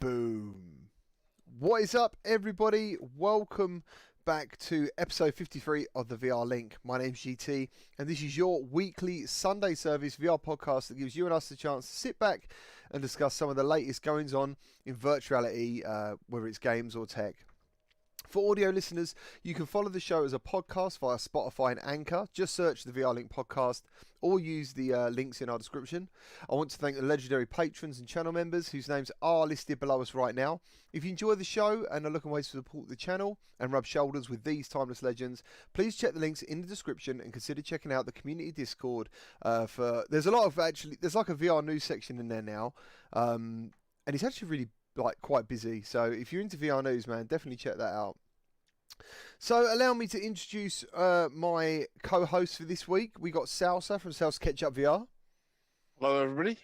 Boom. What is up, everybody? Welcome back to episode 53 of the VR Link. My name's GT, and this is your weekly Sunday service VR podcast that gives you and us the chance to sit back and discuss some of the latest goings on in virtuality, whether it's games or tech. For audio listeners, you can follow the show as a podcast via Spotify and Anchor. Just search the VR Link podcast or use the links in our description. I want to thank the legendary patrons and channel members whose names are listed below us right now. If you enjoy the show and are looking ways to support the channel and rub shoulders with these timeless legends, please check the links in the description and consider checking out the community Discord. There's a lot of there's like a VR news section in there now, and it's actually really quite busy. So if you're into VR news, man, definitely check that out. So allow me to introduce my co-host for this week. We got Salsa from Salsa Ketchup VR. Hello, everybody.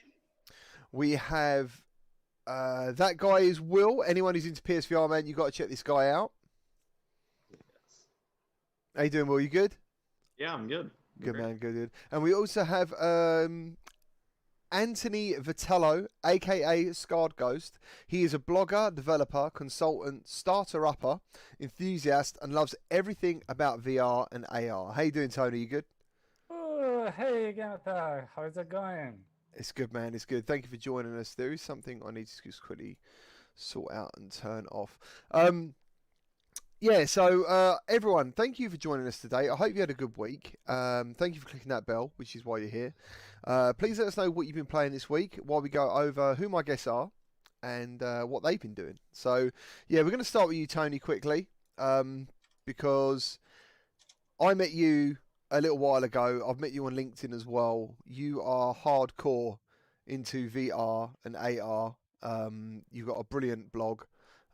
We have that guy is Will. Anyone who's into PSVR, man, you got to check this guy out. Yes. How you doing, Will? You good? Yeah, I'm good. Good, man. Good. And we also have Anthony Vitello, aka Scarred Ghost. He is a blogger, developer, consultant, starter-upper, enthusiast, and loves everything about VR and AR. How you doing, Tony? You good? Oh, hey, Gamertag. How's it going? It's good, man. It's good. Thank you for joining us. There is something I need to just quickly sort out and turn off. So everyone, thank you for joining us today. I hope you had a good week. Thank you for clicking that bell, which is why you're here. Please let us know what you've been playing this week while we go over who my guests are and what they've been doing. So, yeah, we're going to start with you, Tony, quickly, because I met you a little while ago. I've met you on LinkedIn as well. You are hardcore into VR and AR. You've got a brilliant blog.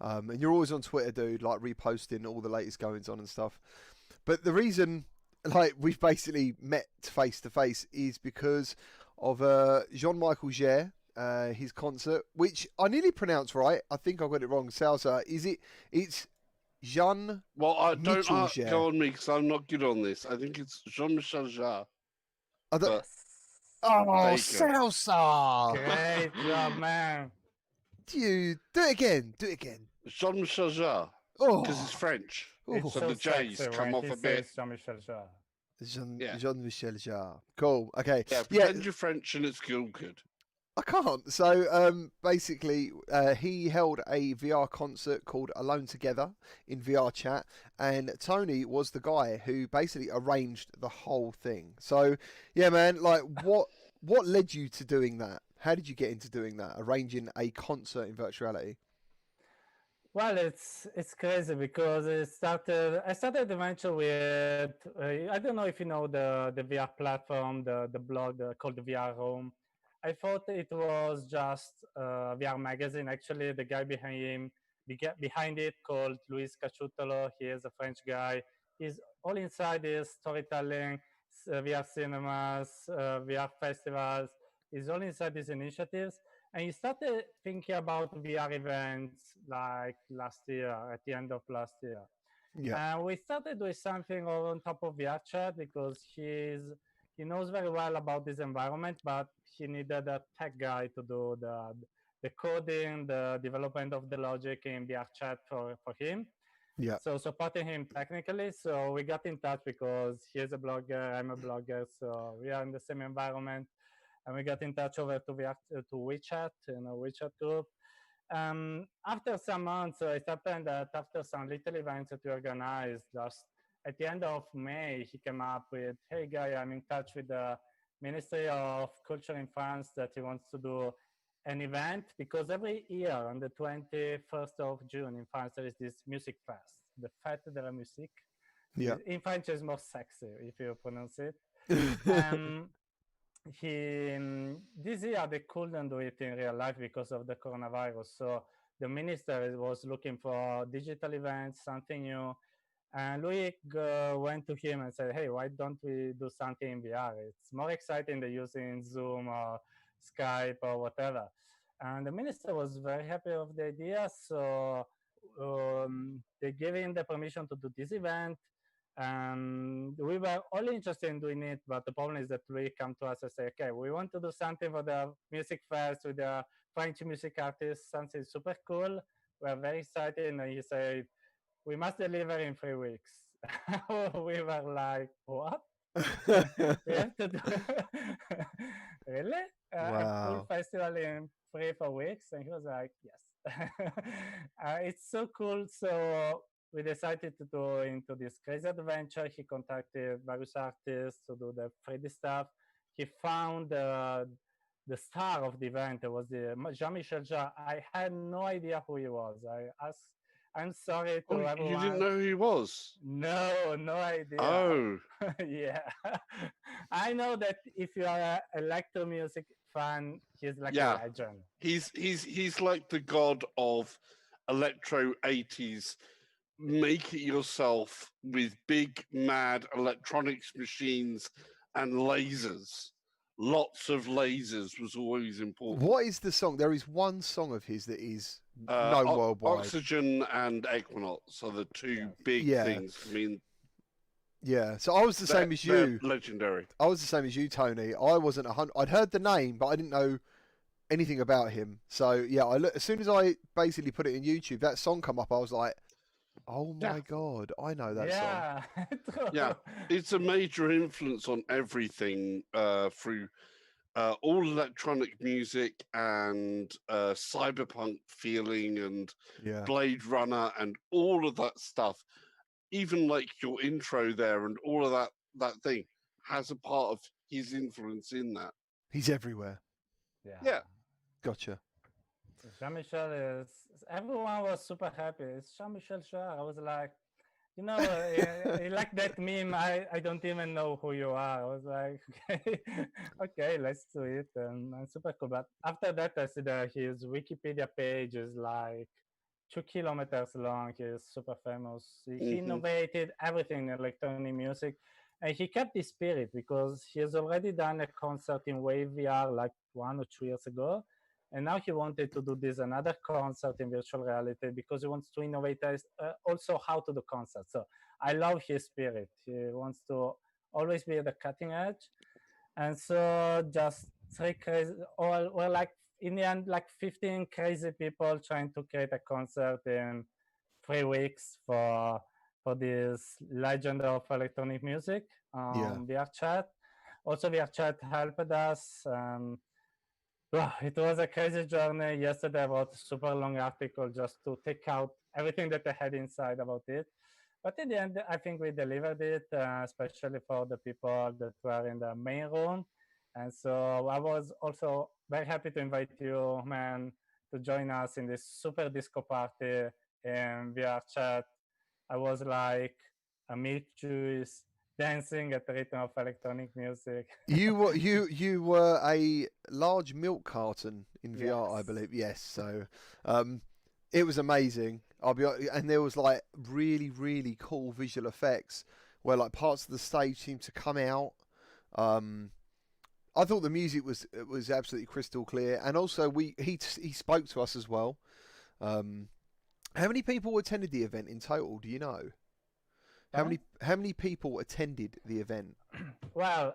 And you're always on Twitter, dude, like reposting all the latest goings on and stuff. But the reason, we've basically met face to face is because of Jean-Michel Jarre, his concert, which I nearly pronounced right. I think I got it wrong. Salsa, it's Jean. Well, don't Jarre. go on me because I'm not good on this. I think it's Jean-Michel Jarre. Oh, Salsa! Great job, man. Dude, do it again. Jean-Michel Jarre. Oh, Because it's French. oh. So the J's sexy come when off he a bit. says Jean-Michel Jarre. Yeah. Jean-Michel Jarre. Cool. Okay. Yeah, pretend you're French and it's still good. I can't. So basically, he held a VR concert called Alone Together in VR chat, and Tony was the guy who basically arranged the whole thing. So yeah, man, what led you to doing that? How did you get into doing that? Arranging a concert in virtuality? Well, it's crazy because I started the venture with, I don't know if you know the VR platform, the blog called the VR Room. I thought it was just a VR magazine. Actually, the guy behind it called Luis Cachutolo. He is a French guy. He's all inside his storytelling, VR cinemas, VR festivals. He's all inside these initiatives. And he started thinking about VR events like last year, at the end of last year. Yeah. And we started with something on top of VR chat because he knows very well about this environment, but he needed a tech guy to do the coding, the development of the logic in VR chat for him. Yeah. So supporting him technically. So we got in touch because he's a blogger, I'm a blogger, so we are in the same environment. And we got in touch over to WeChat, WeChat group. After some months, it happened that after some little events that we organized, just at the end of May, he came up with, hey, guy, I'm in touch with the Ministry of Culture in France that he wants to do an event, because every year on the 21st of June in France, there is this music fest, the Fête de la Musique. Yeah. In French, it's more sexy if you pronounce it. This year they couldn't do it in real life because of the coronavirus. So the minister was looking for digital events, something new. And Louis went to him and said, hey, why don't we do something in VR? It's more exciting than using Zoom or Skype or whatever. And the minister was very happy with the idea. So they gave him the permission to do this event. And we were all interested in doing it, but the problem is that we come to us and say, okay, we want to do something for the music fest with the French music artists, something super cool. We're very excited. And he said, we must deliver in 3 weeks. We were like, what? We have to do really a full Wow. festival in 3-4 weeks? And he was like, yes. It's so cool. So we decided to go into this crazy adventure. He contacted various artists to do the 3D stuff. He found the star of the event. It was the Jean-Michel Jarre. I had no idea who he was. I'm sorry to Oh, everyone. you didn't know who he was? No idea. Oh, Yeah. I know that if you are an electro music fan, he's like Yeah. a legend. he's like the god of electro 80s. Make it yourself with big mad electronics machines and lasers. Lots of lasers was always important. What is the song? There is one song of his that is Uh, known O- worldwide. Oxygen and Equinox are the two big Yeah. things. I mean, Yeah. So I was the same as they're you. legendary. I was the same as you, Tony. I wasn't 100. I'd heard the name, but I didn't know anything about him. So yeah, as soon as I basically put it in YouTube, that song come up. I was like, oh my Yeah. god, I know that song. Yeah. True. Yeah. It's a major influence on everything through all electronic music and cyberpunk feeling and Yeah. Blade Runner and all of that stuff. Even like your intro there and all of that thing has a part of his influence in that. He's everywhere. Yeah. Gotcha. Jean-Michel is. Everyone was super happy. It's Jean-Michel Jarre. I was like, like that meme. I don't even know who you are. I was like, okay, let's do it. And super cool. But after that, I see that his Wikipedia page is like 2 kilometers long. He's super famous. He Mhm. innovated everything in electronic music. And he kept the spirit because he has already done a concert in Wave VR like 1 or 2 years ago. And now he wanted to do this another concert in virtual reality because he wants to innovate also how to do concerts. So I love his spirit. He wants to always be at the cutting edge. And so just 3 crazy, or like in the end, like 15 crazy people trying to create a concert in 3 weeks for this legend of electronic music. Yeah. VR chat. Also, VR chat helped us. It was a crazy journey. Yesterday I wrote a super long article just to take out everything that I had inside about it. But in the end, I think we delivered it, especially for the people that were in the main room. And so I was also very happy to invite you, man, to join us in this super disco party in VR chat. I was like a milk juice dancing at the rhythm of electronic music. You were a large milk carton in VR, I Yes. believe. Yes. So, it was amazing. And there was like really cool visual effects where like parts of the stage seemed to come out. I thought the music was absolutely crystal clear, and also he spoke to us as well. How many people attended the event in total? Do you know? How many people attended the event? Well,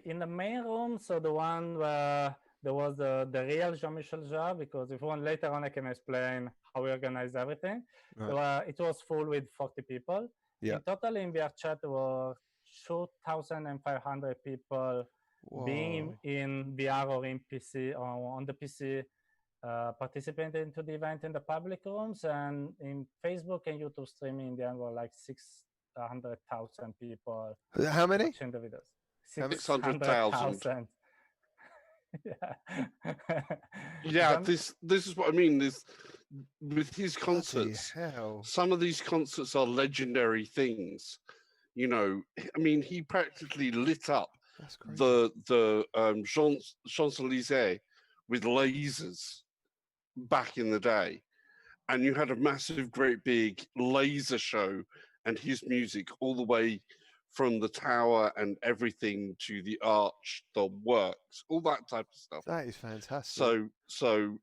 in the main room, so the one where there was the real Jean-Michel Jarre, because if you want later on, I can explain how we organized everything. Right. It was full with 40 people. Yeah. In total, in VR chat, there were 2,500 people being Whoa. in VR or in PC or on the PC, participating into the event in the public rooms, and in Facebook and YouTube streaming, there were like 600,000 people How many? watching the videos. 600,000. Yeah. Yeah, this is what I mean. This with his Bloody concerts. hell. Some of these concerts are legendary things. You know, I mean, he practically lit up That's crazy. the Champs-Élysées with lasers back in the day, and you had a massive, great big laser show and his music all the way from the tower and everything to the arch, the works, all that type of stuff. That is fantastic. So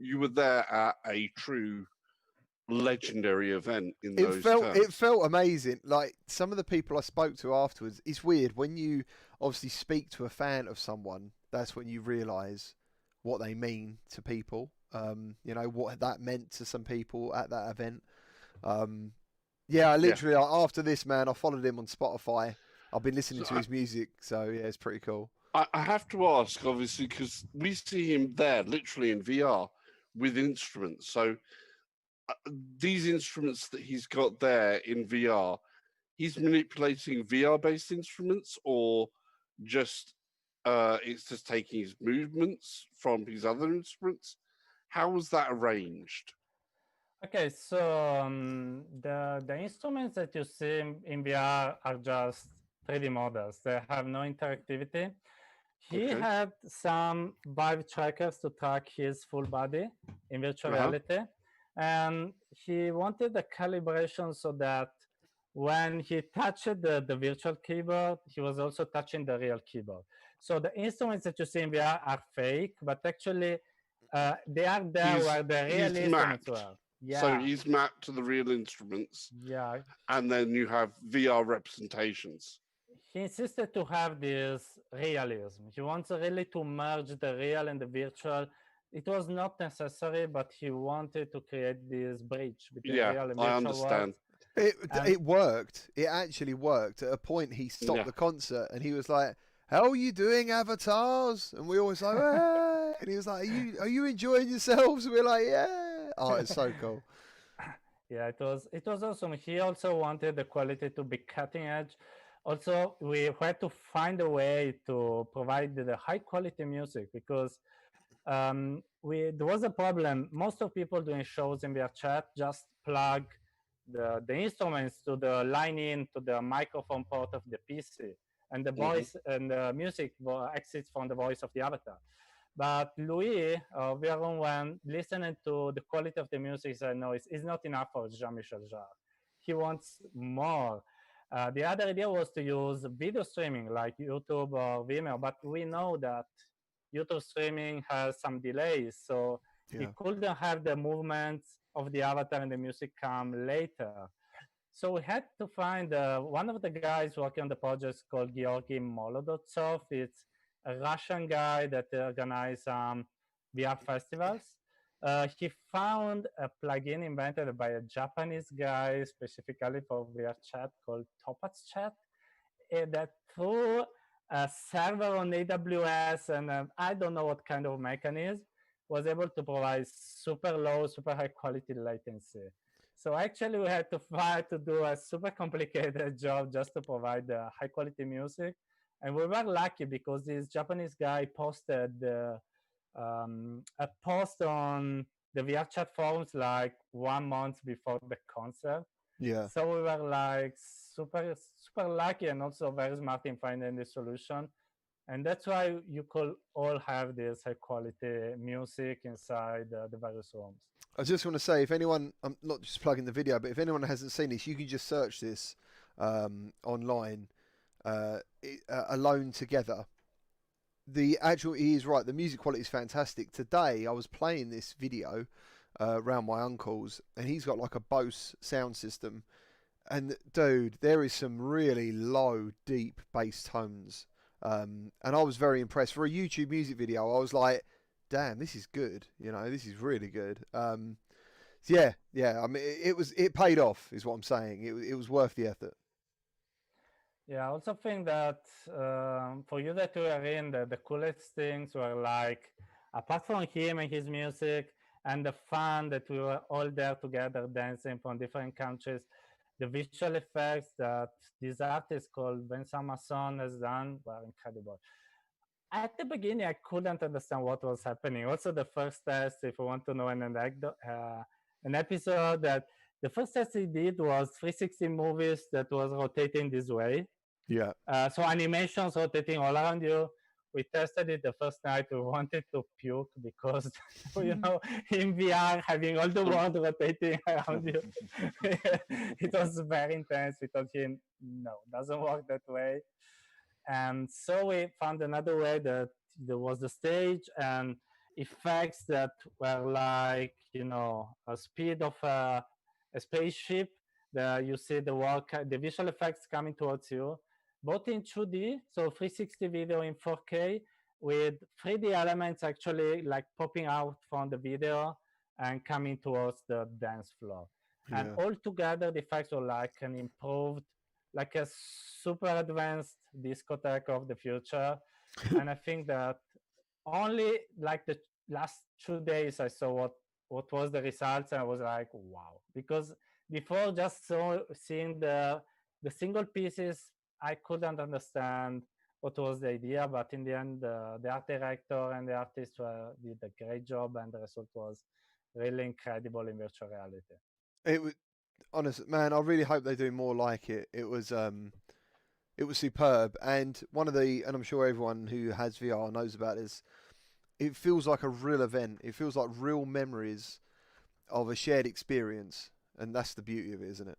you were there at a true legendary event in It those felt terms. it felt amazing. Like some of the people I spoke to afterwards, it's weird when you obviously speak to a fan of someone. That's when you realise what they mean to people. You know what that meant to some people at that event. Yeah, I literally after this, man, I followed him on Spotify. I've been listening So to his music, so yeah, it's pretty cool. I have to ask, obviously, because we see him there, literally in VR, with instruments. So these instruments that he's got there in VR, he's manipulating VR-based instruments, or just it's just taking his movements from his other instruments. How was that arranged? Okay, so the instruments that you see in VR are just 3D models. They have no interactivity. He Okay. had some Vive trackers to track his full body in virtual reality. And he wanted the calibration so that when he touched the virtual keyboard, he was also touching the real keyboard. So the instruments that you see in VR are fake, but actually they are there where the real instruments were. Yeah. So he's mapped to the real instruments. Yeah. And then you have VR representations. He insisted to have this realism. He wants really to merge the real and the virtual. It was not necessary, but he wanted to create this bridge between real and virtual. I understand. It worked. It actually worked. At a point, he stopped the concert and he was like, "How are you doing, avatars?" And we always like, "Hey!" And he was like, "Are you enjoying yourselves?" And we're like, "Yeah." Oh, it's so cool. Yeah, it was awesome. He also wanted the quality to be cutting edge. Also, we had to find a way to provide the high quality music because there was a problem. Most of people doing shows in their chat just plug the instruments to the line in to the microphone port of the PC, and the voice and the music exits from the voice of the avatar. But Louis, when listening to the quality of the music, said, no, it's not enough for Jean-Michel Jarre. He wants more. The other idea was to use video streaming like YouTube or Vimeo, but we know that YouTube streaming has some delays, so he couldn't have the movements of the avatar and the music come later. So we had to find one of the guys working on the project called Georgy Molodovtsov. It's a Russian guy that organizes VR festivals. He found a plugin invented by a Japanese guy specifically for VR chat called TOMAHAWK Chat that through a server on AWS and I don't know what kind of mechanism was able to provide super low, super high quality latency. So actually we had to fight to do a super complicated job just to provide the high quality music. And we were lucky because this Japanese guy posted a post on the VR chat forums like 1 month before the concert. Yeah. So we were like super lucky and also very smart in finding the solution. And that's why you could all have this high quality music inside the various rooms. I just want to say, if anyone, I'm not just plugging the video, but if anyone hasn't seen this, you can just search this online, Alone Together. He is right, the music quality is fantastic. Today, I was playing this video around my uncle's, and he's got like a Bose sound system. And dude, there is some really low, deep bass tones. And I was very impressed. For a YouTube music video, I was like, damn, this is good. You know, this is really good. Yeah. I mean, it paid off, is what I'm saying. It was worth the effort. Yeah, I also think that for you that were in, the coolest things were like, apart from him and his music and the fun that we were all there together dancing from different countries, the visual effects that this artist called Vincent Masson has done were incredible. At the beginning, I couldn't understand what was happening. Also, the first test, if you want to know an anecdote, an episode that the first test he did was 360 movies that was rotating this way. Yeah. So animations rotating all around you. We tested it the first night. We wanted to puke because, you know, in VR, having all the world rotating around you, it was very intense. We told him, no, it doesn't work that way. And so we found another way that there was the stage and effects that were like, you know, a speed of a a spaceship. You see the visual effects coming towards you, both in 2D, so 360 video in 4K, with 3D elements actually like popping out from the video and coming towards the dance floor. And Yeah. all together, the effects were like an improved, like a super advanced discotheque of the future. And I think that only like the last 2 days I saw what was the results, and I was like, wow. Because before just seeing the single pieces, I couldn't understand what was the idea, but in the end, the art director and the artist did a great job, and the result was really incredible in virtual reality. It was honest, man. I really hope they do more like it. It was superb, and and I'm sure everyone who has VR knows about this. It feels like a real event. It feels like real memories of a shared experience, and that's the beauty of it, isn't it?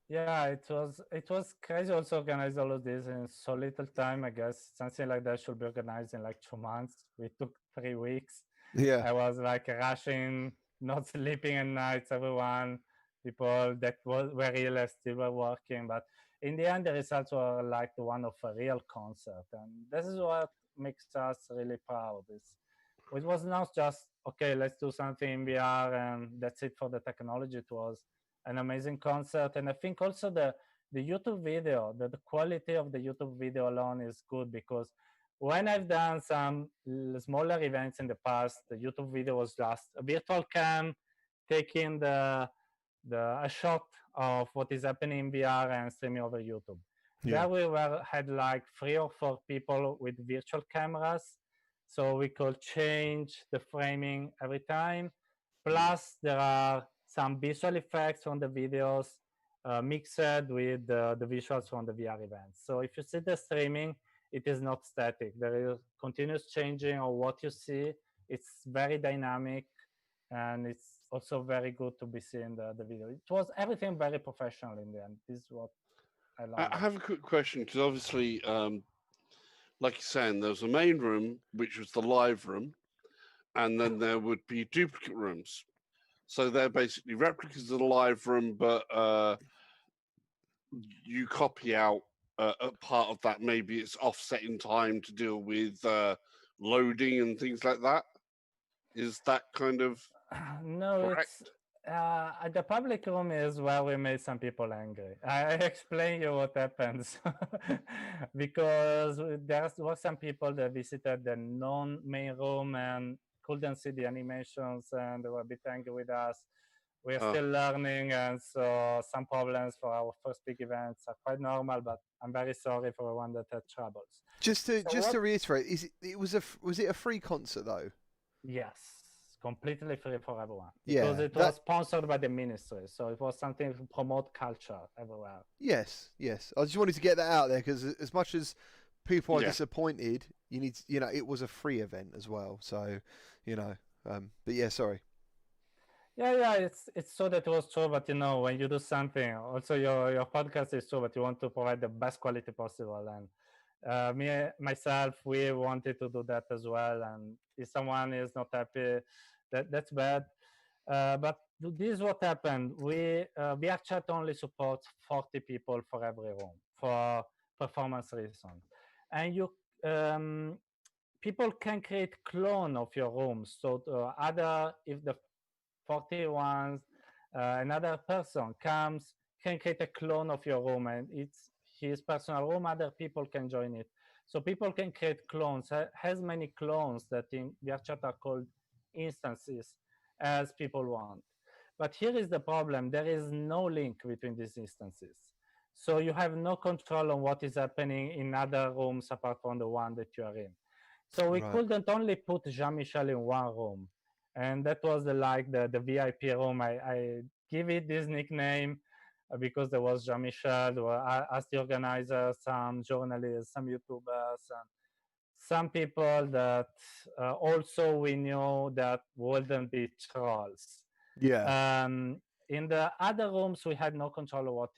Yeah, it was crazy also organize all of this in so little time. I guess something like that should be organized in like 2 months. We took 3 weeks. Yeah. I was like rushing, not sleeping at nights. Everyone, people that were ill still were working, but in the end, the results were like the one of a real concert, and this is what makes us really proud. It was not just okay, let's do something in VR and that's it for the technology. It was an amazing concert, and I think also the YouTube video, the quality of the YouTube video alone is good, because when I've done some smaller events in the past, the YouTube video was just a virtual cam taking a shot of what is happening in VR and streaming over YouTube. Yeah. There we had like 3 or 4 people with virtual cameras, so we could change the framing every time. Plus, there are some visual effects from the videos mixed with the visuals from the VR events. So if you see the streaming, it is not static. There is continuous changing of what you see. It's very dynamic, and it's also very good to be seeing the video. It was everything very professional in the end. This is what I love. I have a quick question because obviously, like you're saying, there was a main room, which was the live room, and then there would be duplicate rooms. So they're basically replicas of the live room, but you copy out a part of that. Maybe it's offset in time to deal with loading and things like that. Is that kind of No, correct? it's the public room is where we made some people angry. I explain you what happens because there were some people that visited the non-main room and couldn't see the animations, and they were a bit angry with us. We're still learning, and so some problems for our first big events are quite normal. But I'm very sorry for the one that had troubles. Just to reiterate, was it a free concert though? Yes, completely free for everyone, Yeah, because it was sponsored by the ministry, so it was something to promote culture everywhere. Yes. I just wanted to get that out there because as much as people are Yeah. disappointed, it was a free event as well. So, but yeah, sorry. Yeah, it's so that it was true, but when you do something, also your podcast is true, but you want to provide the best quality possible, and myself, we wanted to do that as well. And if someone is not happy, that's bad. But this is what happened. VR chat only supports 40 people for every room for performance reasons, and people can create clone of your rooms. So if the 40 ones, another person comes, can create a clone of your room, and it's his personal room. Other people can join it. So people can create clones, has many clones that in VRChat are called instances, as people want. But here is the problem. There is no link between these instances. So you have no control on what is happening in other rooms apart from the one that you are in. So we couldn't only put Jean-Michel in one room. And that was the VIP room. I give it this nickname because there was Jean-Michel, there were as the organizers, some journalists, some YouTubers, and some people that also we knew that wouldn't be trolls. Yeah. In the other rooms, we had no control of what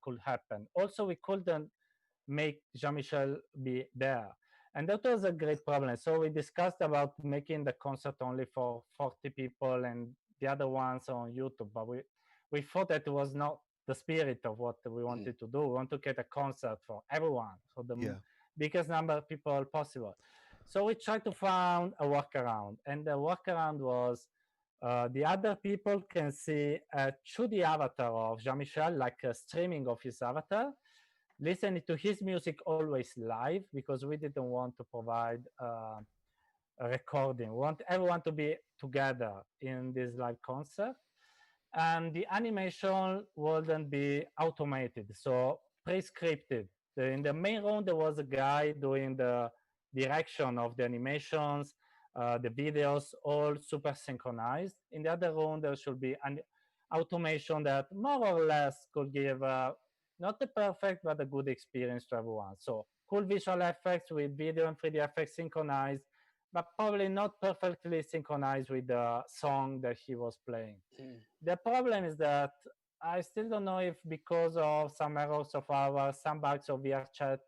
could happen. Also, we couldn't make Jean-Michel be there. And that was a great problem. So we discussed about making the concert only for 40 people and the other ones on YouTube, but we thought that it was not the spirit of what we wanted to do. We want to get a concert for everyone, for the biggest number of people possible. So we tried to find a workaround, and the workaround was the other people can see a 2D avatar of Jean-Michel, like a streaming of his avatar, listening to his music always live, because we didn't want to provide a recording. We want everyone to be together in this live concert. And the animation wouldn't be automated, so pre-scripted. In the main room, there was a guy doing the direction of the animations, the videos, all super synchronized. In the other room, there should be an automation that more or less could give not the perfect, but a good experience to everyone. So cool visual effects with video and 3D effects synchronized, but probably not perfectly synchronized with the song that he was playing. The problem is that I still don't know if because of some errors of ours, some bugs of VRChat,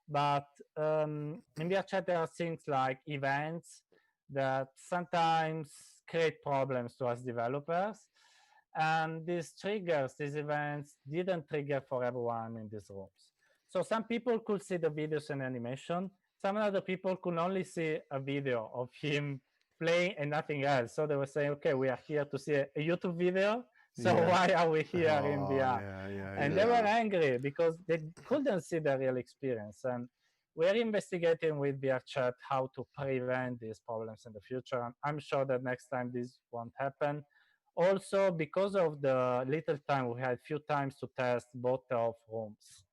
but in VRChat there are things like events that sometimes create problems to us developers. And these triggers, these events didn't trigger for everyone in these rooms. So some people could see the videos and animation. Some other people could only see a video of him playing and nothing else. So they were saying, okay, we are here to see a YouTube video. So why are we here in VR? And they were angry because they couldn't see the real experience. And we're investigating with VRChat how to prevent these problems in the future. I'm sure that next time this won't happen. Also, because of the little time, we had few times to test both of rooms.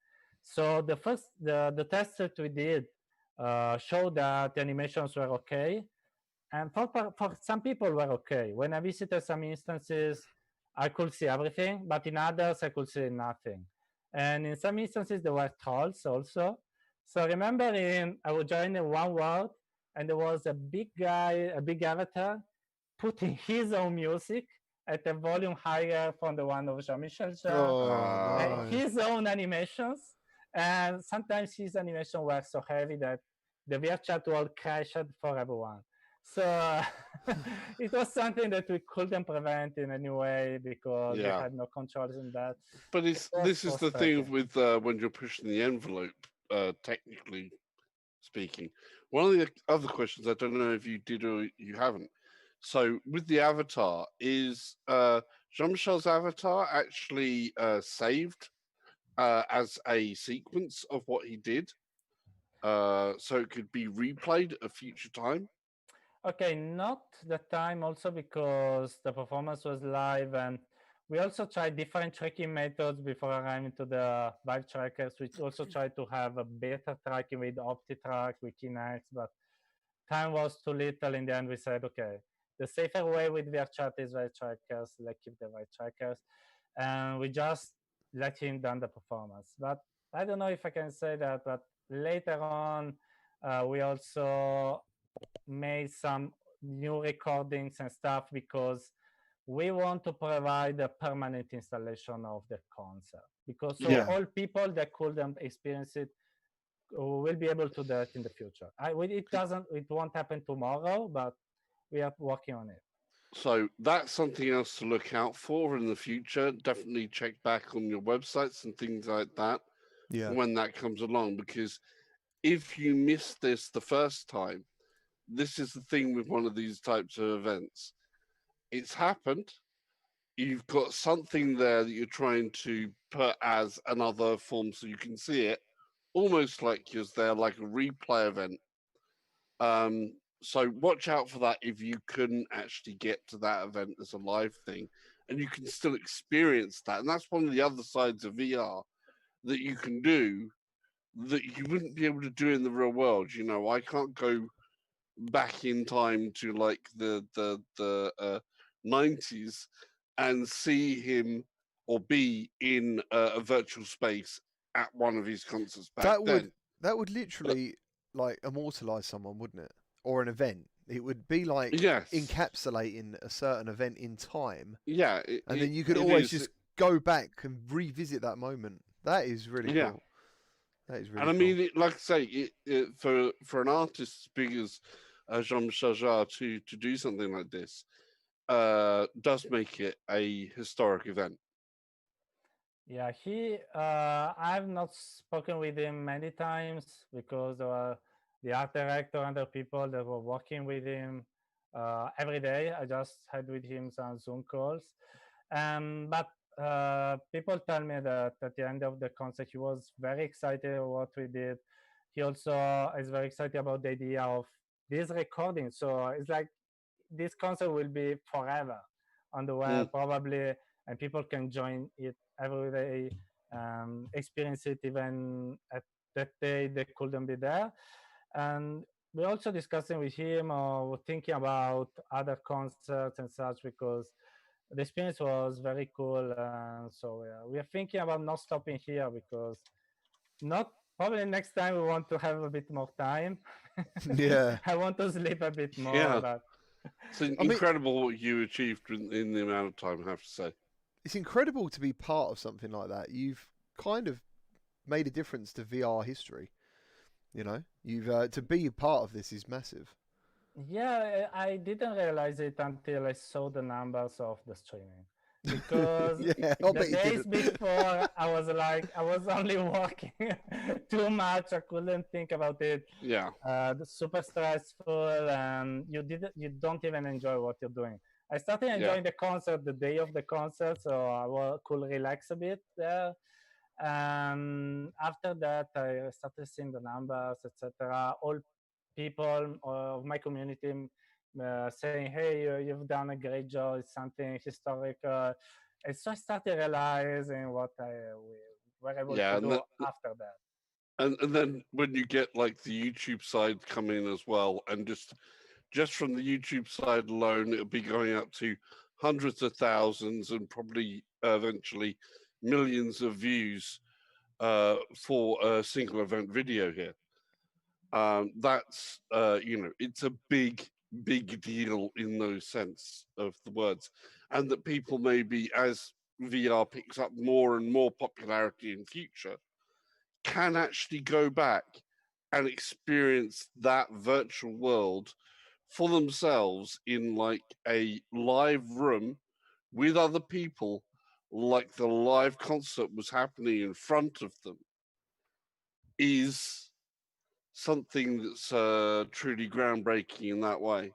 So the tests that we did showed that the animations were okay. And for some people were okay. When I visited some instances, I could see everything, but in others, I could see nothing. And in some instances, there were trolls also. So remember, I was joining Onward, and there was a big guy, a big avatar, putting his own music at a volume higher from the one of Jean-Michel Jarre, and his own animations. And sometimes his animations were so heavy that the VRChat world crashed for everyone. So it was something that we couldn't prevent in any way because we had no controls in that. But this is the thing with when you're pushing the envelope, technically speaking. One of the other questions, I don't know if you did or you haven't. So with the avatar, is Jean-Michel's avatar actually saved as a sequence of what he did? So it could be replayed at a future time? Okay, not the time also because the performance was live, and we also tried different tracking methods before arriving to the Vive trackers. We also tried to have a better tracking with OptiTrack, with Kinect, but time was too little. In the end, we said, okay, the safer way with VRChat is Vive trackers, let's keep the Vive trackers. And we just let him done the performance. But I don't know if I can say that, but later on, we also made some new recordings and stuff because we want to provide a permanent installation of the concert, because all people that couldn't experience it will be able to do that in the future. It won't happen tomorrow, but we are working on it. So that's something else to look out for in the future. Definitely check back on your websites and things like that when that comes along, because if you miss this the first time, this is the thing with one of these types of events. It's happened. You've got something there that you're trying to put as another form so you can see it, almost like you're there, like a replay event. So watch out for that if you couldn't actually get to that event as a live thing, and you can still experience that. And that's one of the other sides of VR that you can do that you wouldn't be able to do in the real world. You know, I can't go back in time to like the 90s and see him or be in a virtual space at one of his concerts back then. That would literally like immortalize someone, wouldn't it? Or an event. It would be like encapsulating a certain event in time. Yeah. And then you could always just go back and revisit that moment. That is really cool. That is really cool. And I mean, like I say, for an artist as big as Jean-Michel Jarre to do something like this, does make it a historic event. Yeah, I've not spoken with him many times because the art director and other people that were working with him every day. I just had with him some Zoom calls. But people tell me that at the end of the concert, he was very excited about what we did. He also is very excited about the idea of this recording. So it's like this concert will be forever on the web, probably, and people can join it every day, experience it even at that day they couldn't be there. And we're also discussing with him or thinking about other concerts and such because the experience was very cool. And so we are thinking about not stopping here because not probably next time we want to have a bit more time. Yeah. I want to sleep a bit more, Yeah. but It's incredible what you achieved in the amount of time, I have to say. It's incredible to be part of something like that. You've kind of made a difference to VR history. You know, you've to be a part of this is massive. yeah, I didn't realize it until I saw the numbers of the streaming. Because Yeah, I'll the bet you days didn't. before I was like I was only working too much. I couldn't think about it. Yeah. Super stressful, and you don't even enjoy what you're doing. I started enjoying the concert the day of the concert, so could relax a bit there. After that, I started seeing the numbers, etc. All people of my community saying, "Hey, you've done a great job. It's something historical." And so I started realizing what we were able to do after that. And then when you get like the YouTube side come in as well, and just from the YouTube side alone, it'll be going up to hundreds of thousands and probably eventually millions of views for a single event video here. That's it's a big deal in those sense of the words, and that people maybe as VR picks up more and more popularity in future can actually go back and experience that virtual world for themselves in like a live room with other people, like the live concert was happening in front of them, is something that's truly groundbreaking in that way.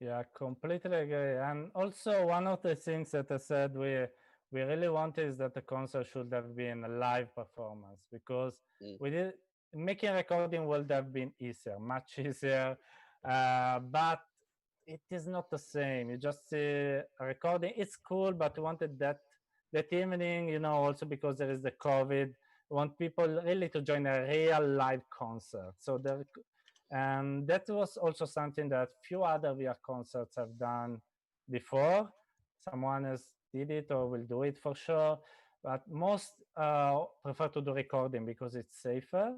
Yeah, completely agree. And also, one of the things that I said we really wanted is that the concert should have been a live performance because we did making recording would have been easier, much easier, but it is not the same. You just see a recording. It's cool, but we wanted that evening, also because there is the COVID. We want people really to join a real live concert. So and that was also something that few other VR concerts have done before. Someone else did it or will do it for sure, but most prefer to do recording because it's safer.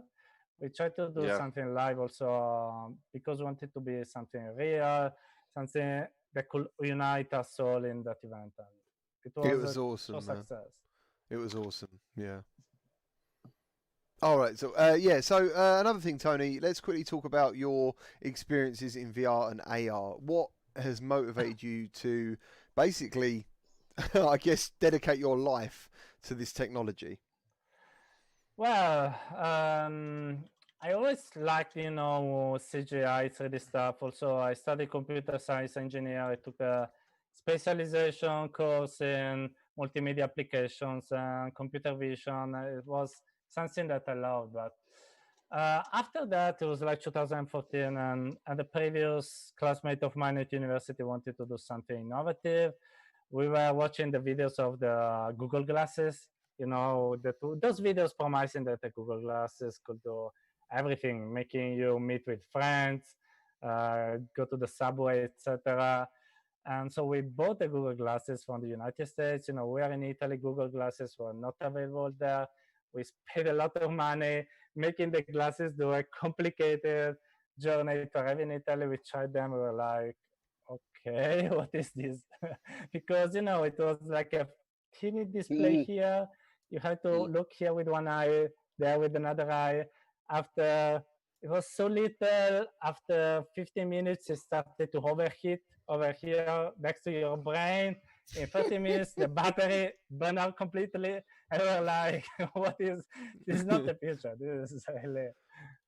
We try to do something live also because we want it to be something real, something that could unite us all in that event. And it was awesome, man. Success. It was awesome, yeah. All right, so so another thing, Tony, let's quickly talk about your experiences in VR and AR. What has motivated you to basically, I guess, dedicate your life to this technology? Well, I always liked, CGI, 3D stuff. Also, I studied computer science engineer. I took a specialization course in multimedia applications and computer vision. It was something that I loved. But after that, it was like 2014, and the previous classmate of mine at university wanted to do something innovative. We were watching the videos of the Google glasses, those videos promising that the Google glasses could do everything, making you meet with friends, go to the subway, etc. And so we bought the Google glasses from the United States. We are in Italy. Google glasses were not available there. We spent a lot of money making the glasses do a complicated journey to arrive in Italy. We tried them. We were like, okay, what is this? Because, it was like a teeny display here. You had to look here with one eye, there with another eye. After it was so little. After 15 minutes, it started to overheat over here next to your brain. In 30 minutes, the battery burned out completely. And we're like, what is this? Is not the future. This is really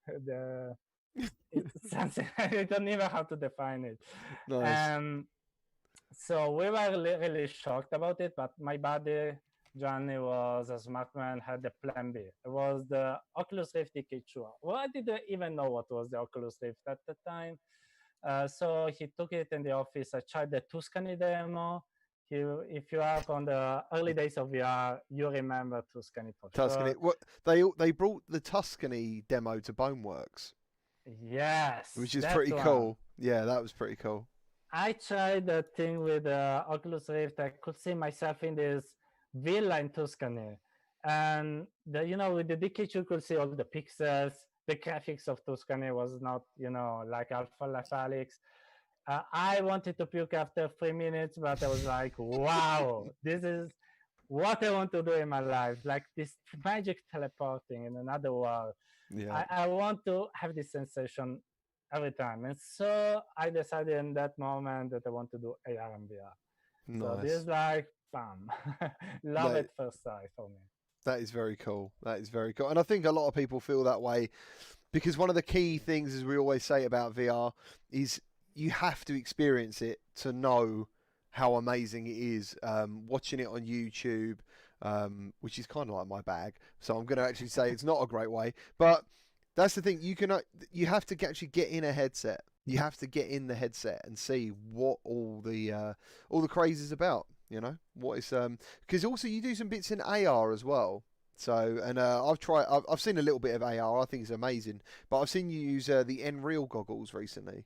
the it's something I don't even know how to define it. Nice. So we were really shocked about it, but my buddy Johnny was a smart man, had the plan B. It was the Oculus Rift DK2. Well, I didn't even know what was the Oculus Rift at the time. So he took it in the office. I tried the Tuscany demo. If you are from the early days of VR, you remember Tuscany for Tuscany. sure. What they brought the Tuscany demo to Boneworks, Yes, which is that pretty one. cool. Yeah, that was pretty cool. I tried the thing with the Oculus Rift. I could see myself in this villa in Tuscany. And with the DK2, you could see all the pixels. The graphics of Tuscany was not, like Alpha Life Alyx. I wanted to puke after 3 minutes, but I was like, wow, this is what I want to do in my life. Like this magic teleporting in another world. Yeah. I want to have this sensation every time. And so I decided in that moment that I want to do AR and VR. So Nice. this is like, bam, love at first sight for me. That is very cool. That is very cool. And I think a lot of people feel that way because one of the key things, as we always say about VR, is you have to experience it to know how amazing it is. Watching it on YouTube, which is kind of like my bag, so I'm going to actually say it's not a great way. But that's the thing. You have to actually get in a headset. You have to get in the headset and see what all the craze is about. What is because also you do some bits in AR as well. So and I've seen a little bit of AR. I think it's amazing. But I've seen you use the Nreal goggles recently.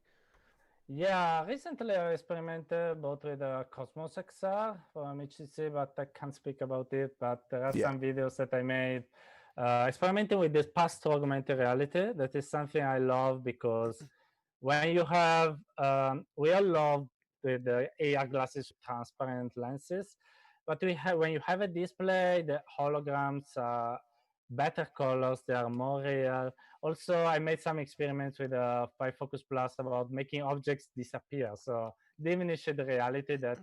Yeah, recently I experimented both with Cosmos XR from HTC, but I can't speak about it. But there are some videos that I made experimenting with this path-through augmented reality. That is something I love because when you have, we all love the AR glasses with transparent lenses, but when you have a display, the holograms are better colors, they are more real. Also, I made some experiments with 5 Focus Plus about making objects disappear. So diminish the reality that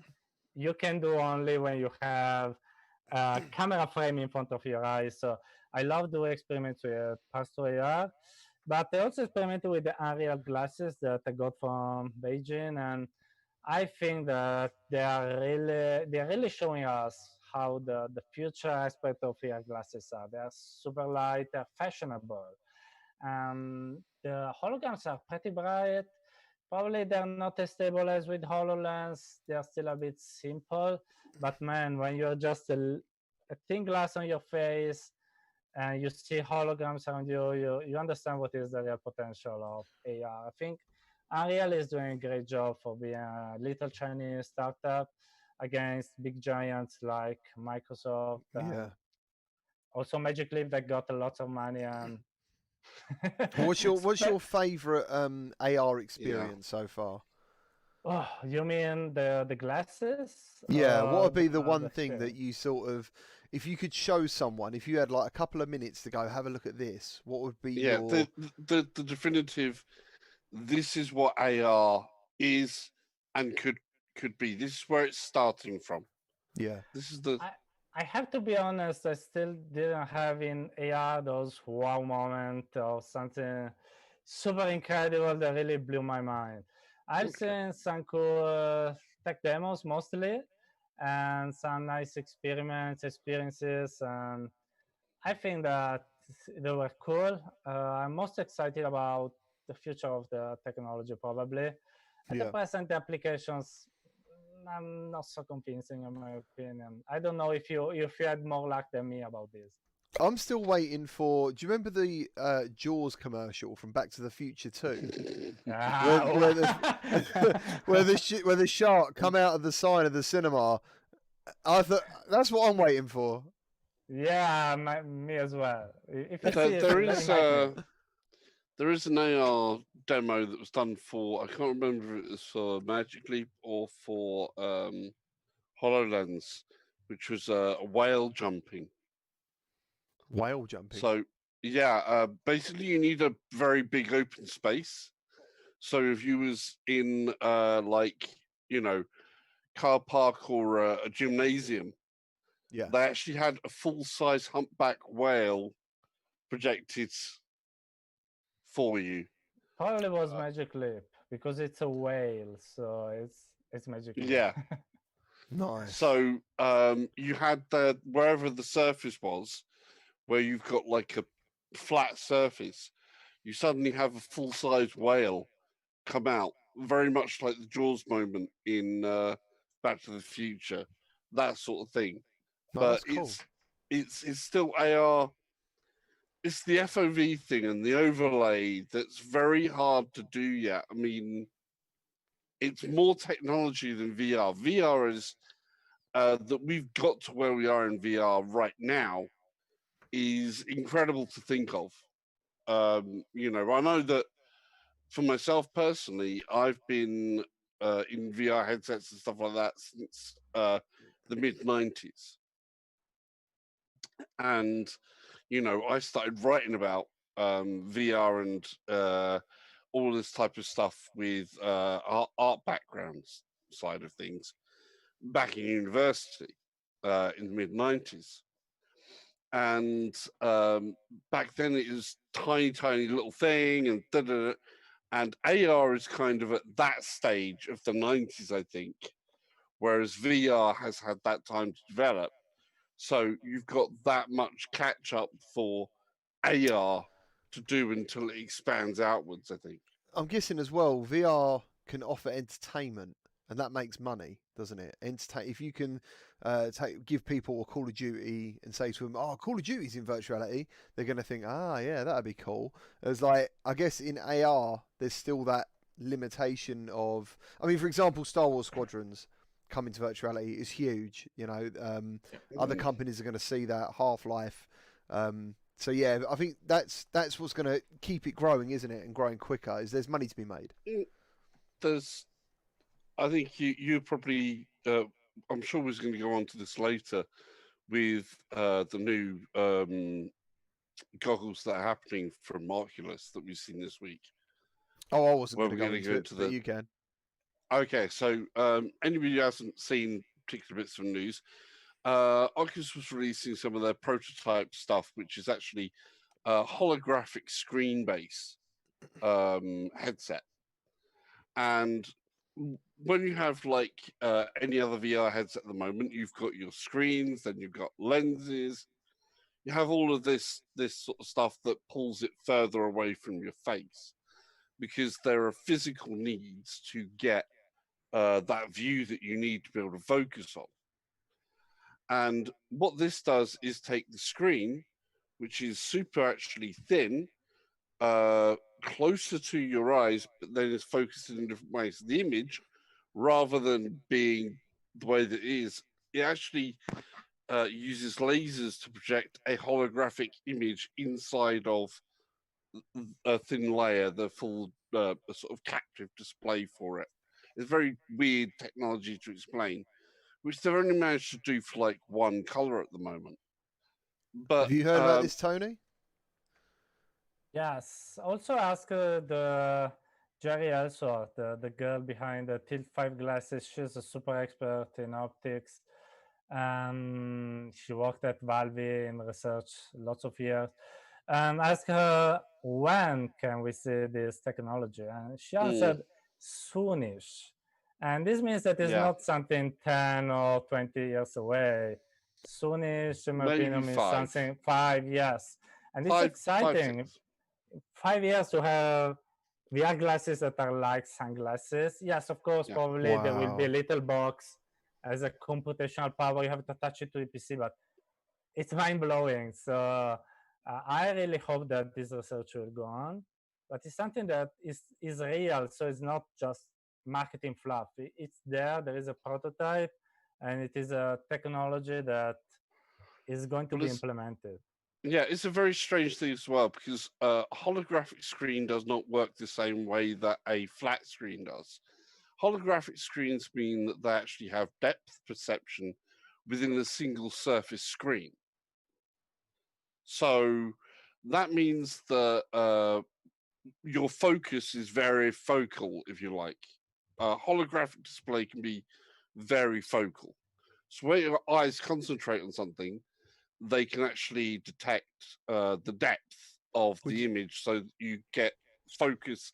you can do only when you have a camera frame in front of your eyes. So I love doing experiments with pass-through AR, but I also experimented with the Unreal glasses that I got from Beijing, and I think that they're really showing us how the future aspect of VR glasses are. They are super light, they're fashionable. The holograms are pretty bright. Probably they're not as stable as with HoloLens. They're still a bit simple. But man, when you're just a thin glass on your face and you see holograms around you, you understand what is the real potential of AR. I think Unreal is doing a great job for being a little Chinese startup against big giants like Microsoft. Yeah. Also Magic Leap that got a lot of money. And what's your favorite AR experience so far? Oh, you mean the glasses? Yeah, what would be the one thing that you sort of, if you could show someone, if you had like a couple of minutes to go, have a look at this, what would be your... the definitive, this is what AR is and could be. This is where it's starting from. Yeah. This is the... I have to be honest, I still didn't have in AR those wow moment or something super incredible that really blew my mind. I've seen some cool tech demos mostly and some nice experiences, and I think that they were cool. I'm most excited about the future of the technology probably. At the present, the applications I'm not so convincing in my opinion. I don't know if you had more luck than me about this. I'm still waiting for. Do you remember the Jaws commercial from Back to the Future 2? where the shark come out of the sign of the cinema? I thought that's what I'm waiting for. Yeah, me as well. If you there is an AR demo that was done for, I can't remember if it was for Magic Leap or for HoloLens, which was whale jumping. Whale jumping? So, Yeah, basically you need a very big open space. So if you was in like, you know, car park or a gymnasium, Yeah. they actually had a full-size humpback whale projected for you. Probably was Magic Leap because it's a whale, so it's Magic Leap. Yeah. Nice. So you had the wherever the surface was, where you've got like a flat surface, you suddenly have a full-size whale come out, very much like the Jaws moment in Back to the Future, that sort of thing. No, But that's cool. it's still AR. It's the FOV thing and the overlay that's very hard to do yet. I mean, it's more technology than VR. VR is that we've got to where we are in VR right now is incredible to think of. You know, I know that for myself personally, I've been in VR headsets and stuff like that since the mid 90s. And, you know, I started writing about VR and all this type of stuff with art backgrounds side of things back in university in the mid 90s. And back then it was tiny little thing and da-da-da. And AR is kind of at that stage of the 90s, I think, whereas VR has had that time to develop. So you've got that much catch up for AR to do until it expands outwards, I think. I'm guessing as well, VR can offer entertainment, and that makes money, doesn't it? If you can give people a Call of Duty and say to them, "Oh, Call of Duty's in virtuality," they're going to think, "Ah, yeah, that'd be cool." It's like, I guess in AR, there's still that limitation of, I mean, for example, Star Wars Squadrons coming to virtuality is huge. You know, other companies are going to see that. Half-Life. So yeah, I think that's what's going to keep it growing, isn't it? And growing quicker. Is there's money to be made. There's, I think you probably, I'm sure we're going to go on to this later with the new goggles that are happening from Oculus that we've seen this week. Oh, I wasn't Where going to we're go going to into go it, to but the. you can. Okay, so anybody who hasn't seen particular bits of news, Oculus was releasing some of their prototype stuff, which is actually a holographic screen base headset. And when you have like any other VR headset at the moment, you've got your screens, then you've got lenses, you have all of this sort of stuff that pulls it further away from your face because there are physical needs to get that view that you need to be able to focus on. And what this does is take the screen, which is super actually thin, closer to your eyes, but then it's focused in different ways. The image, rather than being the way that it is, it actually uses lasers to project a holographic image inside of a thin layer, the full sort of captive display for it. It's very weird technology to explain, which they've only managed to do for like one color at the moment. But have you heard about this, Tony? Yes. Also ask the Jerry Ellsworth, the girl behind the Tilt 5 glasses. She's a super expert in optics. She worked at Valve in research lots of years. Ask her, when can we see this technology? And she answered, soonish. And this means that it's not something 10 or 20 years away. Soonish, in my maybe opinion, means 5. something 5 years. And it's 5, exciting. 5, 5 years to have VR glasses that are like sunglasses. Yes, of course, probably there will be a little box as a computational power. You have to attach it to the PC, but it's mind-blowing. So I really hope that this research will go on. But it's something that is real, so it's not just marketing fluff. It's there. There is a prototype, and it is a technology that is going to be implemented. Yeah, it's a very strange thing as well because a holographic screen does not work the same way that a flat screen does. Holographic screens mean that they actually have depth perception within a single surface screen. So that means that your focus is very focal, if you like. A holographic display can be very focal. So when your eyes concentrate on something, they can actually detect the depth of Would the you- image, so that you get focus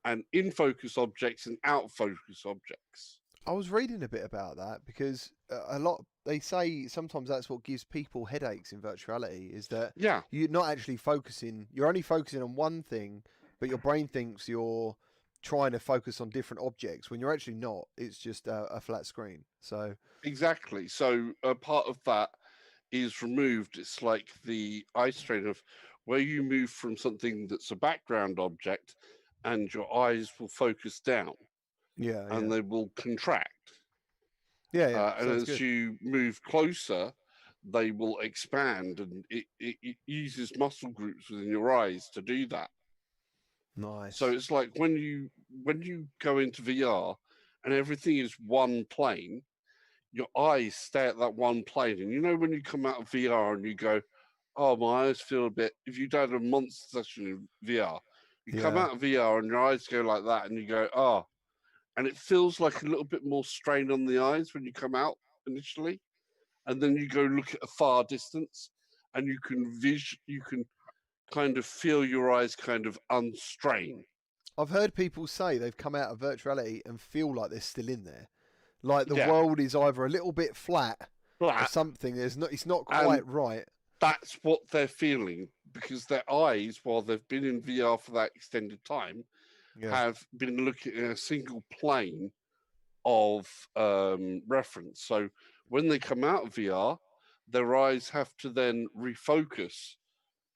and in focus objects and out of focus objects. I was reading a bit about that because a lot they say sometimes that's what gives people headaches in virtuality is that Yeah, you're not actually focusing. You're only focusing on one thing, but your brain thinks you're trying to focus on different objects when you're actually not. It's just a flat screen. So exactly. So a part of that is removed. It's like the eye strain of where you move from something that's a background object and your eyes will focus down yeah, and they will contract. yeah. And Sounds as good. you move closer, they will expand, and it uses muscle groups within your eyes to do that. Nice. So it's like when you go into VR and everything is one plane, your eyes stay at that one plane. And you know when you come out of VR and you go, "Oh, my eyes feel a bit." If you done a monster session in VR, you come Yeah. out of VR and your eyes go like that, and you go, "Oh," and it feels like a little bit more strain on the eyes when you come out initially, and then you go look at a far distance, and you can kind of feel your eyes kind of unstrain. I've heard people say they've come out of virtuality and feel like they're still in there. Like the Yeah. world is either a little bit flat or Flat. something. It's not And quite right. that's what they're feeling because their eyes, while they've been in VR for that extended time, Yeah. have been looking at a single plane of reference. So when they come out of VR, their eyes have to then refocus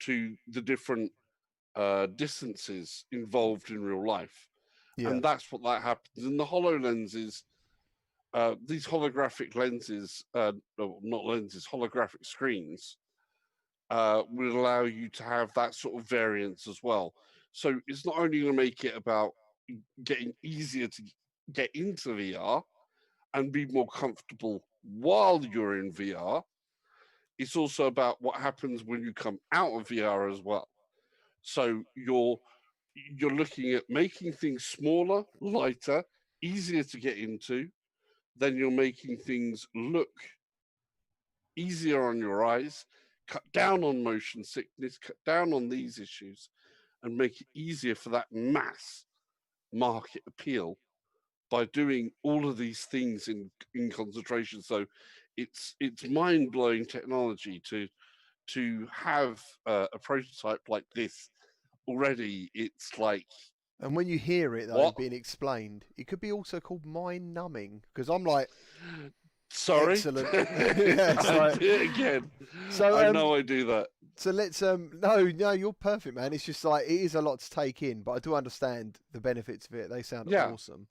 to the different distances involved in real life. Yeah. And that's what that happens. And the HoloLenses, these holographic lenses, no, not lenses, holographic screens, will allow you to have that sort of variance as well. So it's not only going to make it about getting easier to get into VR and be more comfortable while you're in VR, it's also about what happens when you come out of VR as well. So you're looking at making things smaller, lighter, easier to get into. Then you're making things look easier on your eyes, cut down on motion sickness, cut down on these issues, and make it easier for that mass market appeal by doing all of these things in concentration. So it's mind blowing technology to have a prototype like this already. It's like, And when you hear it though what? being explained, it could be also called mind numbing because I'm like, Sorry, excellent. Yeah, it's like- do it again. So, I know I do that. so let's no, you're perfect, man. It's just like it is a lot to take in, but I do understand the benefits of it. They sound Yeah. awesome.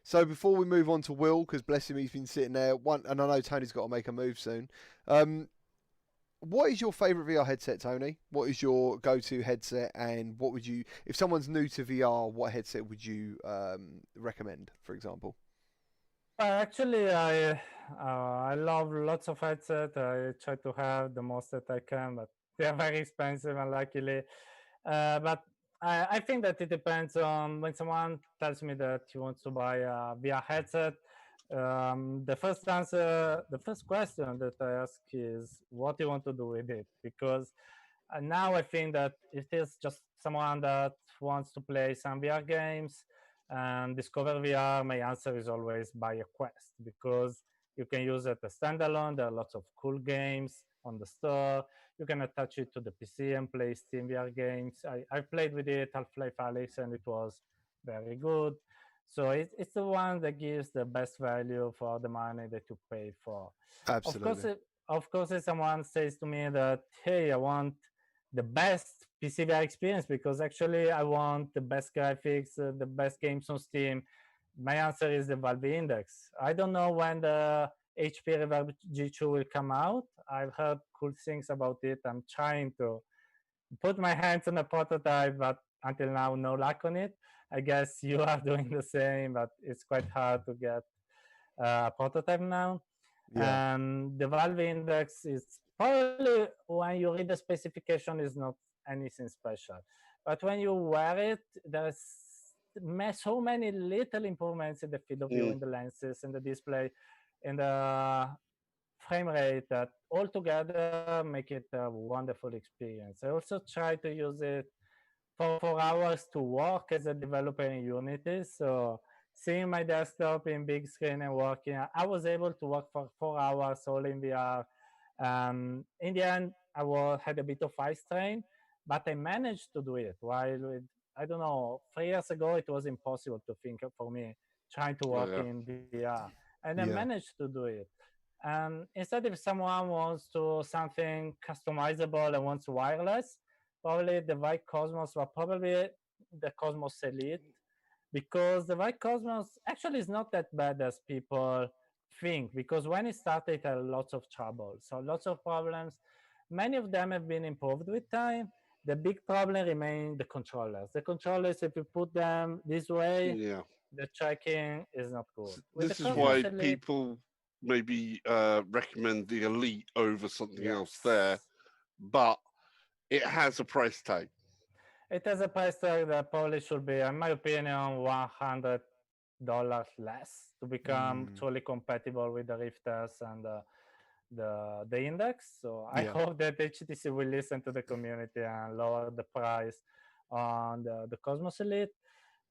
So before we move on to Will, because bless him, he's been sitting there. And I know Tony's got to make a move soon. What is your favourite VR headset, Tony? What is your go-to headset, and what would you, if someone's new to VR, what headset would you recommend, for example? Actually, I love lots of headsets. I try to have the most that I can, but they are very expensive, unluckily. But I think that it depends on when someone tells me that he wants to buy a VR headset. The first question that I ask is, what do you want to do with it? Because now I think that if it is just someone that wants to play some VR games and discover VR, my answer is always buy a Quest, because you can use it as standalone. There are lots of cool games on the store. You can attach it to the PC and play Steam VR games. I played with it, Half-Life Alyx, and it was very good. So it's the one that gives the best value for the money that you pay for. Absolutely. Of course, if someone says to me that, hey, I want the best PC VR experience because actually I want the best graphics, the best games on Steam, my answer is the Valve Index. I don't know when the HP Reverb G2 will come out. I've heard cool things about it. I'm trying to put my hands on a prototype, but until now, no luck on it. I guess you are doing the same, but it's quite hard to get a prototype now. Yeah. And the Valve Index is probably when you read the specification is not anything special, but when you wear it, there's so many little improvements in the field of view, in the lenses, in the display, in the frame rate that altogether make it a wonderful experience. I also try to use it for 4 hours to work as a developer in Unity. So seeing my desktop in big screen and working, I was able to work for 4 hours all in VR. In the end, had a bit of eye strain, but I managed to do it. I don't know, 3 years ago, it was impossible to think for me trying to work in VR. And I managed to do it. And instead, if someone wants to something customizable and wants wireless, probably the White Cosmos or probably the Cosmos Elite, because the White Cosmos actually is not that bad as people think, because when it started, it had lots of trouble. So lots of problems. Many of them have been improved with time. The big problem remains the controllers. The controllers, if you put them this way, the tracking is not good. This is why people maybe recommend the Elite over something else there, but it has a price tag. It has a price tag that probably should be, in my opinion, $100 less to become truly compatible with the Rift S and the Index. So I hope that HTC will listen to the community and lower the price on the Cosmos Elite.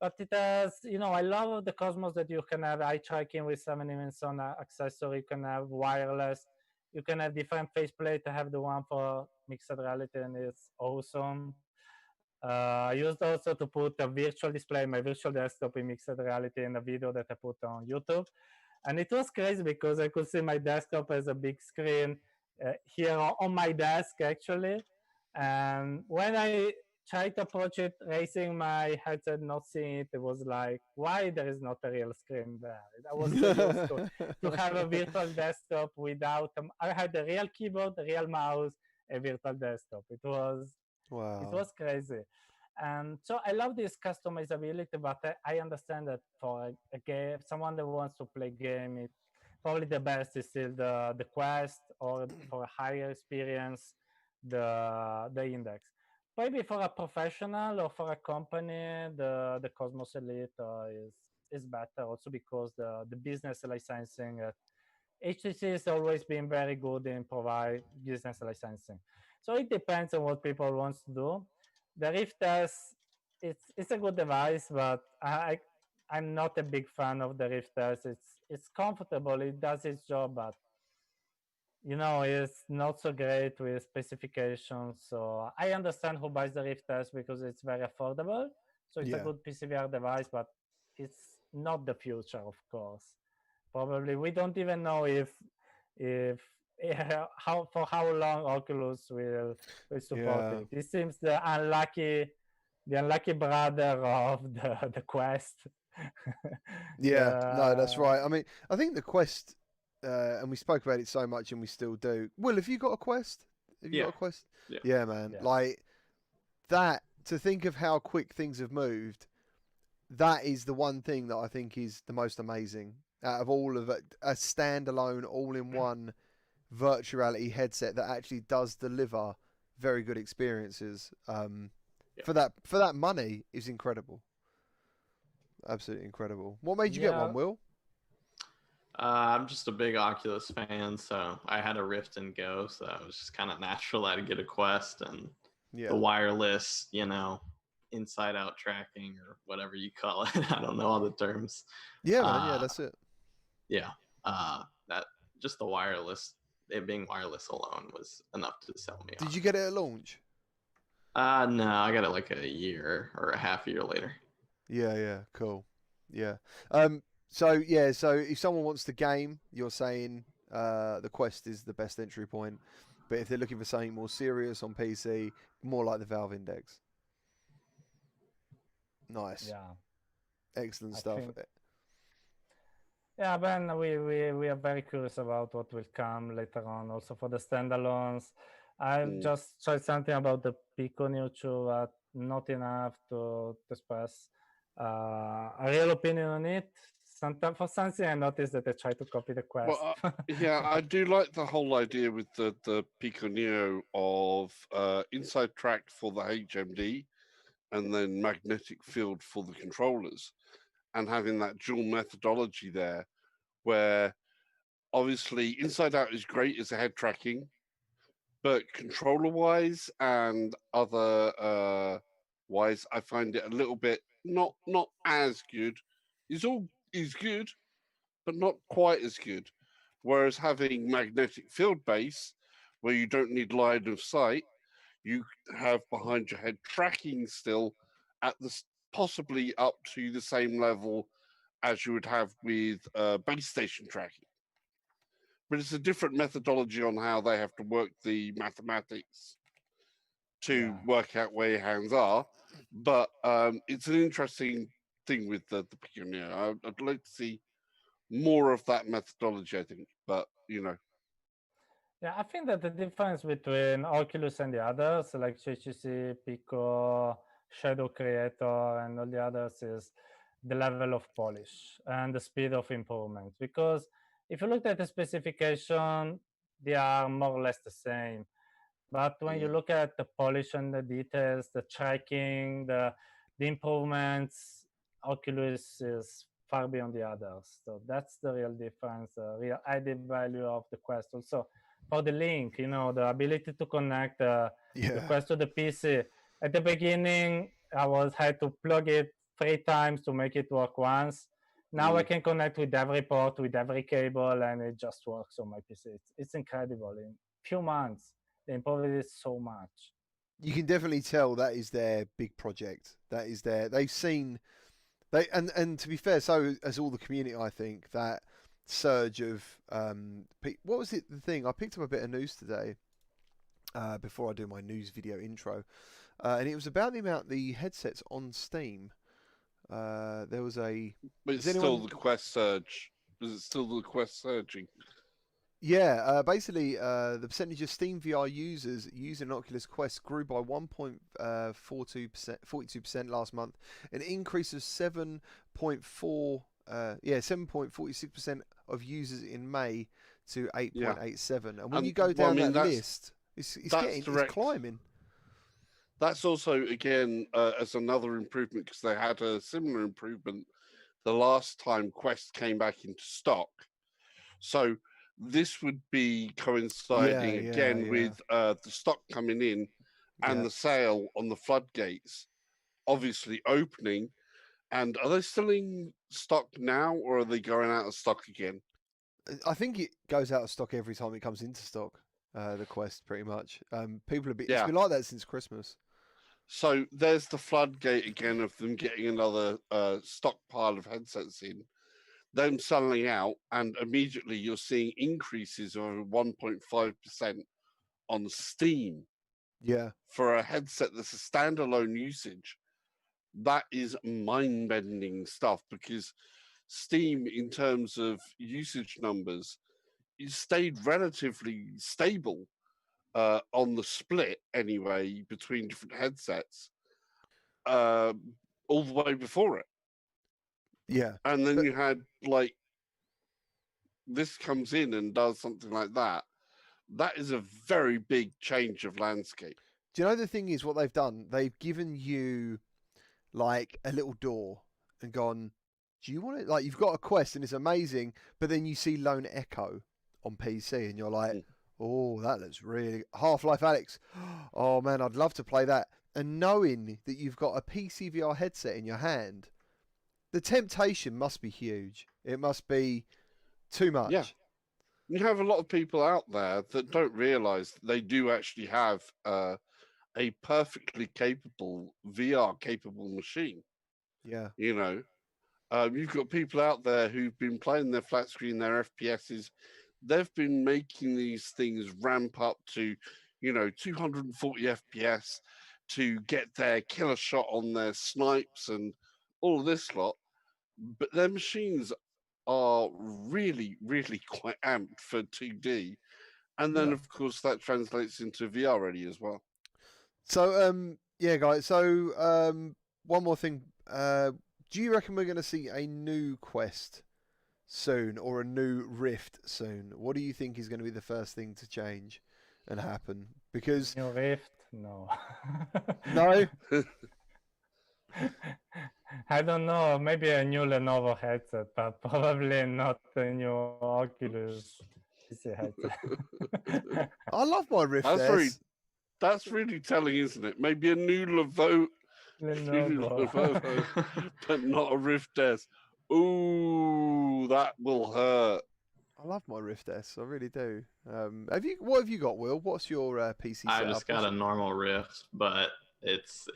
But it has, I love the Cosmos that you can have eye tracking with 7 events on accessory. You can have wireless. You can have different faceplate. I have the one for mixed reality, and it's awesome. I used also to put a virtual display, my virtual desktop in mixed reality in a video that I put on YouTube. And it was crazy because I could see my desktop as a big screen here on my desk, actually. And when I tried to approach it, raising my headset, not seeing it, it was like, why there is not a real screen there? I was so used to have a virtual desktop without, I had a real keyboard, a real mouse, a virtual desktop. It was crazy. And so I love this customizability, but I understand that for a game, someone that wants to play game, probably the best is still the Quest, or for a higher experience, the Index. Maybe for a professional or for a company, the Cosmos Elite is better, also because the business licensing at HTC has always been very good in provide business licensing. So it depends on what people want to do. The Rift S, it's a good device, but I'm not a big fan of the Rift S. It's comfortable, it does its job, but it's not so great with specifications. So I understand who buys the Rift S because it's very affordable. So it's a good PCVR device, but it's not the future, of course. Probably we don't even know if for how long Oculus will support it. It seems the unlucky brother of the Quest. No, that's right. I mean, I think the Quest, and we spoke about it so much, and we still do. Will, have you got a Quest? Have you got a Quest? Yeah, man. Yeah. Like that. To think of how quick things have moved, that is the one thing that I think is the most amazing out of all of it. A standalone, all-in-one virtual reality headset that actually does deliver very good experiences. For that money is incredible. Absolutely incredible. What made you get one, Will? I'm just a big Oculus fan, so I had a Rift and Go, so it was just kind of natural I'd get a Quest, and the wireless, inside out tracking or whatever you call it. I don't know all the terms. Yeah, man. Yeah, that's it. Yeah. That just the wireless, it being wireless alone was enough to sell me. Did you get it at launch? No, I got it like a year or a half year later. Yeah, cool. Yeah. So if someone wants to game, you're saying the Quest is the best entry point. But if they're looking for something more serious on PC, more like the Valve Index. Nice. Yeah. Excellent stuff. Yeah, Ben, we are very curious about what will come later on, also for the standalones. I've just tried something about the Pico Neo 2, but not enough to express a real opinion on it. sometimes for something I noticed that they try to copy the Quest. Well, yeah, I do like the whole idea with the Pico Neo of inside track for the HMD and then magnetic field for the controllers, and having that dual methodology there, where obviously inside out is great as a head tracking, but controller wise and other wise, I find it a little bit not as good. Is good, but not quite as good. Whereas having magnetic field base, where you don't need line of sight, you have behind your head tracking still at the possibly up to the same level as you would have with base station tracking. But it's a different methodology on how they have to work the mathematics to work out where your hands are. But it's an interesting thing with the Pico Neo. I'd like to see more of that methodology, I think. But, you know. Yeah, I think that the difference between Oculus and the others, like HTC, Pico, Shadow Creator, and all the others, is the level of polish and the speed of improvement. Because if you look at the specification, they are more or less the same. But when you look at the polish and the details, the tracking, the improvements, Oculus is far beyond the others. So that's the real difference, the real added value of the Quest. Also, for the link, you know, the ability to connect the Quest to the PC. At the beginning, I had to plug it 3 times to make it work once. Now I can connect with every port, with every cable, and it just works on my PC. It's incredible. In a few months, they improved it so much. You can definitely tell that is their big project. That is they've seen and to be fair, so as all the community, I think that surge of what was it? The thing I picked up a bit of news today before I do my news video intro, and it was about the amount the headsets on Steam. There was a. But it's still the Quest surge. Is it still the Quest surging? Yeah, basically, the percentage of Steam VR users using Oculus Quest grew by 42% last month, an increase of 7.46% of users in May to 8.87. And when you go down that list, it's climbing. That's also, again, as another improvement, because they had a similar improvement the last time Quest came back into stock. So this would be coinciding with the stock coming in and the sale on the floodgates obviously opening. And are they still in stock now, or are they going out of stock again? I think it goes out of stock every time it comes into stock, the Quest, pretty much. People it's been like that since Christmas. So there's the floodgate again of them getting another stockpile of headsets in, them selling out, and immediately you're seeing increases of 1.5% on Steam. Yeah. For a headset that's a standalone usage, that is mind-bending stuff, because Steam, in terms of usage numbers, it stayed relatively stable on the split anyway between different headsets all the way before it. Yeah. And then you had like this comes in and does something like that. That is a very big change of landscape. Do you know the thing is what they've done? They've given you like a little door and gone, do you want it? Like, you've got a Quest and it's amazing, but then you see Lone Echo on PC and you're like, oh, that looks really... Half-Life Alyx. Oh, man, I'd love to play that. And knowing that you've got a PC VR headset in your hand, the temptation must be huge. It must be too much. Yeah. You have a lot of people out there that don't realize they do actually have a perfectly capable VR-capable machine. Yeah. You know, you've got people out there who've been playing their flat screen, their FPSs. They've been making these things ramp up to, 240 FPS to get their killer shot on their snipes and all of this lot. But their machines are really, really quite amped for 2D. And then, of course, that translates into VR ready as well. So, guys. So, one more thing. Do you reckon we're going to see a new Quest soon, or a new Rift soon, what do you think is going to be the first thing to change and happen? Because New Rift, no. no, I don't know. Maybe a new Lenovo headset, but probably not a new Oculus PC headset. I love my Rift S. That's really telling, isn't it? Maybe a new Lenovo, but not a Rift S. Ooh, that will hurt. I love my Rift S. I really do. What have you got, Will? What's your PC setup? I just got a normal Rift, but it's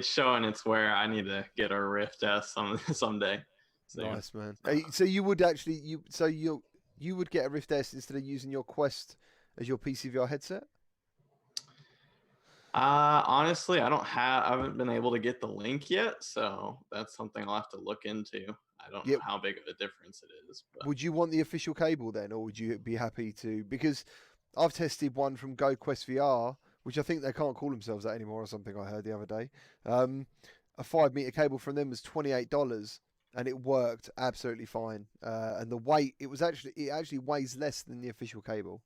showing its wear. I need to get a Rift S someday. So. Nice, man. So you would actually you would get a Rift S instead of using your Quest as your PC VR headset? Honestly, I haven't been able to get the link yet, so that's something I'll have to look into. I don't know how big of a difference it is. But... Would you want the official cable then, or would you be happy to? Because I've tested one from Go Quest VR, which I think they can't call themselves that anymore, or something I heard the other day. A 5-meter cable from them was $28, and it worked absolutely fine. And the weight, it actually weighs less than the official cable.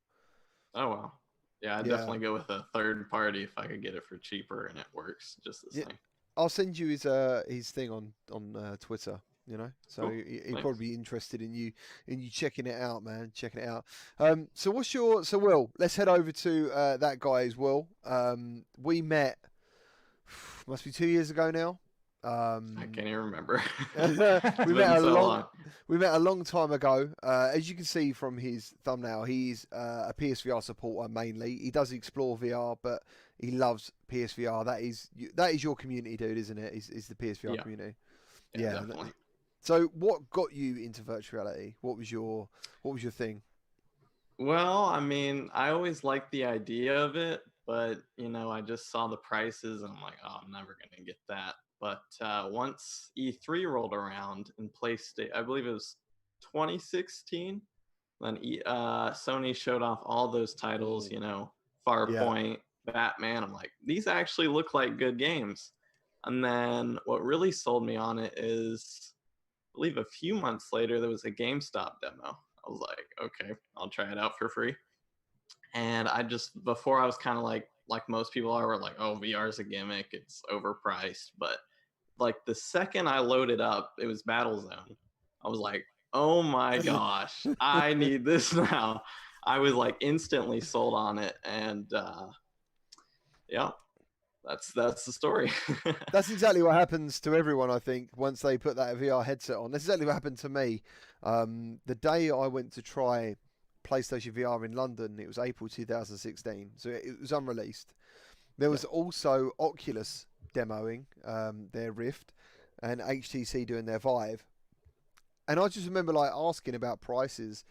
Oh wow. Yeah, I'd definitely go with a third party if I could get it for cheaper and it works just the same. I'll send you his thing on Twitter, you know, so cool. he'd probably be interested in you checking it out, man, checking it out. So Will, let's head over to that guy as Will. We met, must be 2 years ago now. I can't even remember. We met a long time ago. As you can see from his thumbnail, he's a PSVR supporter mainly. He does explore VR, but he loves PSVR. That is your community, dude, isn't it? Is the PSVR community? Yeah, definitely. So, what got you into virtual reality? What was your thing? Well, I mean, I always liked the idea of it, but I just saw the prices and I'm like, oh, I'm never gonna get that. But once E3 rolled around and PlayStation, I believe it was 2016, then Sony showed off all those titles, Farpoint, Batman. I'm like, these actually look like good games. And then what really sold me on it is, I believe a few months later, there was a GameStop demo. I was like, okay, I'll try it out for free. And before I was kind of like most people are, were like, oh, VR is a gimmick, it's overpriced. But like the second I loaded up, it was Battlezone. I was like, oh my gosh, I need this now. I was like instantly sold on it, and that's the story. That's exactly what happens to everyone, I think, once they put that VR headset on. That's exactly what happened to me. The day I went to try PlayStation VR in London, it was April 2016, so it was unreleased. There was also Oculus demoing their Rift and HTC doing their Vive, and I just remember like asking about prices,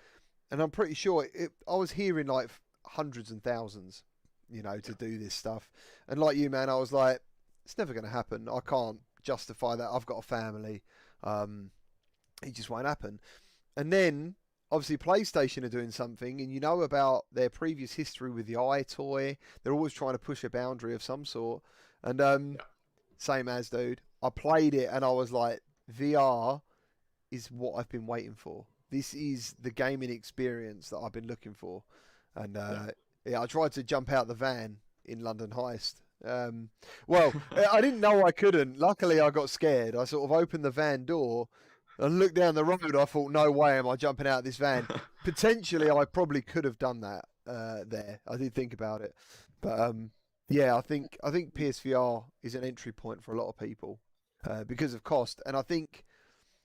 and I'm pretty sure I was hearing like hundreds and thousands, to do this stuff. And like you, man, I was like, it's never going to happen. I can't justify that. I've got a family. It just won't happen. And then obviously PlayStation are doing something, and about their previous history with the iToy. They're always trying to push a boundary of some sort. And same as, dude, I played it and I was like, VR is what I've been waiting for. This is the gaming experience that I've been looking for. And I tried to jump out the van in London Heist. Well, I didn't know I couldn't. Luckily, I got scared. I sort of opened the van door and looked down the road. I thought, no way am I jumping out of this van. Potentially, I probably could have done that there. I did think about it. But I think PSVR is an entry point for a lot of people because of cost. And I think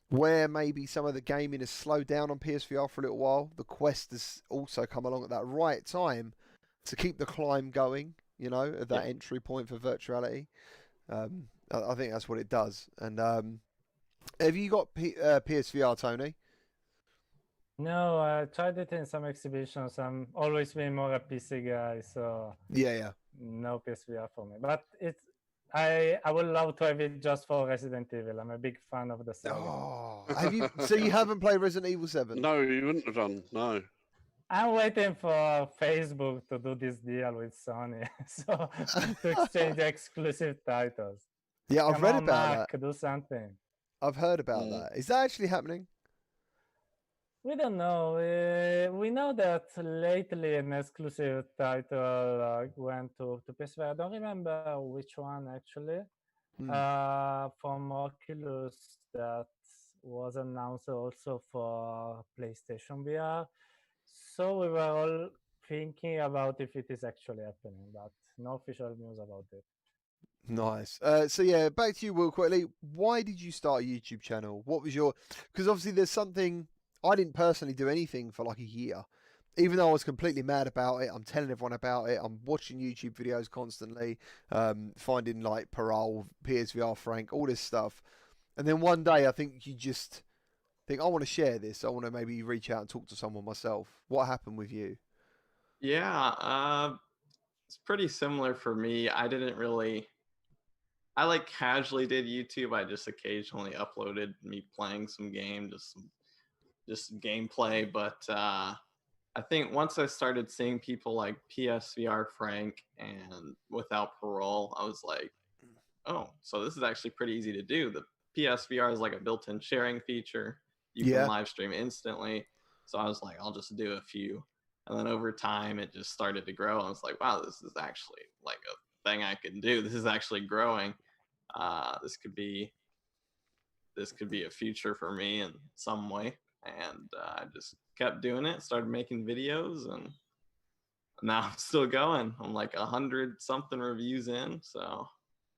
where maybe some of the gaming has slowed down on PSVR for a little while, the Quest has also come along at that right time to keep the climb going, at that entry point for virtuality. I think that's what it does. And have you got PSVR, Tony? No, I tried it in some exhibitions. I'm always been more a PC guy, so no PSVR for me. But I would love to have it just for Resident Evil. I'm a big fan of the saga. Oh, so you haven't played Resident Evil 7? No, you wouldn't have done. No. I'm waiting for Facebook to do this deal with Sony, so to exchange exclusive titles. Yeah, I've read about that. Do something. I've heard about that. Is that actually happening? We don't know. We know that lately an exclusive title went to PSVR. I don't remember which one actually. Hmm. From Oculus that was announced also for PlayStation VR. So we were all thinking about if it is actually happening, but no official news about it. Nice. So yeah, back to you, Will. Quickly, why did you start a YouTube channel? What was your? Because obviously, there's something I didn't personally do anything for like a year, even though I was completely mad about it. I'm telling everyone about it. I'm watching YouTube videos constantly, finding like Parole, PSVR Frank, all this stuff. And then one day, I think you just think I want to share this. I want to maybe reach out and talk to someone myself. What happened with you? Yeah, it's pretty similar for me. I like casually did YouTube. I just occasionally uploaded me playing some game, just gameplay. But I think once I started seeing people like PSVR Frank and Without Parole, I was like, oh, so this is actually pretty easy to do. The PSVR is like a built-in sharing feature. You can Yeah. live stream instantly. So I was like, I'll just do a few. And then over time, it just started to grow. I was like, wow, this is actually like a thing I can do. This is actually growing. This could be a future for me in some way. And I just kept doing it, started making videos, and now I'm still going. I'm like 100 something reviews in. So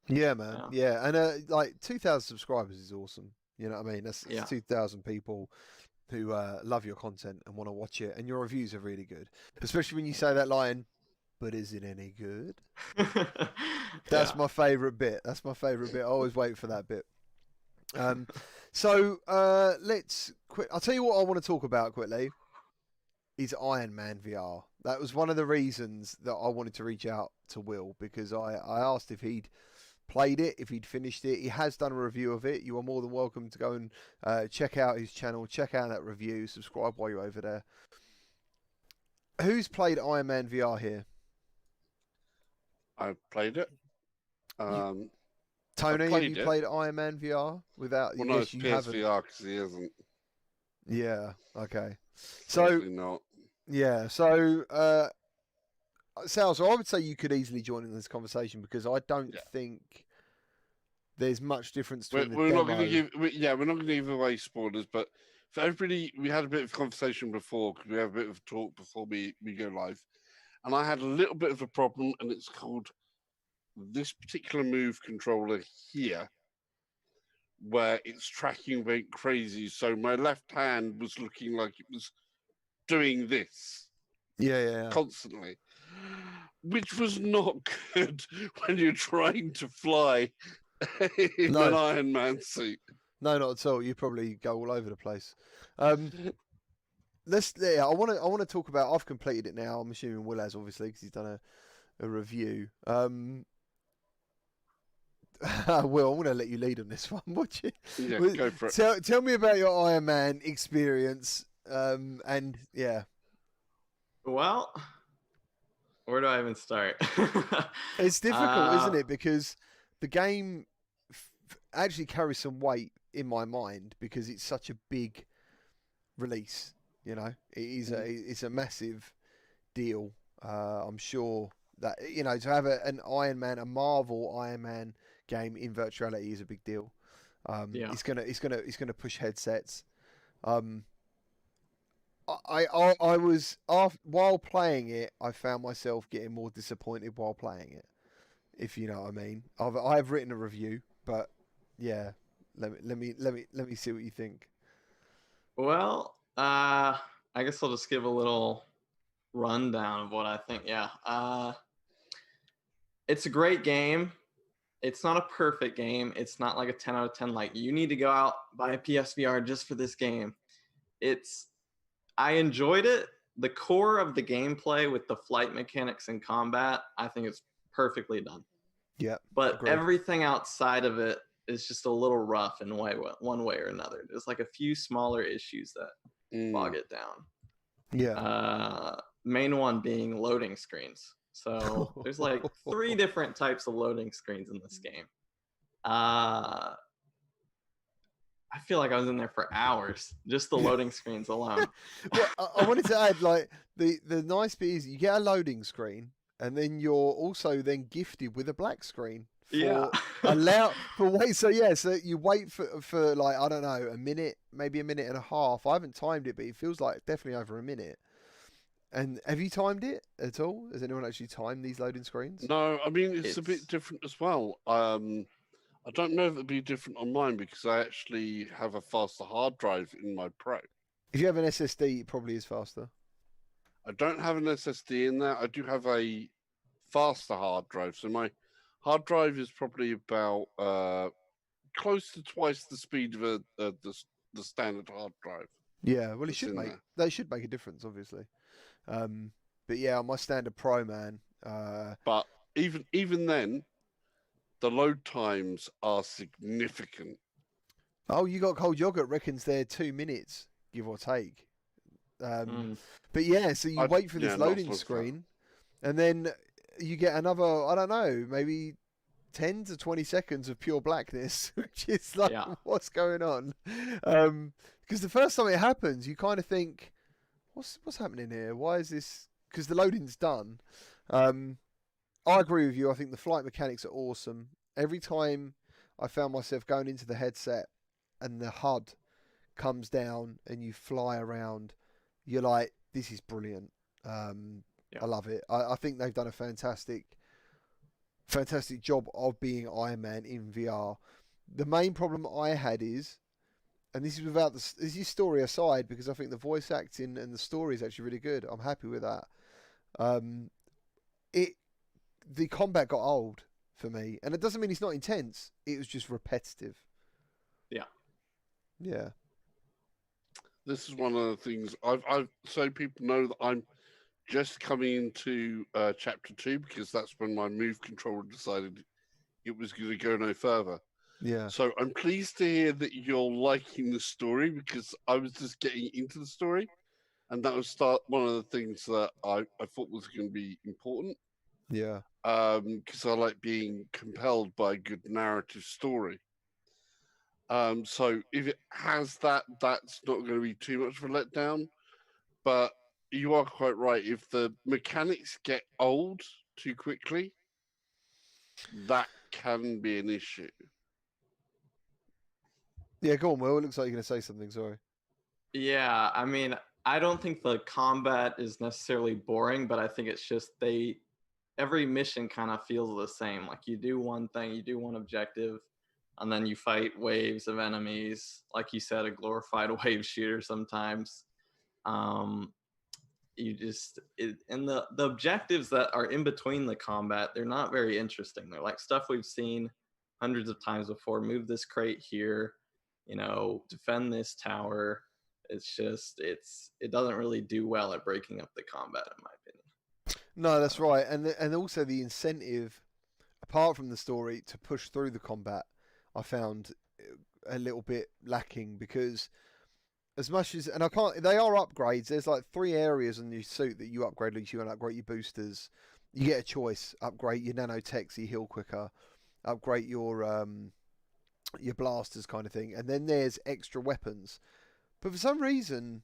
Yeah, man. Yeah, and like 2,000 subscribers is awesome. You know what I mean? That's yeah. 2,000 people who love your content and want to watch it, and your reviews are really good. Especially when you say that line, "But is it any good?" That's my favorite bit. That's my favorite bit. I always wait for that bit. So let's quit. I'll tell you what I want to talk about quickly. Is Iron Man VR. That was one of the reasons that I wanted to reach out to Will, because I asked if he'd played it, if he'd finished it. He has done a review of it. You are more than welcome to go and check out his channel, check out that review, subscribe while you're over there. Who's played Iron Man VR here? I've played it. Tony, have you played Iron Man VR? Without, well, yes, no, it's you PSVR because he hasn't. Yeah. Okay. So not. yeah. So Sal, so I would say you could easily join in this conversation, because I don't think there's much difference between we're the not demo. going to give. We're not going to give away spoilers, but for everybody, we had a bit of conversation before, because we have a bit of talk before we go live, and I had a little bit of a problem, and it's called this particular move controller here, where it's tracking very crazy. So my left hand was looking like it was doing this. Yeah. Constantly, which was not good when you're trying to fly in an Iron Man suit. No, not at all. You probably go all over the place. I want to talk about. I've completed it now. I'm assuming Will has, obviously, because he's done a review. Will, I'm going to let you lead on this one. Watch it. Yeah, go for it. Tell me about your Iron Man experience. And yeah. Well, where do I even start? It's difficult, isn't it? Because the game actually carries some weight in my mind, because it's such a big release. You know, it's a massive deal. I'm sure that, you know, to have an Iron Man, a Marvel Iron Man game in virtuality is a big deal. It's gonna push headsets. I was while playing it, I found myself getting more disappointed while playing it, if you know what I mean. I've written a review, but yeah, let me see what you think. Well, I guess I'll just give a little rundown of what I think. Yeah, it's a great game. It's not a perfect game. It's not like a 10 out of 10. Like, you need to go out buy a PSVR just for this game. I enjoyed it. The core of the gameplay with the flight mechanics and combat, I think it's perfectly done. Yeah. But agreed. Everything outside of it is just a little rough in one way or another. There's like a few smaller issues that bog it down. Yeah. Main one being loading screens. So there's like 3 different types of loading screens in this game. I feel like I was in there for hours, just the loading screens alone. Well, I wanted to add, like, the nice bit is you get a loading screen, and then you're also then gifted with a black screen for so you wait for like, I don't know, a minute, maybe a minute and a half. I haven't timed it, but it feels like definitely over a minute. And have you timed it at all? Has anyone actually timed these loading screens? No, I mean it's a bit different as well. I don't know if it'd be different on mine because I actually have a faster hard drive in my Pro. If you have an SSD, it probably is faster. I don't have an SSD in there. I do have a faster hard drive. So my hard drive is probably about close to twice the speed of the standard hard drive. Yeah, well, they should make a difference, obviously. But yeah, on my standard Pro, man. But even then, the load times are significant. Oh, you got cold yogurt reckons they're 2 minutes, give or take. But yeah, so you wait for this loading screen, and then you get another, I don't know, maybe 10 to 20 seconds of pure blackness, which is like, what's going on? Because the first time it happens, you kind of think, what's happening here? Why is this? Because the loading's done. I agree with you. I think the flight mechanics are awesome. Every time I found myself going into the headset and the HUD comes down and you fly around, you're like, this is brilliant. I love it. I think they've done a fantastic job of being Iron Man in VR. The main problem I had is, and this is without this is story aside, because I think the voice acting and the story is actually really good. I'm happy with that. The combat got old for me, and it doesn't mean it's not intense. It was just repetitive. Yeah. This is one of the things I've so people know that I'm just coming into chapter 2 because that's when my Move controller decided it was going to go no further. Yeah. So I'm pleased to hear that you're liking the story because I was just getting into the story, and that was one of the things that I thought was going to be important. Yeah. Because I like being compelled by a good narrative story. So if it has that, that's not going to be too much of a letdown. But you are quite right. If the mechanics get old too quickly, that can be an issue. Yeah, go on, Will. It looks like you're going to say something. Sorry. Yeah, I mean, I don't think the combat is necessarily boring, but I think it's just every mission kind of feels the same. Like you do one thing, you do one objective, and then you fight waves of enemies. Like you said, a glorified wave shooter sometimes. And the objectives that are in between the combat, they're not very interesting. They're like stuff we've seen hundreds of times before. Move this crate here, defend this tower. It's just, it doesn't really do well at breaking up the combat, in my opinion. No, that's right. And also the incentive, apart from the story, to push through the combat, I found a little bit lacking because as much as, and they are upgrades. There's like 3 areas on your suit that you upgrade. At least you want to upgrade your boosters. You get a choice: upgrade your nanotech so you heal quicker, upgrade your blasters, kind of thing. And then there's extra weapons. But for some reason,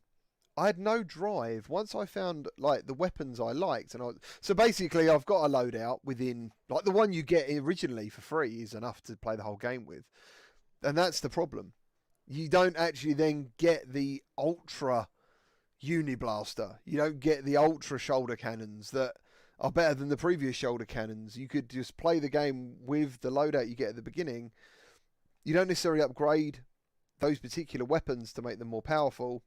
I had no drive once I found like the weapons I liked, so basically I've got a loadout within, like, the one you get originally for free is enough to play the whole game with, and that's the problem. You don't actually then get the ultra uniblaster. You don't get the ultra shoulder cannons that are better than the previous shoulder cannons. You could just play the game with the loadout you get at the beginning. You don't necessarily upgrade those particular weapons to make them more powerful.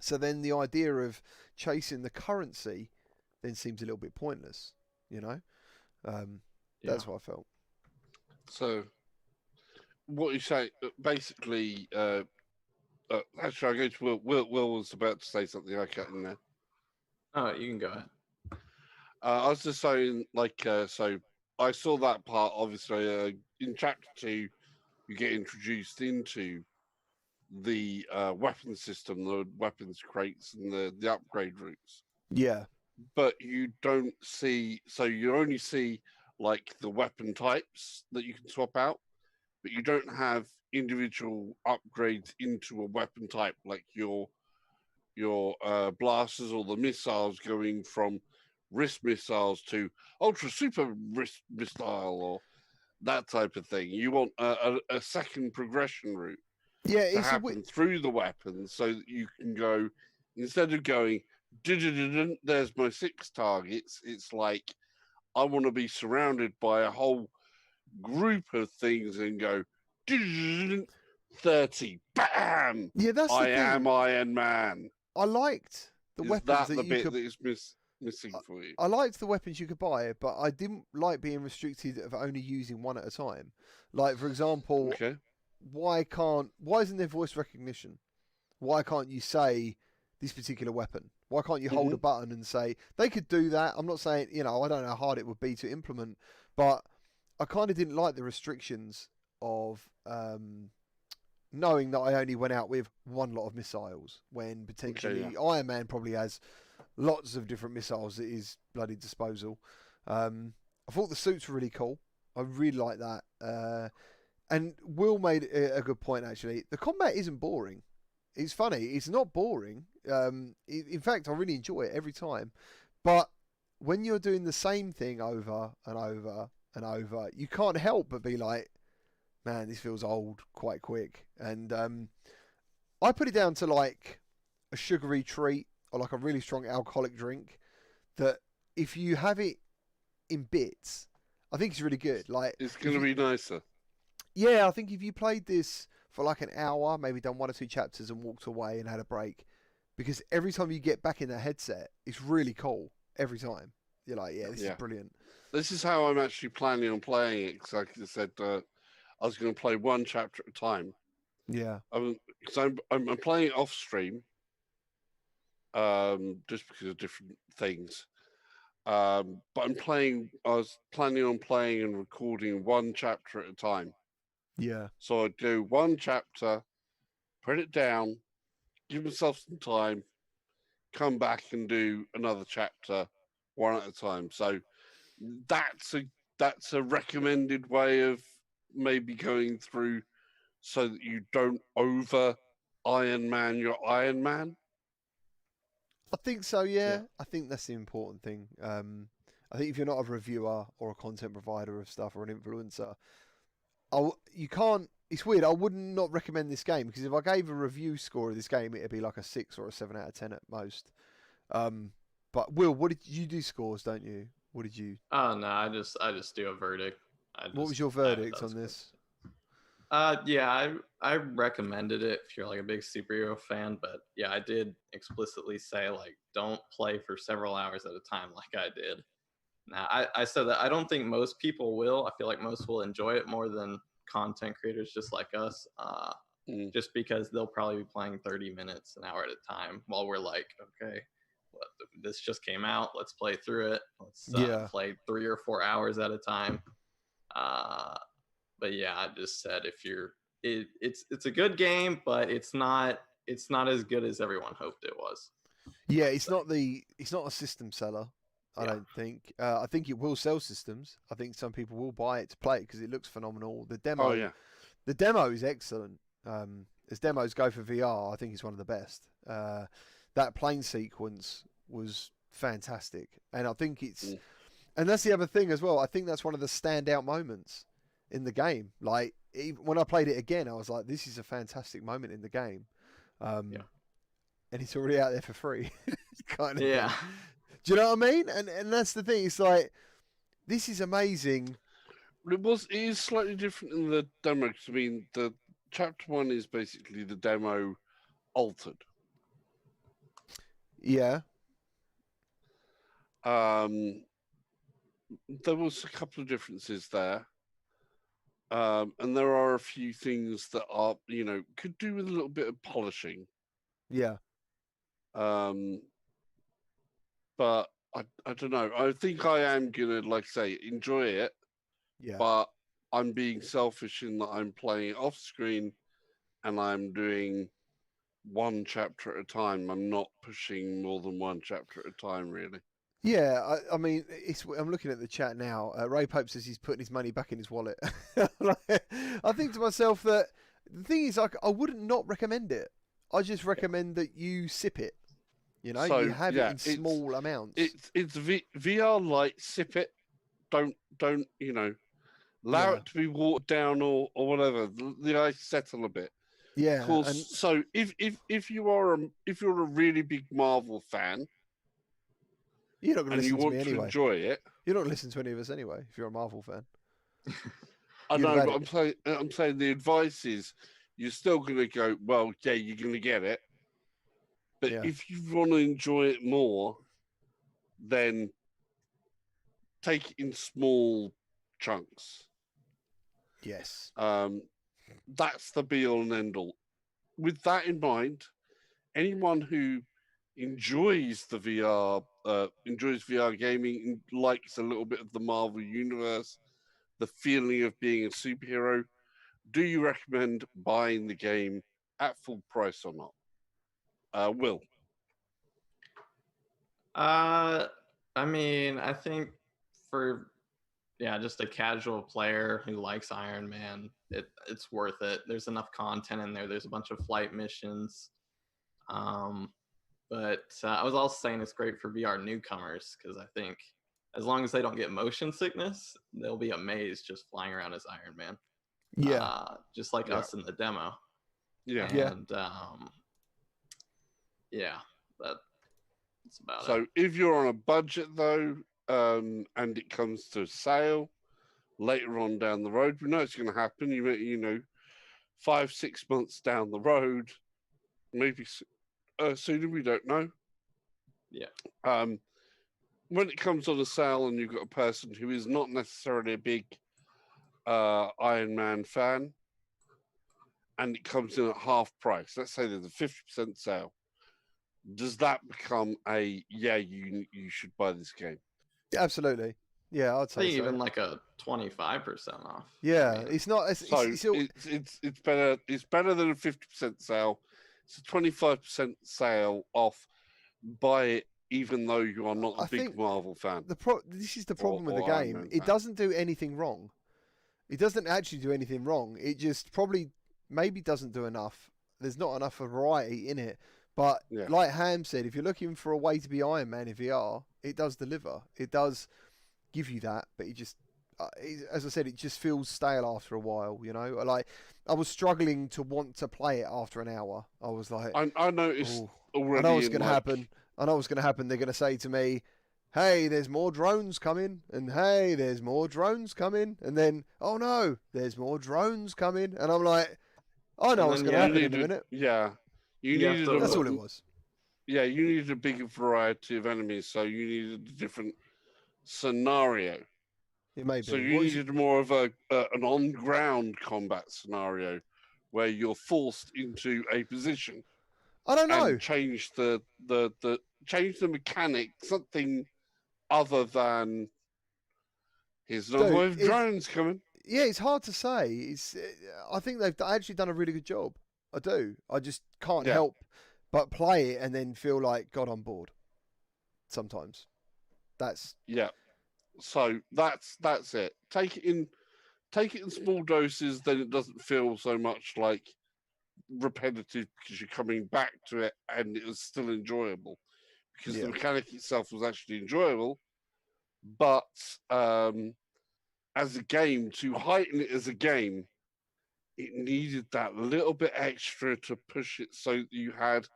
So then the idea of chasing the currency then seems a little bit pointless, That's what I felt. So, what you say, basically, actually, I'll go to Will. Will was about to say something. I cut in there. Oh, you can go ahead. I was just saying, so I saw that part, obviously, in chapter 2, you get introduced into the weapon system, the weapons crates, and the upgrade routes. Yeah. But you don't see, so you only see like the weapon types that you can swap out, but you don't have individual upgrades into a weapon type like your blasters or the missiles going from wrist missiles to ultra super wrist missile or that type of thing. You want a second progression route to happen through the weapons so that you can go, instead of going, there's my 6 targets, it's like, I want to be surrounded by a whole group of things and go, 30, bam! Yeah, that's the thing. I am Iron Man. I liked the weapons that that the you bit could... that is missing for you. I liked the weapons you could buy, but I didn't like being restricted of only using one at a time. Like, for example, why isn't there voice recognition? Why can't you say this particular weapon? Why can't you hold a button and say... They could do that. I'm not saying, I don't know how hard it would be to implement, but I kind of didn't like the restrictions of knowing that I only went out with one lot of missiles when potentially Iron Man probably has lots of different missiles at his bloody disposal. I thought the suits were really cool. I really like that. And Will made a good point, actually. The combat isn't boring. It's funny. It's not boring. In fact, I really enjoy it every time. But when you're doing the same thing over and over and over, you can't help but be like, man, this feels old quite quick. And I put it down to like a sugary treat or like a really strong alcoholic drink that if you have it in bits, I think it's really good. Like, it's going to be nicer. Yeah, I think if you played this for like an hour, maybe done 1 or 2 chapters and walked away and had a break, because every time you get back in that headset, it's really cool. Every time. You're like, yeah, this is brilliant. This is how I'm actually planning on playing it, because like I said, I was going to play 1 chapter at a time. Yeah. Because I'm playing it off stream, just because of different things. But I was planning on playing and recording 1 chapter at a time. Yeah. So I'd do 1 chapter, put it down, give myself some time, come back and do another chapter 1 at a time. So that's a recommended way of maybe going through so that you don't over Iron Man your Iron Man. I think so, yeah. I think that's the important thing. I think if you're not a reviewer or a content provider of stuff or an influencer, you can't... It's weird. I would not recommend this game because if I gave a review score of this game, it'd be like a 6 or a 7 out of 10 at most. But Will, what did you do scores, don't you? What did you... Oh, no, I just do a verdict. What was your verdict on this? Yeah, I recommended it if you're like a big superhero fan, but yeah, I did explicitly say like don't play for several hours at a time like I did. Now, I said that I don't think most people will. I feel like most will enjoy it more than content creators just like us, just because they'll probably be playing 30 minutes, an hour at a time, while we're like, okay, this just came out. Let's play through it. Let's play 3 or 4 hours at a time. But yeah, I just said it's a good game, but it's not as good as everyone hoped it was. Yeah, it's not a system seller. I don't think. I think it will sell systems. I think some people will buy it to play it because it looks phenomenal. The demo, the demo is excellent. As demos go for VR, I think it's one of the best. That plane sequence was fantastic, and I think it's, and that's the other thing as well. I think that's one of the standout moments in the game. Like when I played it again, I was like, "This is a fantastic moment in the game," and it's already out there for free, kind of. Yeah. Do you know what I mean? And that's the thing. It's like, this is amazing. It is slightly different in the demo. I mean, the chapter 1 is basically the demo altered. Yeah. There was a couple of differences there. And there are a few things that are, could do with a little bit of polishing. Yeah. But I don't know. I think I am going to, like I say, enjoy it. Yeah. But I'm being selfish in that I'm playing off screen and I'm doing 1 chapter at a time. I'm not pushing more than 1 chapter at a time, really. Yeah, I mean, I'm looking at the chat now. Ray Pope says he's putting his money back in his wallet. I think to myself that the thing is, like, I wouldn't not recommend it. I just recommend that you sip it. You know, So you have it yeah, in small amounts. It's VR light. Sip it. Don't allow it to be watered down or whatever. The ice settle a bit. Yeah. Of course. So if you're a really big Marvel fan, you're not going to listen to me anyway. Enjoy it. You're not going to listen to any of us anyway. If you're a Marvel fan. I know, but I'm saying the advice is you're still going to go. Well, yeah, you're going to get it. But if you want to enjoy it more, then take it in small chunks. Yes. That's the be all and end all. With that in mind, anyone who enjoys the VR, enjoys VR gaming, and likes a little bit of the Marvel universe, the feeling of being a superhero, do you recommend buying the game at full price or not? Will? I mean, I think for just a casual player who likes Iron Man, it's worth it. There's enough content in there. There's a bunch of flight missions. But I was also saying it's great for VR newcomers because I think as long as they don't get motion sickness, they'll be amazed just flying around as Iron Man. Yeah. Just like us in the demo. Yeah. And that's about it. So if you're on a budget though, and it comes to sale later on down the road, we know it's going to happen. You know, 5-6 months down the road, maybe sooner. We don't know. Yeah. When it comes on a sale and you've got a person who is not necessarily a big Iron Man fan, and it comes in at half price. Let's say there's a 50% sale. Does that become a you should buy this game? Yeah, absolutely. Yeah, I'd say so. Even like a 25% off. Yeah, I mean, it's not. It's better. It's better than a 50% sale. It's a 25% sale off. Buy it, even though you are not a big Marvel fan. This is the problem with the game. It doesn't do anything wrong. It doesn't actually do anything wrong. It just maybe doesn't do enough. There's not enough variety in it. But like Ham said, if you're looking for a way to be Iron Man in VR, it does deliver. It does give you that, but it just, as I said, it just feels stale after a while. You know, like I was struggling to want to play it after an hour. I was like, I noticed already. I know what's going to happen. I know what's going to happen. They're going to say to me, "Hey, there's more drones coming," and "Hey, there's more drones coming," and then, "Oh no, there's more drones coming," and I'm like, "I know what's going to happen in a minute." Yeah. That's all it was. Yeah, you needed a bigger variety of enemies, so you needed a different scenario. It may be. So you needed more of an on-ground combat scenario where you're forced into a position. I don't know. And change the mechanic, something other than here's another wave of drones coming. Yeah, it's hard to say. I think they've actually done a really good job. I do. I just can't help but play it and then feel like, God, I'm bored. Sometimes. So that's it. Take it in small doses, then it doesn't feel so much like repetitive because you're coming back to it and it was still enjoyable. Because the mechanic itself was actually enjoyable. But as a game, to heighten it as a game, it needed that little bit extra to push it so that you had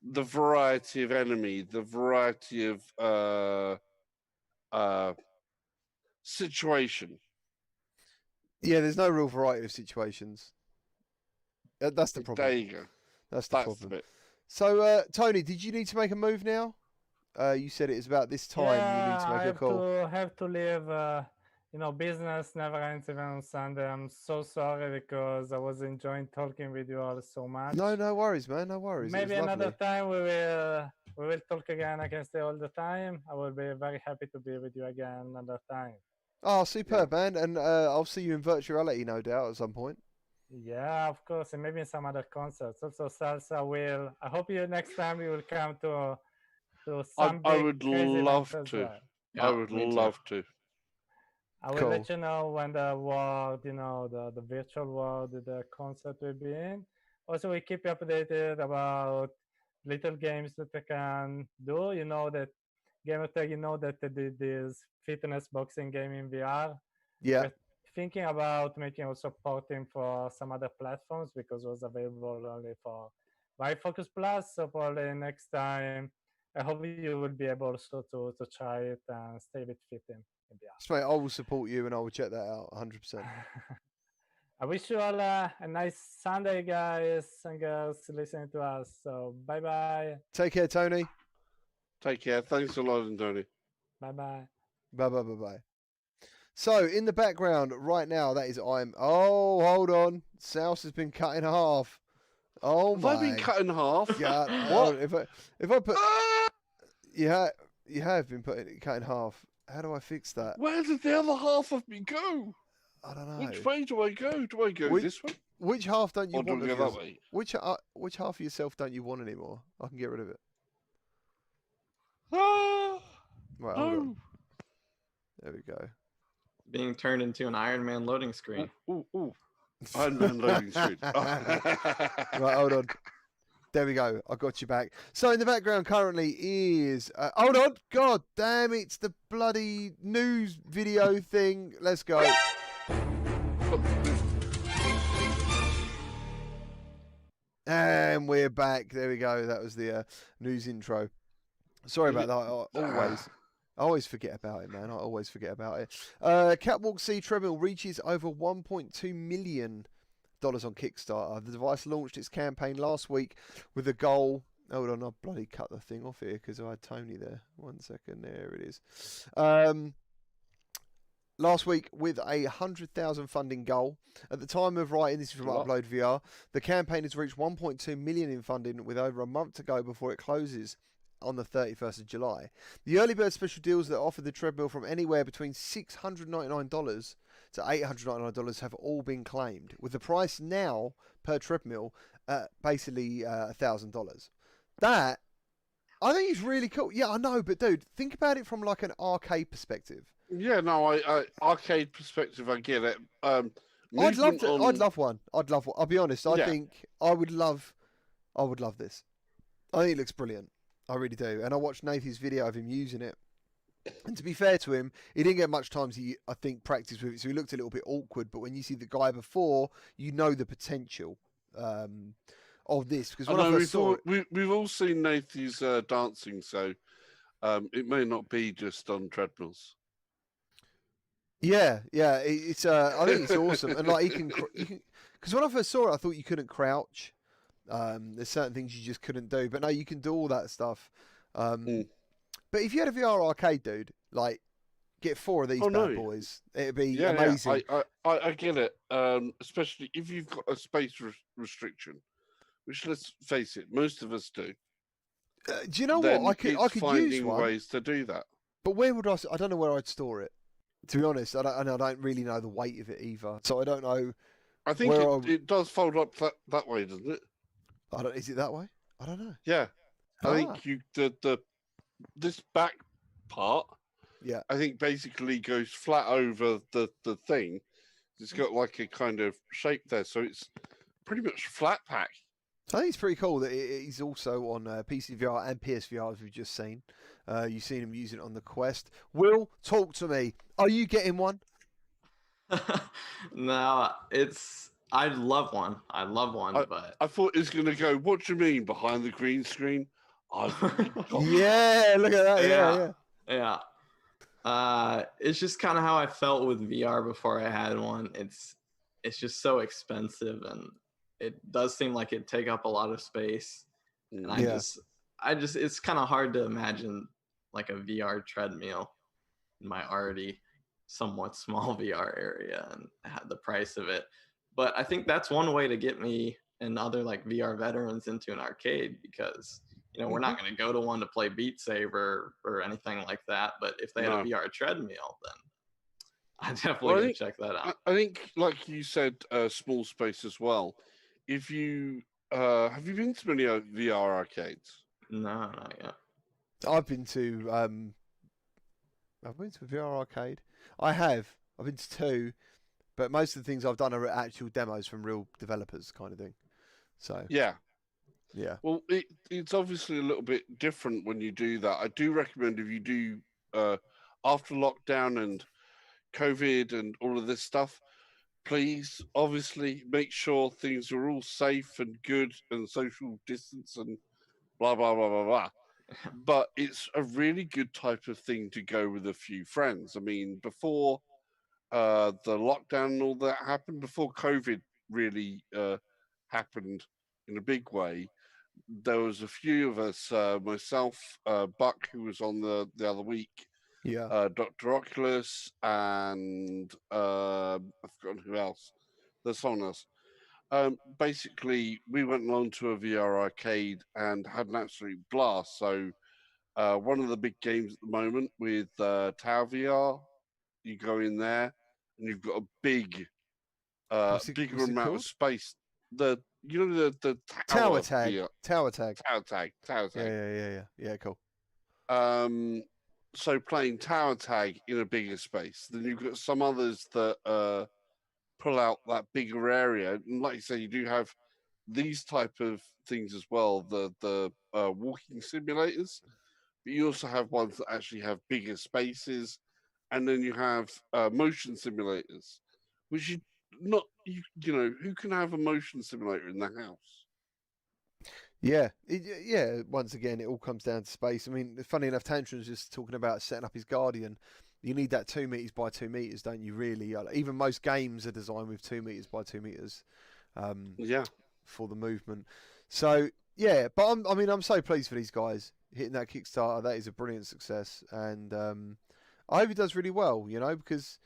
the variety of enemy, the variety of situation. Yeah, there's no real variety of situations. That's the problem. There you go. That's the problem. So, Tony, did you need to make a move now? You said it was about this time you need to make a call. I have to leave. Business never ends even on Sunday. I'm so sorry because I was enjoying talking with you all so much. No worries, man. No worries. Maybe another time we will talk again. I can stay all the time. I will be very happy to be with you again another time. Oh, superb, man. And I'll see you in virtual reality, no doubt, at some point. Yeah, of course. And maybe in some other concerts. Also, Salsa will. I hope next time you will come to to some I big would crazy love events as to. well. Yeah, I would me too. love to. I will Cool. let you know when the world, the virtual world, the concert will be in. Also, we keep you updated about little games that we can do. You know that Gamertag, that they did this fitness boxing game in VR. Yeah. We're thinking about making also porting for some other platforms because it was available only for Focus Plus. So probably next time, I hope you will be able also to try it and stay a bit fit in VR. So, mate, I will support you and I will check that out 100%. I wish you all a nice Sunday, guys and girls, listening to us. So bye-bye. Take care, Tony. Take care. Thanks a lot, Tony. Bye-bye. Bye. So, in the background right now, that is Oh, hold on. South has been cut in half. Oh, Have my. I been cut in half? God. What? If I put... You have been cut in half. How do I fix that? Where did the other half of me go? I don't know. Which way do I go? Do I go this way? Which half don't you Or do want? I go that way? Which half of yourself don't you want anymore? I can get rid of it. Ah, Right, hold on. no. There we go. Being turned into an Iron Man loading screen. Ooh. I'm loading screen. Right, hold on. There we go. I got you back. So in the background currently is... hold on. God damn, it's the bloody news video thing. Let's go. And we're back. There we go. That was the news intro. Sorry about that. I always forget about it, man. I always forget about it. Catwalk C treadmill reaches over $1.2 million on Kickstarter. The device launched its campaign last week with a goal. Hold on, I'll bloody cut the thing off here because I had Tony there. 1 second, there it is. Last week with a 100,000 funding goal. At the time of writing, this is from Upload VR, the campaign has reached 1.2 million in funding with over a month to go before it closes on the 31st of July. The early bird special deals that offer the treadmill from anywhere between $699 to $899 have all been claimed, with the price now per treadmill at basically $1,000. That, I think is really cool. Yeah, I know, but dude, think about it from like an arcade perspective. Yeah, no, I arcade perspective, I get it. I'd love one. I'll be honest. I think I would love this. I think it looks brilliant. I really do. And I watched Nathan's video of him using it. And to be fair to him, he didn't get much time to, I think, practice with it. So he looked a little bit awkward. But when you see the guy before, you know the potential of this. Because when I first saw it... We've all seen Nathan's dancing, so it may not be just on treadmills. Yeah. It's I think it's awesome. And like he can... Because when I first saw it, I thought you couldn't crouch. There's certain things you just couldn't do, but no, you can do all that stuff. But if you had a VR arcade, dude, like get 4 of these bad boys, it'd be amazing. Yeah, I get it, especially if you've got a space restriction, which let's face it, most of us do. Do you know what? I could use one. Ways to do that. But where would I don't know where I'd store it. To be honest, I don't really know the weight of it either, so I don't know. I think it does fold up that way, doesn't it? Is it that way? I don't know. Yeah, I think this back part. Yeah, I think basically goes flat over the thing. It's got like a kind of shape there, so it's pretty much flat pack. I think it's pretty cool that he's also on PC VR and PSVR, as we've just seen. You've seen him using it on the Quest. Will, talk to me. Are you getting one? No, I'd love one. But I thought it was going to go, what do you mean, behind the green screen? Yeah, look at that. Yeah. It's just kind of how I felt with VR before I had one. It's just so expensive, and it does seem like it'd take up a lot of space. And I just it's kind of hard to imagine like a VR treadmill in my already somewhat small VR area and the price of it. But I think that's one way to get me and other like VR veterans into an arcade, because we're not going to go to one to play Beat Saber or anything like that. But if they had a VR treadmill, then I definitely would check that out. I think, like you said, small space as well. If you have you been to many VR arcades? No, not yet. I've been to I've been to a VR arcade. I have. I've been to two, but most of the things I've done are actual demos from real developers, kind of thing. So Yeah. yeah. Well, it's obviously a little bit different when you do that. I do recommend if you do after lockdown and COVID and all of this stuff, please obviously make sure things are all safe and good and social distance and blah blah blah blah blah. But it's a really good type of thing to go with a few friends. I mean, before the lockdown and all that happened, before COVID really happened in a big way, there was a few of us, myself, Buck, who was on the other week, Yeah. Dr. Oculus, and I've forgotten who else. There's someone else. Basically, we went along to a VR arcade and had an absolute blast. So, one of the big games at the moment with Tower VR, you go in there and you've got a bigger What's it amount of called? space. The Tower tower tag. VR, Tower tag. tower tag, tower Yeah, tag. yeah. Cool. So playing tower tag in a bigger space. Then you've got some others that pull out that bigger area. And like you say, you do have these type of things as well. The walking simulators, but you also have ones that actually have bigger spaces, and then you have motion simulators, which you know who can have a motion simulator in the house. Yeah, yeah. Once again, it all comes down to space. I mean, funny enough, Tantrum was just talking about setting up his Guardian. You need that 2 meters by 2 meters, don't you? Really, even most games are designed with 2 meters by 2 meters. Yeah, for the movement. So yeah, but I'm so pleased for these guys hitting that Kickstarter. That is a brilliant success, and I hope it does really well. You know, because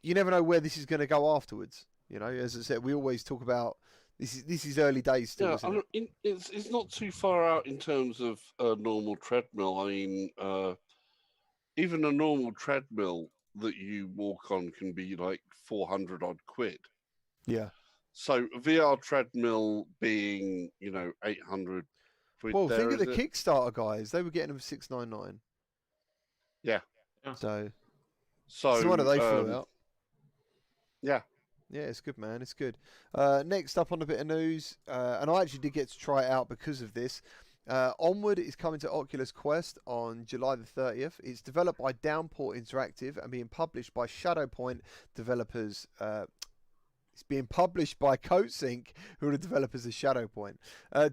you never know where this is going to go afterwards. You know, as I said, we always talk about this is early days still, yeah. isn't it? It's not too far out in terms of a normal treadmill. I mean, even a normal treadmill that you walk on can be like 400 odd quid. Yeah. So a VR treadmill being, 800 quid Well, there, think of the is it? Kickstarter guys. They were getting them for 699. Yeah. So So, it's the one that they flew out. Yeah. Yeah, it's good, man. It's good. Next up on a bit of news, and I actually did get to try it out because of this. Onward is coming to Oculus Quest on July the 30th. It's developed by Downpour Interactive and being published by Shadowpoint developers. It's being published by CodeSync, who are the developers of Shadowpoint.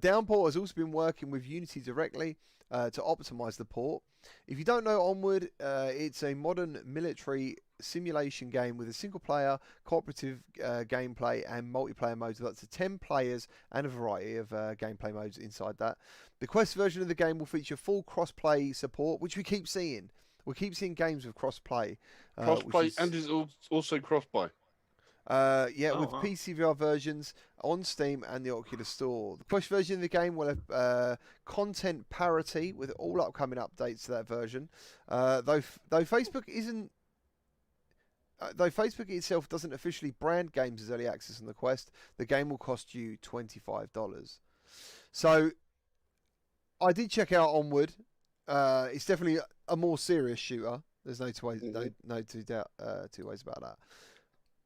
Downpour has also been working with Unity directly to optimize the port. If you don't know Onward, it's a modern military simulation game with a single player, cooperative gameplay and multiplayer modes with up to 10 players and a variety of gameplay modes inside that. The Quest version of the game will feature full cross-play support, which we keep seeing. We keep seeing games with cross-play. Cross-play and is also cross-buy. With PCVR versions on Steam and the Oculus Store. The Quest version of the game will have content parity with all upcoming updates to that version. Though Facebook isn't. Though Facebook itself doesn't officially brand games as early access on the Quest, the game will cost you $25. So, I did check out Onward. It's definitely a more serious shooter. There's no two ways about that.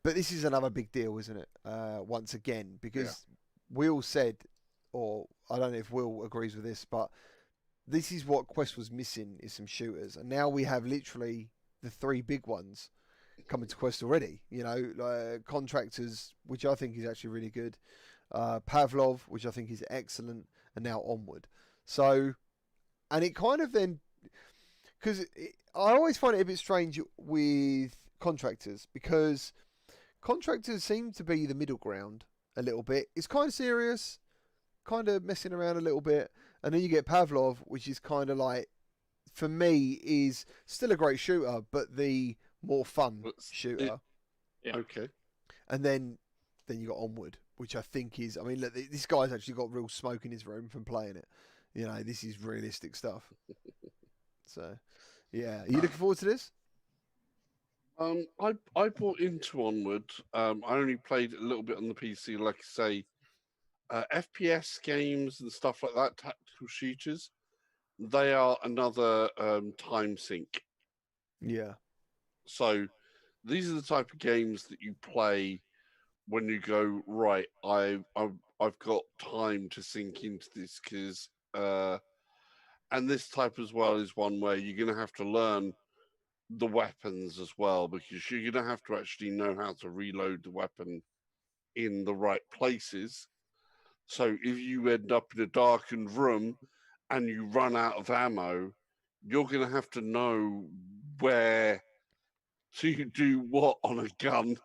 But this is another big deal, isn't it? Once again, because Will said, or I don't know if Will agrees with this, but this is what Quest was missing, is some shooters. And now we have literally the 3 big ones coming to Quest already. You know, Contractors, which I think is actually really good. Pavlov, which I think is excellent. And now Onward. So, and it kind of then, because I always find it a bit strange with Contractors, because Contractors seem to be the middle ground a little bit. It's kind of serious, kind of messing around a little bit. And then you get Pavlov, which is kind of like, for me, is still a great shooter, but the more fun shooter. Okay. And then you got Onward, which I think is, I mean, look, this guy's actually got real smoke in his room from playing it. You know, this is realistic stuff. So, yeah. Are you looking forward to this? I bought into Onward. I only played a little bit on the PC, like I say, FPS games and stuff like that, tactical shooters. they are another time sink. Yeah. So these are the type of games that you play when you go, right, I've got time to sink into this, because and this type as well is one where you're going to have to learn the weapons as well, because you're going to have to actually know how to reload the weapon in the right places. So if you end up in a darkened room and you run out of ammo, you're going to have to know where to do what on a gun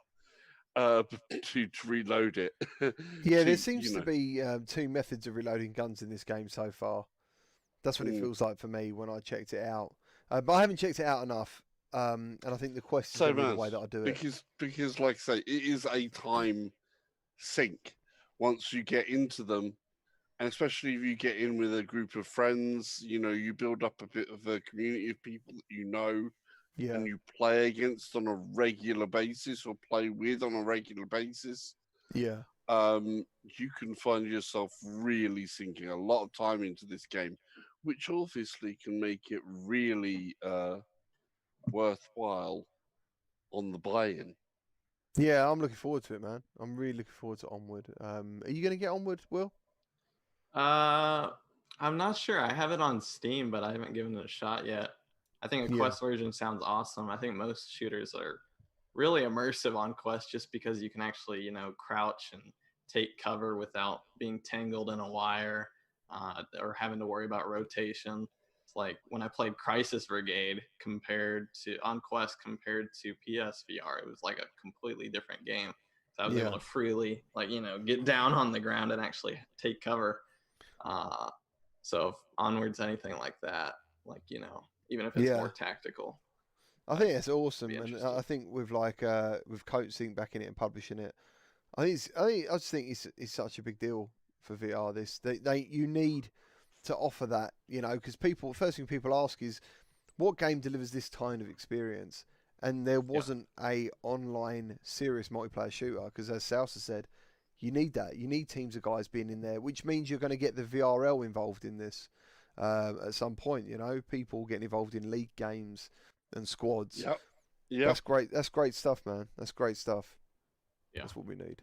to reload it. Yeah, there seems to be two methods of reloading guns in this game so far. That's what it feels like for me when I checked it out. But I haven't checked it out enough. And I think the Quest is going to be the way that I do it. Because, like I say, it is a time sink once you get into them. And especially if you get in with a group of friends, you build up a bit of a community of people that you know. Yeah. And you play against on a regular basis, or play with on a regular basis. Yeah. You can find yourself really sinking a lot of time into this game, which obviously can make it really worthwhile on the buy-in. Yeah, I'm looking forward to it, man. I'm really looking forward to Onward. Are you going to get Onward, Will? I'm not sure. I have it on Steam, but I haven't given it a shot yet. I think a Quest version sounds awesome. I think most shooters are really immersive on Quest, just because you can actually, crouch and take cover without being tangled in a wire or having to worry about rotation. It's like when I played Crisis Brigade on Quest compared to PSVR, it was like a completely different game. So I was able to freely, get down on the ground and actually take cover. So if Onward's anything like that, even if it's more tactical. I think it's awesome, and I think with with CodeSync backing it and publishing it, I just think it's such a big deal for VR. You need to offer that, because first thing people ask is, what game delivers this kind of experience? And there wasn't a online serious multiplayer shooter, because as Salsa said, you need that. You need teams of guys being in there, which means you're going to get the VRL involved in this at some point. People getting involved in league games and squads. Yep. That's great. That's great stuff, man. That's great stuff. Yeah. That's what we need.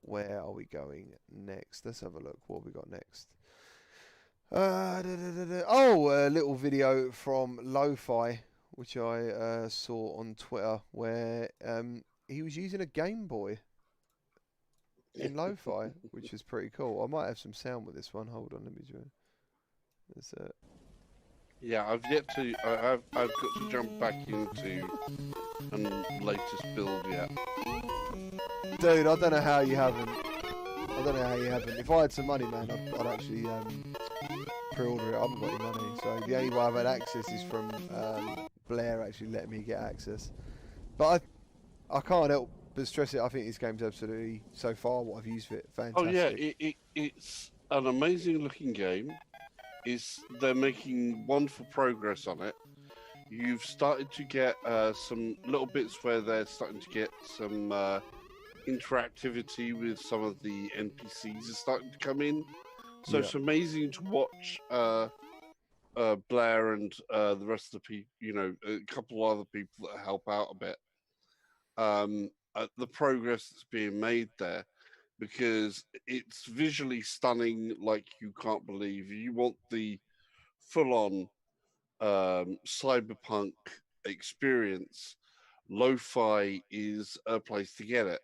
Where are we going next? Let's have a look. What have we got next? A little video from Lo-Fi, which I saw on Twitter, where he was using a Game Boy in Lo-Fi, which is pretty cool. I might have some sound with this one. Hold on, let me join. That's it. Yeah, I've yet to. I've got to jump back into the latest build yet. Dude, I don't know how you haven't. If I had some money, man, I'd actually pre-order it. I haven't got any money, so the only way I've had access is from Blair actually letting me get access. But I can't help but stress it. I think this game's absolutely, so far, what I've used of it, fantastic. Oh yeah, it's an amazing looking game. They're making wonderful progress on it. You've started to get some little bits where they're starting to get some interactivity with some of the NPCs are starting to come in. So it's amazing to watch Blair and the rest of the people, a couple of other people that help out a bit. The progress that's being made there, because it's visually stunning like you can't believe. You want the full-on cyberpunk experience, Lo-Fi is a place to get it.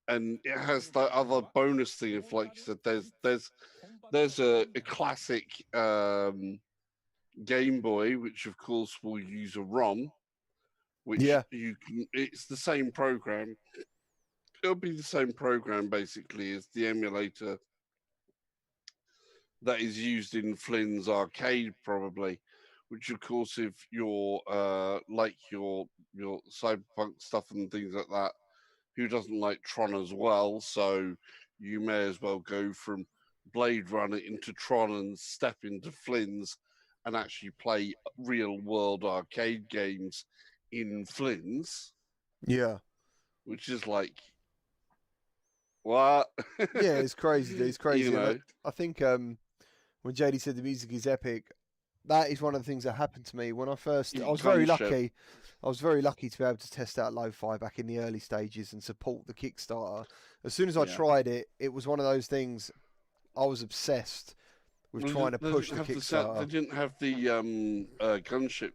And it has that other bonus thing of, like you said, there's a classic Game Boy, which of course will use a ROM, which you can. It's the same program. It'll be the same program basically as the emulator that is used in Flynn's arcade, probably. Which of course, if you're like your cyberpunk stuff and things like that, who doesn't like Tron as well? So you may as well go from Blade Runner into Tron and step into Flynn's and actually play real world arcade games in Flynn's. Yeah. Which is like, what? Yeah, it's crazy. It's crazy. I think when JD said the music is epic, that is one of the things that happened to me when I first. I was Gunship. very lucky. I was very lucky to be able to test out Lo-Fi back in the early stages and support the Kickstarter. As soon as I tried it, it was one of those things. I was obsessed with trying to push the Kickstarter. They didn't have the gunship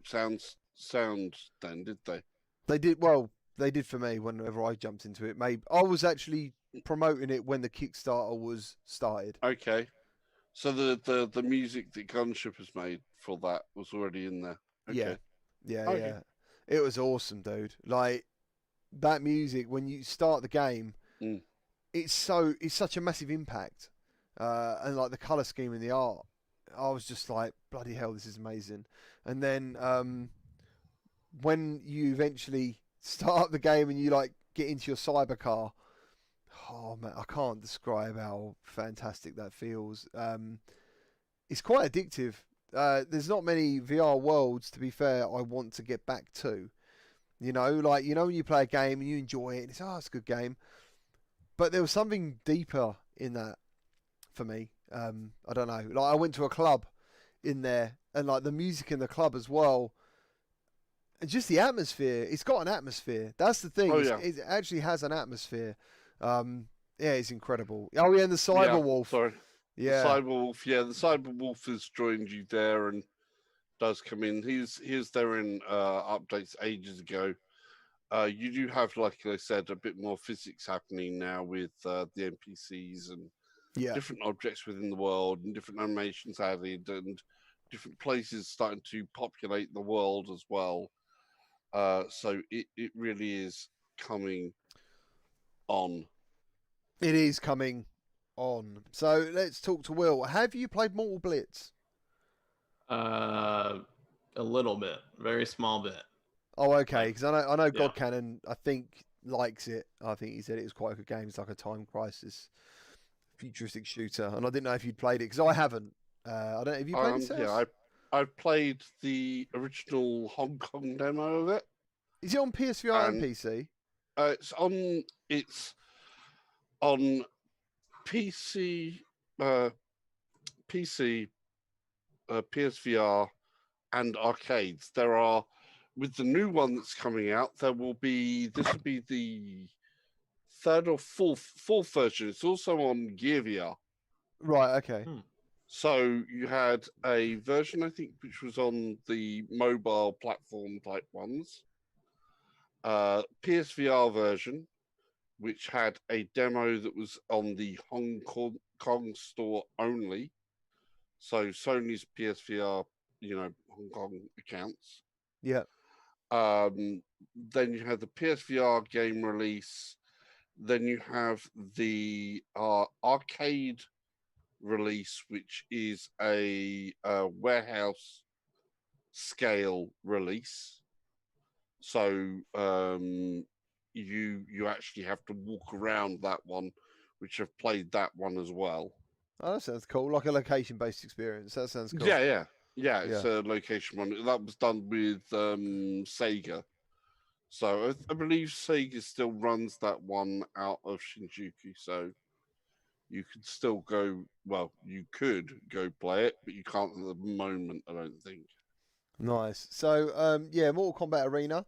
sound then, did they? They did. Well, they did for me whenever I jumped into it. Maybe I was actually promoting it when the Kickstarter was started. Okay. So the music that Gunship has made for that was already in there. Okay. Yeah. It was awesome, dude. Like that music when you start the game, it's such a massive impact, and like the color scheme and the art. I was just like, bloody hell, this is amazing. And then when you eventually start the game and you like get into your cybercar, oh man, I can't describe how fantastic that feels. It's quite addictive. There's not many VR worlds, to be fair, I want to get back to. You know, like, you know, when you play a game and you enjoy it, and it's a good game. But there was something deeper in that for me. I don't know. Like, I went to a club in there, and like the music in the club as well, and just the atmosphere. It's got an atmosphere. That's the thing. It actually has an atmosphere. Yeah, it's incredible. Oh yeah, and the Cyberwolf. Sorry. Yeah. The Cyberwolf. Yeah, the Cyberwolf has joined you there and does come in. He's there in updates ages ago. You do have, like I said, a bit more physics happening now with the NPCs and different objects within the world and different animations added and different places starting to populate the world as well. So it really is coming on. It is coming on. So let's talk to Will. Have you played Mortal Blitz? A little bit, very small bit. Oh, okay. Because I know God Cannon, I think, likes it. I think he said it was quite a good game. It's like a time crisis, futuristic shooter. And I didn't know if you'd played it because I haven't. I don't know. Have you played it? Yeah, I've played the original Hong Kong demo of it. Is it on PSVR and PC? It's on PC, PSVR, and arcades. There are, with the new one that's coming out, this will be the third or fourth version. It's also on Gear VR. Right. Okay. So you had a version, I think, which was on the mobile platform type ones. PSVR version, which had a demo that was on the Hong Kong store only. So Sony's PSVR, Hong Kong accounts. Yeah. Then you have the PSVR game release. Then you have the arcade release, which is a warehouse scale release. So you actually have to walk around that one, which I've played that one as well. Oh, that sounds cool. Like a location-based experience. That sounds cool. Yeah. It's a location one. That was done with Sega. So I believe Sega still runs that one out of Shinjuku. So you could still go. Well, you could go play it, but you can't at the moment, I don't think. Nice. So Mortal Kombat Arena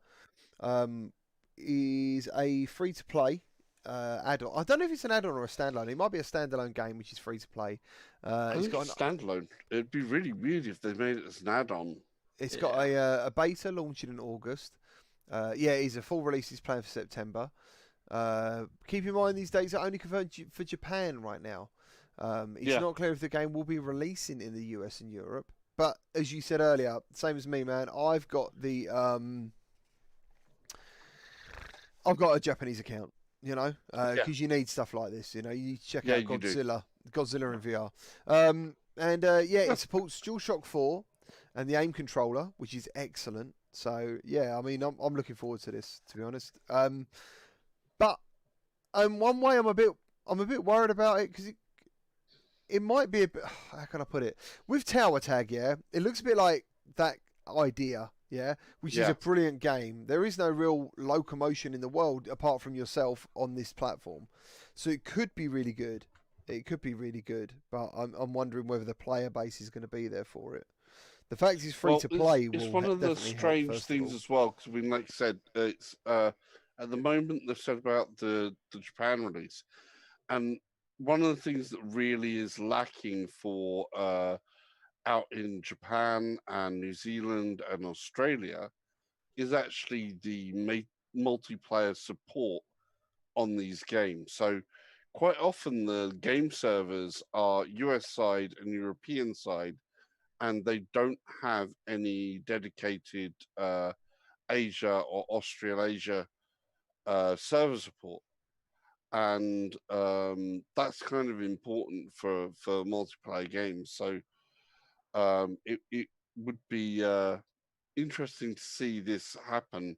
is a free-to-play add-on. I don't know if it's an add-on or a standalone. It might be a standalone game which is free-to-play. It's got a standalone. It'd be really weird if they made it as an add-on. It's got a beta launching in August. It is a full release. Is planned for September. Keep in mind these dates are only confirmed for Japan right now. It's not clear if the game will be releasing in the US and Europe. But as you said earlier, same as me, man. I've got the I've got a Japanese account, because you need stuff like this. You check out Godzilla in VR. It supports DualShock 4 and the aim controller, which is excellent. So yeah, I mean, I'm looking forward to this, to be honest. But one way I'm a bit worried about it because it might be a bit. How can I put it? With Tower Tag, it looks a bit like that idea, which is a brilliant game. There is no real locomotion in the world apart from yourself on this platform, so it could be really good. It could be really good, but I'm wondering whether the player base is going to be there for it. The fact it's free to play it's will one of the definitely help, strange first of things all. as well, because I mean, like I said, it's at the moment they've said about the Japan release, and one of the things that really is lacking for out in Japan and New Zealand and Australia is actually the multiplayer support on these games. So quite often the game servers are US side and European side, and they don't have any dedicated Asia or Australasia server support. And that's kind of important for multiplayer games. So it would be interesting to see this happen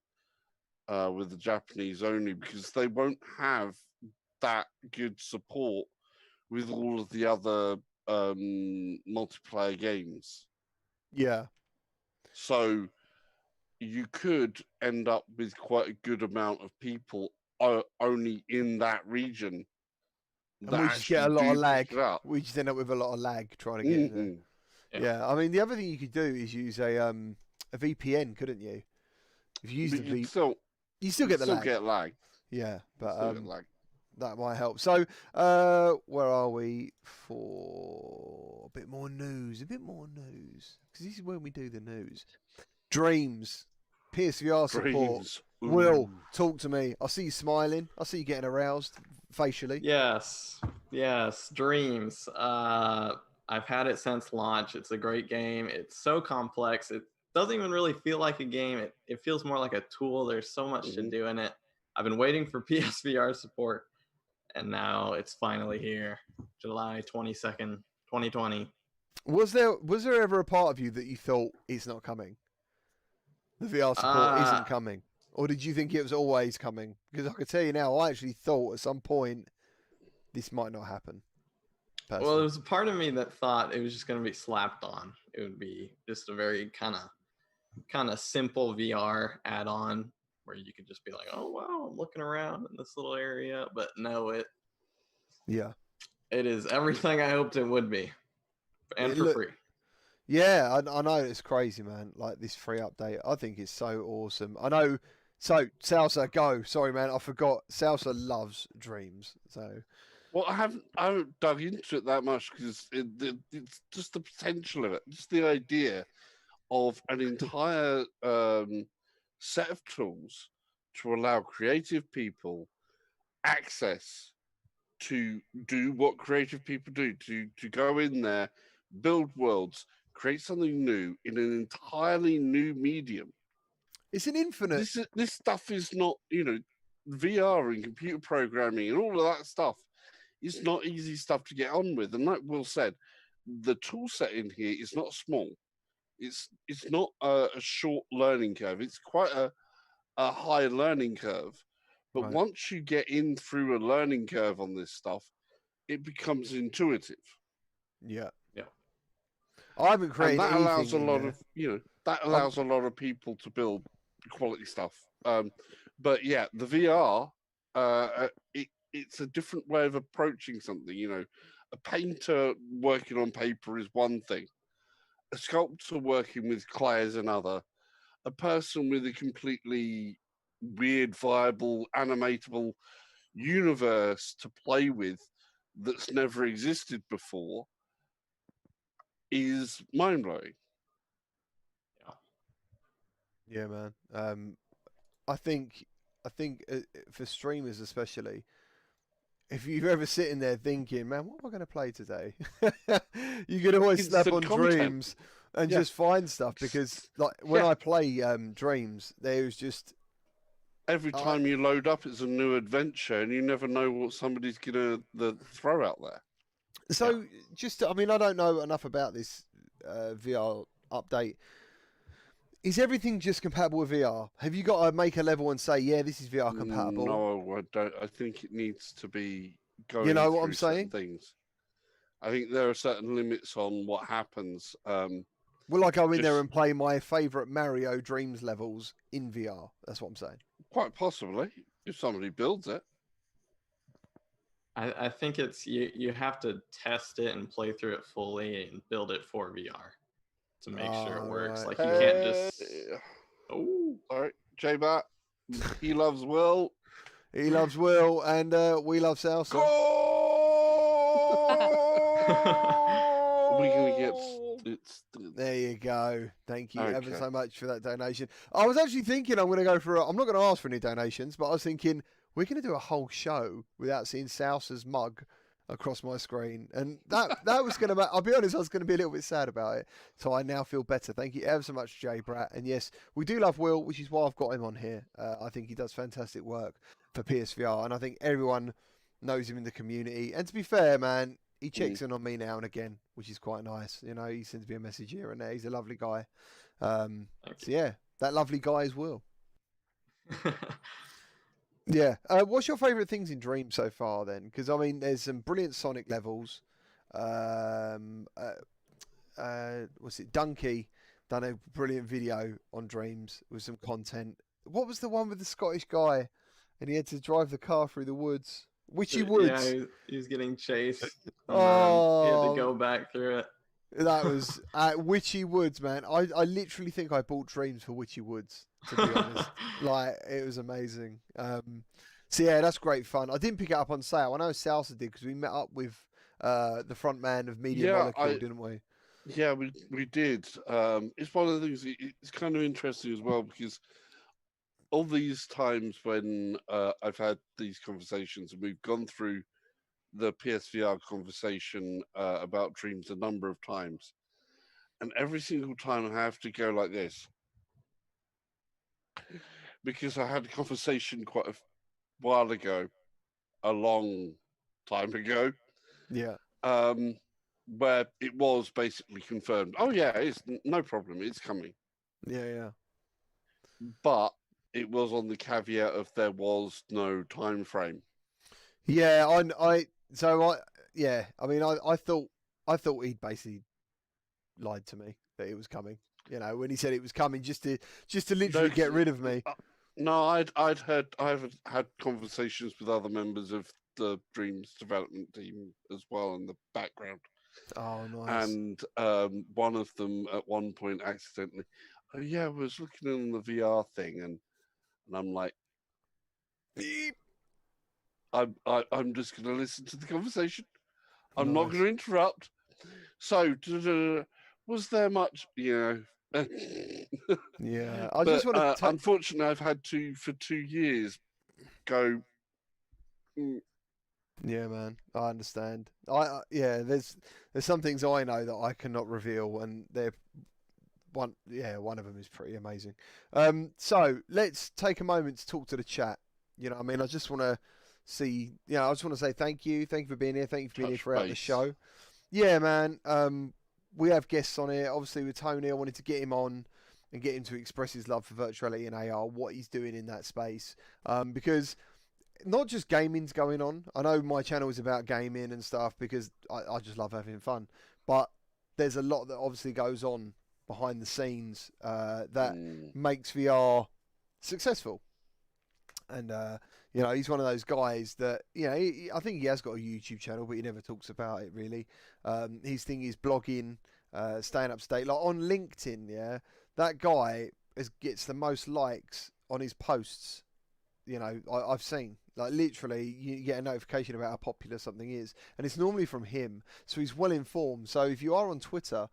with the Japanese only, because they won't have that good support with all of the other multiplayer games. Yeah. So you could end up with quite a good amount of people only in that region. And we just get a lot of lag. Pick it up. We just end up with a lot of lag trying to get in there. Yeah, I mean, the other thing you could do is use a VPN, couldn't you? If you use the VPN, you still get the lag. Get lag. Yeah, but that might help. So, where are we for a bit more news? Because this is when we do the news. Dreams, PSVR support. Will, talk to me. I see you smiling. I see you getting aroused facially. Yes, Dreams. I've had it since launch. It's a great game. It's so complex. It doesn't even really feel like a game. It feels more like a tool. There's so much to do in it. I've been waiting for PSVR support, and now it's finally here. July 22nd, 2020. Was there ever a part of you that you thought it's not coming? The VR support isn't coming? Or did you think it was always coming? Because I could tell you now, I actually thought at some point this might not happen. Personally. Well, there was a part of me that thought it was just going to be slapped on. It would be just a very kind of simple VR add-on where you could just be like, oh, wow, I'm looking around in this little area. But no, it is everything I hoped it would be. And for free. Yeah, I know it's crazy, man. Like this free update, I think it's so awesome. I know. So Salsa, go. Sorry, man, I forgot. Salsa loves Dreams. So, well, I haven't dug into it that much because it's just the potential of it, just the idea of an entire set of tools to allow creative people access to do what creative people do, to go in there, build worlds, create something new in an entirely new medium. It's an infinite. This stuff is not, VR and computer programming and all of that stuff. It's not easy stuff to get on with. And like Will said, the tool set in here is not small. It's not a short learning curve. It's quite a high learning curve. But once you get in through a learning curve on this stuff, it becomes intuitive. Yeah. I haven't created and that anything allows a lot of people to build quality stuff. But yeah, the VR, it's a different way of approaching something. A painter working on paper is one thing. A sculptor working with clay is another. A person with a completely weird, viable, animatable universe to play with that's never existed before is mind-blowing. Yeah, man. I think for streamers especially, if you're ever sitting there thinking, man, what am I going to play today? You can always slap on Dreams and just find stuff, because like when I play Dreams, there's just every time you load up, it's a new adventure, and you never know what somebody's gonna throw out there. So I mean, I don't know enough about this VR update. Is everything just compatible with VR? Have you got to make a level and say, yeah, this is VR compatible? No, I don't. I think it needs to be going. You know what I'm saying? Things. I think there are certain limits on what happens. Will I go in there and play my favourite Mario Dreams levels in VR? That's what I'm saying. Quite possibly, if somebody builds it. I think it's you have to test it and play through it fully and build it for VR to make sure it works. Right. Like you can't just. Oh, sorry, J-Bat. He loves Will. He loves Will, and we love Salsa. We're gonna get. There you go. Thank you ever Okay. so much for that donation. I was actually thinking I'm going to go for. I'm not going to ask for any donations, but I was thinking we're going to do a whole show without seeing Salsa's mug across my screen, and that was going to. I'll be honest, I was going to be a little bit sad about it. So I now feel better. Thank you ever so much, Jay Brat. And yes, we do love Will, which is why I've got him on here. I think he does fantastic work for PSVR, and I think everyone knows him in the community. And to be fair, man, he checks in on me now and again, which is quite nice. You know, he sends me a message here and there. He's a lovely guy. So yeah, that lovely guy is Will. Yeah. What's your favourite things in Dream so far then? Because I mean, there's some brilliant Sonic levels. What's it? Dunkey done a brilliant video on Dreams with some content. What was the one with the Scottish guy, and he had to drive the car through the woods? Witchy Woods. Yeah, he was getting chased. And Oh, he had to go back through it. That was Witchy Woods, man. I literally think I bought Dreams for Witchy Woods, to be honest. Like, it was amazing. So yeah, that's great fun. I didn't pick it up on sale. I know Salsa did because we met up with the front man of Media Molecule, didn't we? Yeah, we did. It's one of the things. It's kind of interesting as well because all these times when I've had these conversations and we've gone through the PSVR conversation about Dreams a number of times, and every single time I have to go like this because I had a conversation quite a while ago, a long time ago. Yeah. Where it was basically confirmed. Oh yeah, it's no problem. It's coming. Yeah. But it was on the caveat of there was no time frame. Yeah, I mean, I thought he'd basically lied to me that it was coming. You know, when he said it was coming, just to literally get rid of me. No, I've had conversations with other members of the Dreams development team as well in the background. Oh, nice. And one of them at one point accidentally, oh yeah, I was looking on the VR thing, and I'm like, beep. I'm just going to listen to the conversation. I'm not going to interrupt. So, was there much, you know? Yeah, I just want to. Unfortunately, I've had to for 2 years go. Yeah, man, I understand. There's some things I know that I cannot reveal, and one of them is pretty amazing. So let's take a moment to talk to the chat. You know, I mean, I just want to see. I just want to say thank you for being here. Thank you for being here throughout the show. Yeah, man. We have guests on here. Obviously, with Tony, I wanted to get him on and get him to express his love for virtuality and AR, what he's doing in that space, because not just gaming's going on. I know my channel is about gaming and stuff because I just love having fun. But there's a lot that obviously goes on behind the scenes that makes VR successful. And, he's one of those guys that, I think he has got a YouTube channel, but he never talks about it really. His thing is blogging, staying up to date. Like on LinkedIn, yeah, that guy gets the most likes on his posts, I've seen. Like literally, you get a notification about how popular something is, and it's normally from him. So he's well informed. So if you are on Twitter,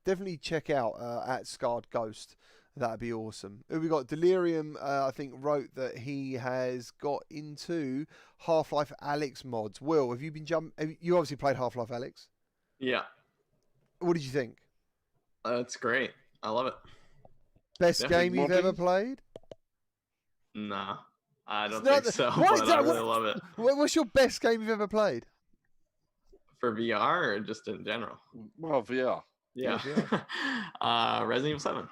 definitely check out at Scarred Ghost. That'd be awesome. We got Delirium. I think wrote that he has got into Half-Life Alyx mods. Will, have you been you obviously played Half-Life Alyx? Yeah. What did you think? It's great. I love it. Best game you've ever played? Nah. I don't think so, but I really love it. What's your best game you've ever played? For VR or just in general? Well, VR. Yeah. Resident Evil 7.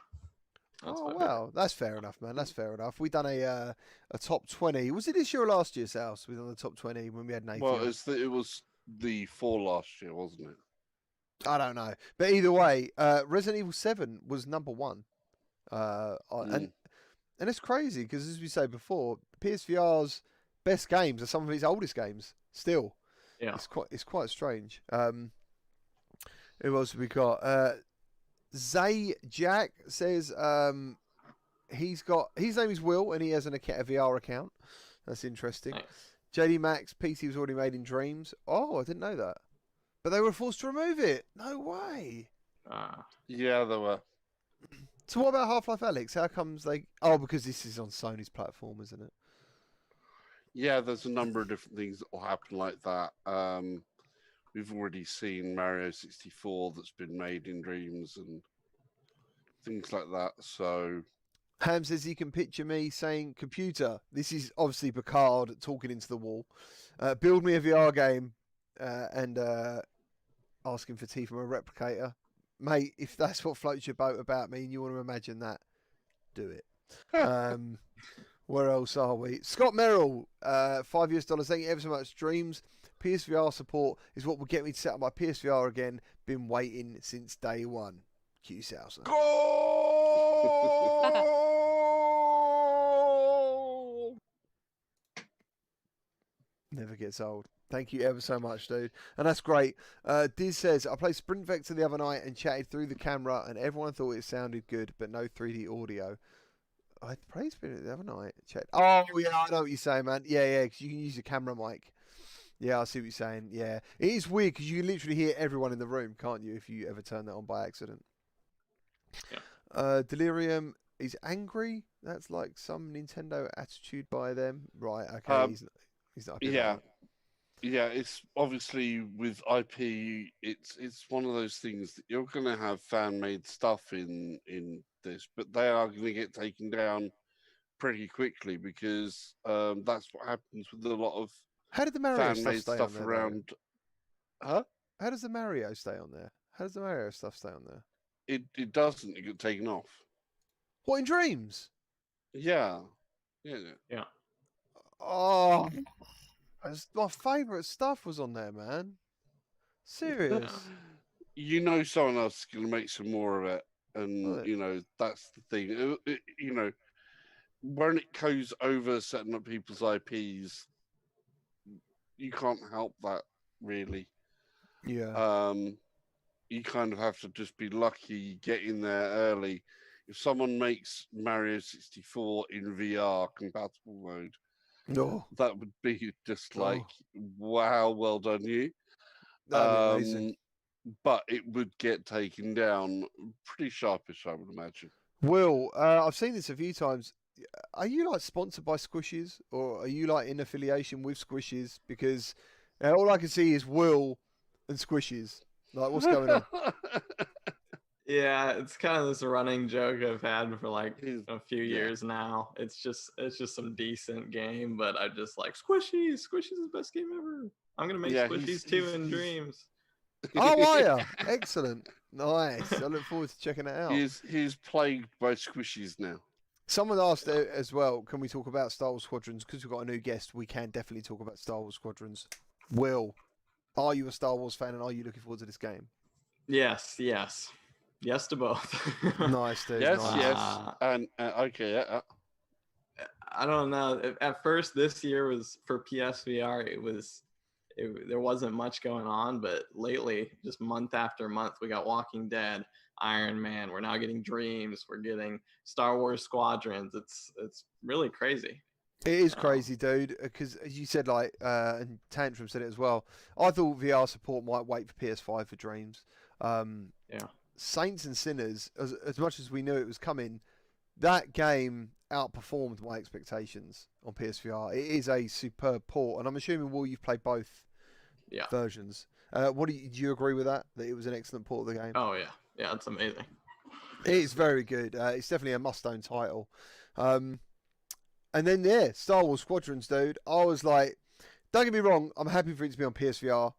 Wow. That's fair enough, man. That's fair enough. We done a top 20. Was it this year or last year, South? We done the top 20 when we had Nathan. Well, it was the 4 last year, wasn't it? I don't know. But either way, Resident Evil 7 was number 1. And it's crazy because, as we said before, PSVR's best games are some of its oldest games still. Yeah. It's quite strange. Who else have we got? Zay Jack says he's got his name is Will and he has a VR account. That's interesting. Nice. JD Max PC was already made in Dreams. Oh, I didn't know that. But they were forced to remove it. No way. Yeah, they were. So what about Half-Life Alyx? How comes they? Oh, because this is on Sony's platform, isn't it? Yeah, there's a number of different things that will happen like that. We've already seen Mario 64 that's been made in Dreams and things like that. So Ham says he can picture me saying, "Computer." This is obviously Picard talking into the wall. Build me a VR game, and asking for tea from a replicator. Mate, if that's what floats your boat about me and you want to imagine that, do it. Where else are we? Scott Merrill, $5. Thank you ever so much. Dreams, PSVR support is what will get me to set up my PSVR again. Been waiting since day one. Q Sousa. Goal! Never gets old. Thank you ever so much, dude. And that's great. Diz says, I played Sprint Vector the other night and chatted through the camera and everyone thought it sounded good, but no 3D audio. I played Sprint Vector the other night. Oh, yeah, I know what you're saying, man. Yeah, because you can use your camera mic. Yeah, I see what you're saying. Yeah. It is weird because you can literally hear everyone in the room, can't you, if you ever turn that on by accident. Yeah. Delirium is angry. That's like some Nintendo attitude by them. Right, okay. He's not happy about it. Yeah, it's obviously with IP. It's one of those things that you're going to have fan made stuff in this, but they are going to get taken down pretty quickly because that's what happens with a lot of How did the Mario fan made stuff stuff stay on there, around. Huh? How does the Mario stay on there? How does the Mario stuff stay on there? It doesn't. It get taken off. What, in Dreams? Yeah. Oh, my favourite stuff was on there, man. Serious. You know, someone else is going to make some more of it, and Right. you know that's the thing. You know, when it goes over setting up people's IPs, you can't help that really. Yeah. You kind of have to just be lucky, get in there early. If someone makes Mario 64 in VR compatible mode, No. that would be just like, wow, well done you. That'd be amazing. But it would get taken down pretty sharpish, I would imagine. Will, I've seen this a few times. Are you like sponsored by Squishes, or are you like in affiliation with Squishes? Because all I can see is Will and Squishes. Like, what's going on? Yeah, it's kind of this running joke I've had for like a few Yeah. years now. It's just some decent game, but I just like Squishies. Squishies is the best game ever. I'm gonna make Yeah, Squishies too in Dreams. Oh, are you? Excellent. Nice. I look forward to checking it out. He's plagued by squishies now. Someone asked as well, can we talk about Star Wars Squadrons? Because we've got a new guest, we can definitely talk about Star Wars Squadrons. Will, are you a Star Wars fan and are you looking forward to this game? Yes to both. Nice, dude. Yes, nice. yes, and okay. I don't know. At first, this year was for PSVR. There wasn't much going on, but lately, just month after month, we got Walking Dead, Iron Man. We're now getting Dreams. We're getting Star Wars Squadrons. It's really crazy. It is crazy, dude. Because as you said, like, and Tantrum said it as well. I thought VR support might wait for PS5 for Dreams. Yeah. Saints and Sinners, as much as we knew it was coming, that game outperformed my expectations on PSVR. It is a superb port, and I'm assuming, Will, you've played both versions. Do you agree with that? That it was an excellent port of the game? Oh yeah, it's amazing. It is very good. It's definitely a must-own title. And then Star Wars Squadrons, dude. I was like, don't get me wrong, I'm happy for it to be on PSVR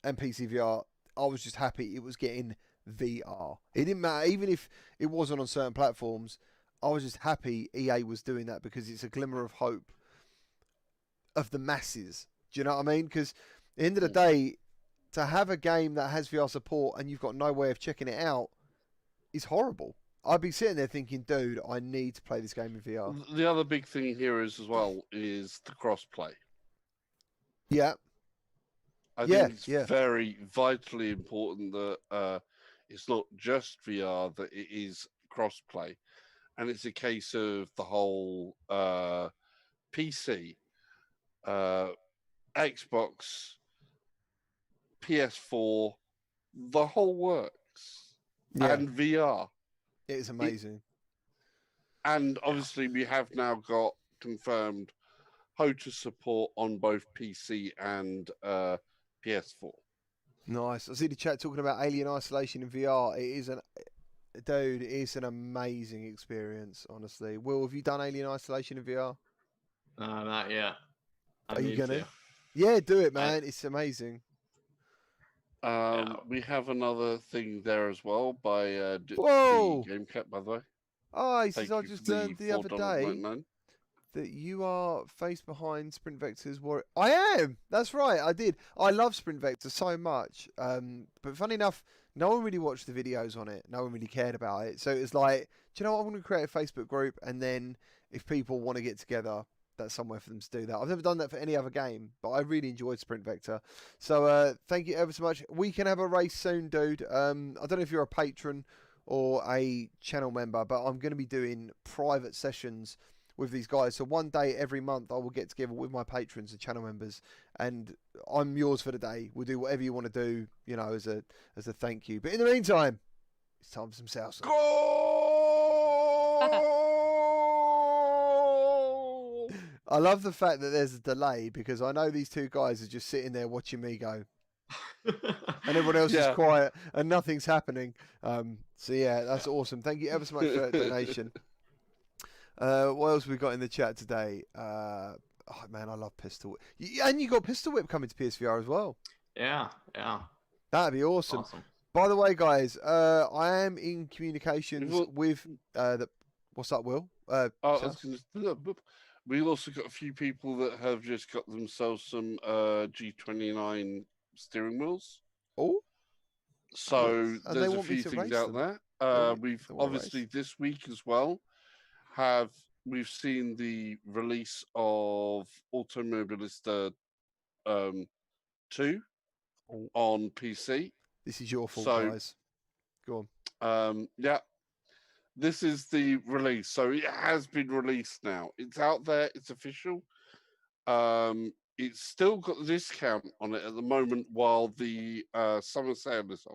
and PC VR. I was just happy it was getting VR. It didn't matter, even if it wasn't on certain platforms. I was just happy EA was doing that because it's a glimmer of hope of the masses. Do you know what I mean? Because at the end of the day, to have a game that has VR support and you've got no way of checking it out is horrible. I'd be sitting there thinking, dude, I need to play this game in VR. The other big thing here is as well is the crossplay. Yeah. I think it's very vitally important that it's not just VR, that it is crossplay. And it's a case of the whole PC, Xbox, PS4, the whole works, and VR. It is amazing. And obviously, we have now got confirmed how to support on both PC and PS4. Nice. I see the chat talking about Alien Isolation in VR. It is it's an amazing experience, honestly. Will, have you done Alien Isolation in VR? No, not yet. Are you gonna? Yeah, do it, man. It's amazing. We have another thing there as well by the GameCat, by the way. Oh, he says, I just learned the other day that you are face behind Sprint Vector's Warrior. I am! That's right, I did. I love Sprint Vector so much. But funny enough, no one really watched the videos on it. No one really cared about it. So it's like, do you know what? I'm going to create a Facebook group, and then if people want to get together, that's somewhere for them to do that. I've never done that for any other game, but I really enjoyed Sprint Vector. So thank you ever so much. We can have a race soon, dude. I don't know if you're a patron or a channel member, but I'm going to be doing private sessions with these guys. So one day every month I will get together with my patrons and channel members, and I'm yours for the day. We'll do whatever you want to do, you know, as a thank you. But in the meantime, it's time for some salsa. I love the fact that there's a delay, because I know these two guys are just sitting there watching me go. And everyone else is quiet and nothing's happening. So yeah, that's awesome. Thank you ever so much for that donation. What else we got in the chat today? Oh man, I love Pistol Whip. And you got Pistol Whip coming to PSVR as well. Yeah. That'd be awesome. By the way, guys, I am in communications with what's up, Will? We also got a few people that have just got themselves some G29 steering wheels. Oh. So there's a few things out there. We've obviously this week as well we've seen the release of Automobilista 2 on PC. This is your fault, guys. Go on. This is the release. So it has been released now. It's out there. It's official. It's still got the discount on it at the moment while the summer sale is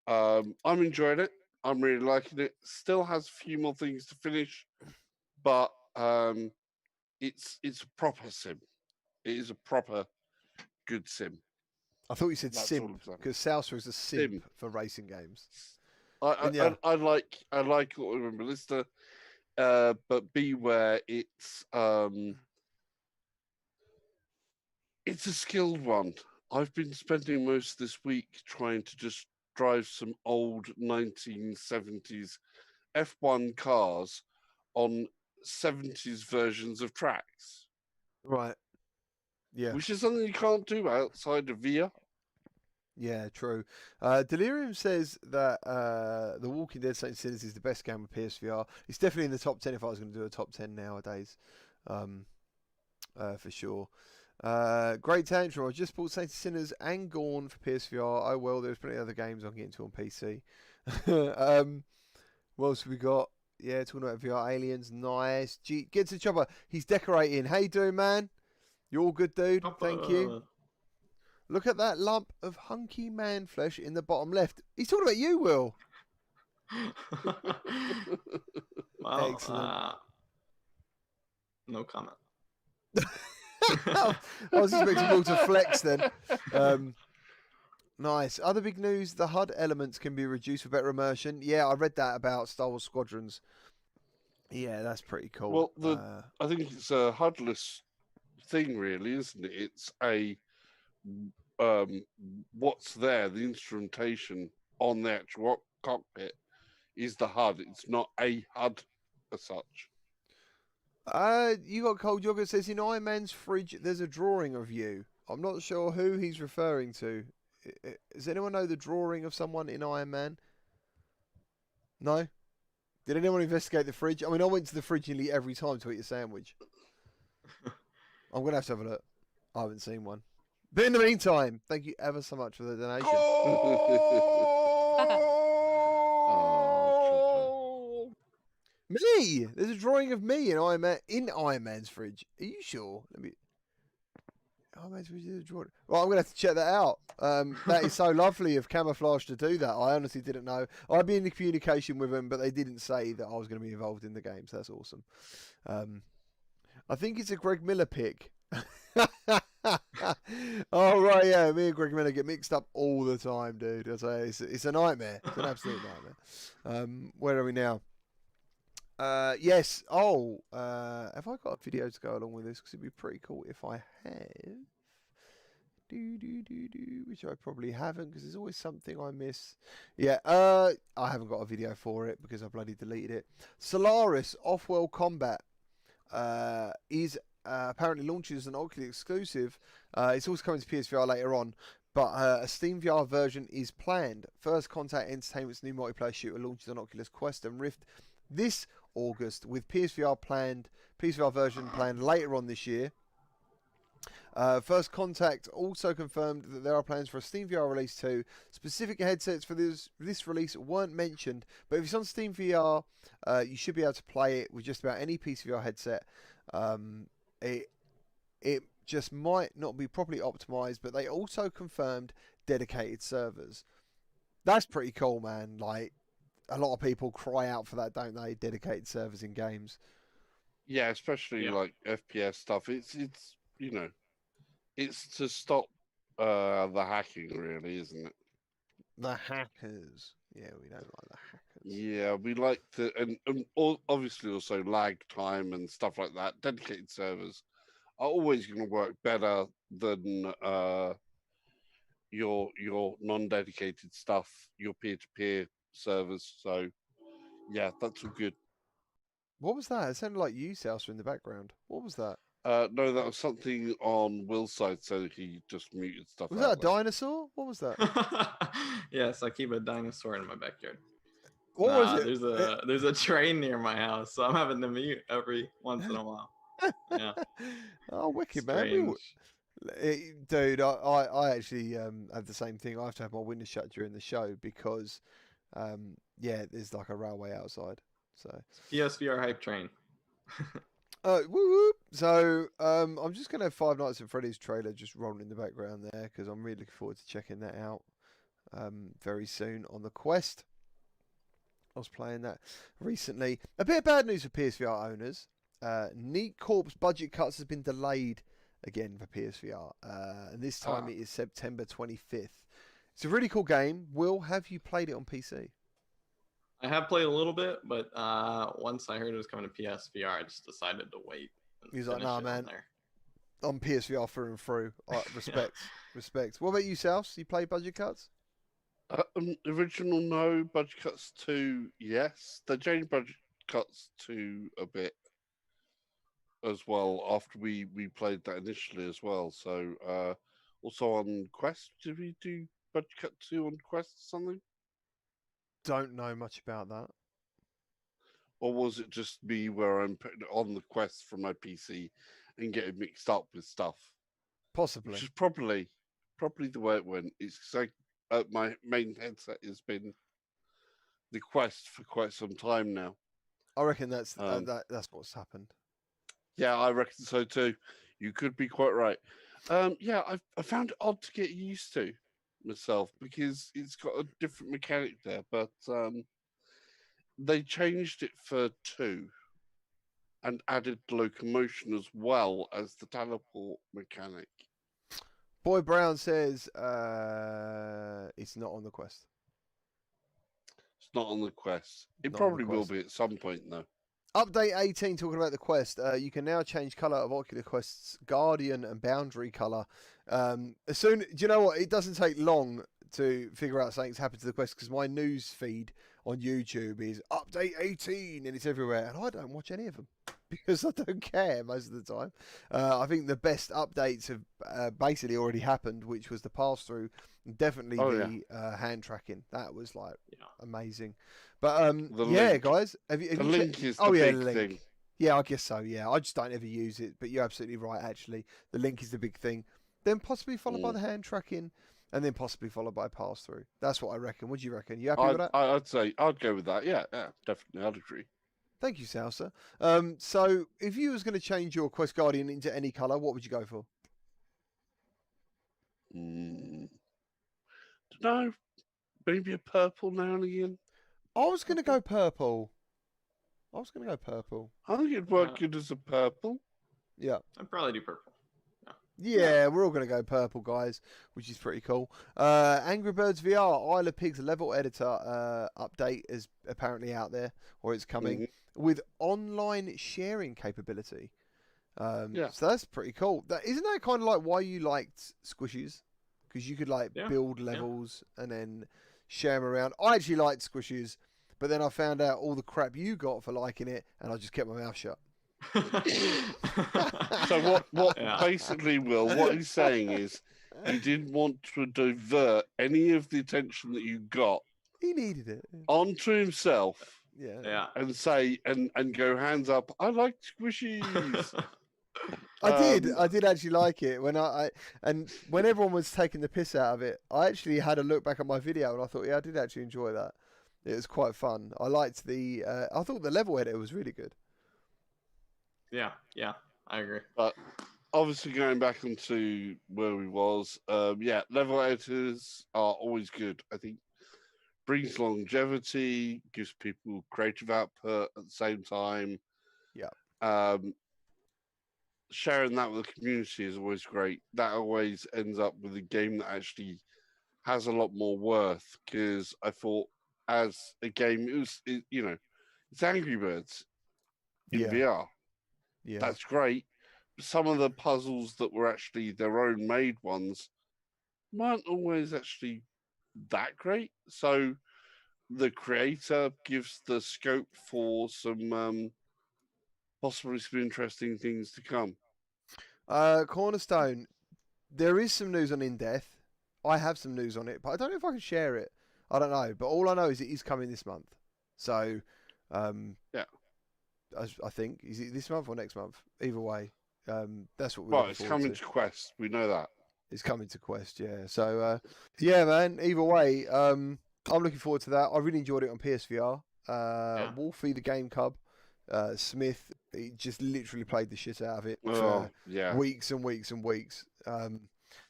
on. I'm enjoying it. I'm really liking it. Still has a few more things to finish, but it's a proper sim. It is a proper good sim. I thought you said sim, because Salsa is a sim for racing games. I like Automobilista, but beware, it's a skilled one. I've been spending most of this week trying to just drive some old 1970s F1 cars on 70s versions of tracks. Right. Yeah. Which is something you can't do outside of VR. Yeah, true. Delirium says that The Walking Dead Saint Sinners is the best game with PSVR. It's definitely in the top 10 if I was going to do a top 10 nowadays. For sure. Great Tantrum. I just bought Saint Sinners and Gorn for PSVR. Oh well, there's plenty of other games I can get into on PC. What else have we got? Yeah, talking about VR Aliens. Nice. Get to the chopper. He's decorating. How you doing, man? You all good, dude? Thank you. Look at that lump of hunky man flesh in the bottom left. He's talking about you, Will. Well, excellent. No comment. I was expecting Will to flex then. Nice. Other big news, the HUD elements can be reduced for better immersion. Yeah, I read that about Star Wars Squadrons. Yeah, that's pretty cool. Well, I think it's a HUDless thing, really, isn't it? It's a what's there, the instrumentation on the actual cockpit is the HUD. It's not a HUD as such. You got Cold Yogurt says in Iron Man's fridge there's a drawing of you. I'm not sure who he's referring to. Does anyone know the drawing of someone in Iron Man? No? Did anyone investigate the fridge? I mean, I went to the fridge nearly every time to eat a sandwich. I'm going to have a look. I haven't seen one. But in the meantime, thank you ever so much for the donation. Me! There's a drawing of me in Iron Man's fridge. Are you sure? Let me. Iron Man's fridge is a drawing. Well, I'm gonna have to check that out. That is so lovely of Camouflage to do that. I honestly didn't know. I'd be in communication with them, but they didn't say that I was going to be involved in the game. So that's awesome. I think it's a Greg Miller pick. Oh right, yeah. Me and Greg Miller get mixed up all the time, dude. I say it's a nightmare. It's an absolute nightmare. Where are we now? Yes. Oh, have I got a video to go along with this? Because it'd be pretty cool if I have. Which I probably haven't, because there's always something I miss. Yeah. I haven't got a video for it because I bloody deleted it. Solaris Offworld Combat is apparently launches as an Oculus exclusive. It's also coming to PSVR later on. But a Steam VR version is planned. First Contact Entertainment's new multiplayer shooter launches on Oculus Quest and Rift this August, with PSVR version planned later on this year. First Contact also confirmed that there are plans for a Steam VR release too. Specific headsets for this release weren't mentioned, but if it's on Steam VR, you should be able to play it with just about any PSVR headset. It just might not be properly optimized, but they also confirmed dedicated servers. That's pretty cool, man. Like, a lot of people cry out for that, don't they? Dedicated servers in games. Yeah, especially like FPS stuff. It's you know, it's to stop the hacking, really, isn't it? The hackers. Yeah, we don't like the hackers. Yeah, we like and obviously also lag time and stuff like that. Dedicated servers are always going to work better than your non-dedicated stuff, your peer-to-peer servers. So yeah, that's all good. What was that? It sounded like you, Souser, in the background. What was that? No, that was something on Will's side, so he just muted stuff. Was that a dinosaur? What was that? Yes, I keep a dinosaur in my backyard. What was it? There's a train near my house, so I'm having to mute every once in a while. Yeah. Oh, wicked, Strange. man. Dude, I actually have the same thing. I have to have my window shut during the show because, there's like a railway outside. So PSVR hype train. Woo woo. So I'm just gonna have Five Nights at Freddy's trailer just rolling in the background there because I'm really looking forward to checking that out very soon on the Quest. I was playing that recently. A bit of bad news for PSVR owners. Neat Corp's budget cuts has been delayed again for PSVR, and this time it is September 25th. It's a really cool game. Will, have you played it on PC? I have played a little bit, but once I heard it was coming to PSVR, I just decided to wait. He's like, nah, man. On PSVR through and through. Respect. Respect. What about you, South? You play budget cuts? Original, no. Budget cuts 2, yes. They changed budget cuts 2 a bit as well after we played that initially as well. So also on Quest, did we do budget cut 2 on Quest or something? Don't know much about that. Or was it just me where I'm putting it on the Quest from my PC and getting mixed up with stuff? Possibly. Which is probably the way it went. It's like my main headset has been the Quest for quite some time now. I reckon that's what's happened. Yeah, I reckon so too. You could be quite right. Yeah, I found it odd to get used to myself because it's got a different mechanic there, but they changed it for 2 and added locomotion as well as the teleport mechanic. Boy Brown says it's not on the Quest. It's not on the Quest. It probably will be at some point though. Update 18 talking about the Quest. You can now change colour of Oculus Quest's Guardian and Boundary colour. Do you know what? It doesn't take long to figure out something's happened to the Quest because my news feed on YouTube is update 18 and it's everywhere, and I don't watch any of them because I don't care most of the time. I think the best updates have basically already happened, which was the pass through, definitely hand tracking. That was like amazing. But guys, have you link is the big thing. Yeah, I guess so. Yeah, I just don't ever use it. But you're absolutely right. Actually, the link is the big thing. then possibly followed by the hand tracking, and then possibly followed by pass-through. That's what I reckon. What do you reckon? You happy with that? I'd say I'd go with that. Yeah, definitely. I'd agree. Thank you, Salsa. So if you was going to change your Quest Guardian into any colour, what would you go for? Don't know. Maybe a purple now and again. I was going to go purple. I think it'd work good as a purple. Yeah. I'd probably do purple. Yeah, we're all going to go purple, guys, which is pretty cool. Angry Birds VR Isle of Pigs level editor update is apparently out there, or it's coming, with online sharing capability. So that's pretty cool. Isn't that kind of like why you liked Squishies? Because you could build levels and then share them around. I actually liked Squishies, but then I found out all the crap you got for liking it, and I just kept my mouth shut. So what basically, Will, what he's saying is he didn't want to divert any of the attention that you got. He needed it onto himself. Yeah. And say and go hands up. I like Squishies. I did actually like it when and when everyone was taking the piss out of it. I actually had a look back at my video and I thought, I did actually enjoy that. It was quite fun. I liked I thought the level editor was really good. Yeah, I agree. But obviously going back onto where we was, level editors are always good. I think brings longevity, gives people creative output at the same time. Yeah. Sharing that with the community is always great. That always ends up with a game that actually has a lot more worth, because I thought as a game, it's Angry Birds in VR. Yeah. That's great. Some of the puzzles that were actually their own made ones weren't always actually that great. So the creator gives the scope for some possibly some interesting things to come. Cornerstone, there is some news on In Death. I have some news on it, but I don't know if I can share it. I don't know, but all I know is it is coming this month. So, I think, is it this month or next month? Either way, that's what we're Well, it's coming to Quest. We know that. It's coming to Quest, yeah. So, man, either way, I'm looking forward to that. I really enjoyed it on PSVR. Wolfie the Game Cub, Smith, he just literally played the shit out of it for weeks and weeks and weeks.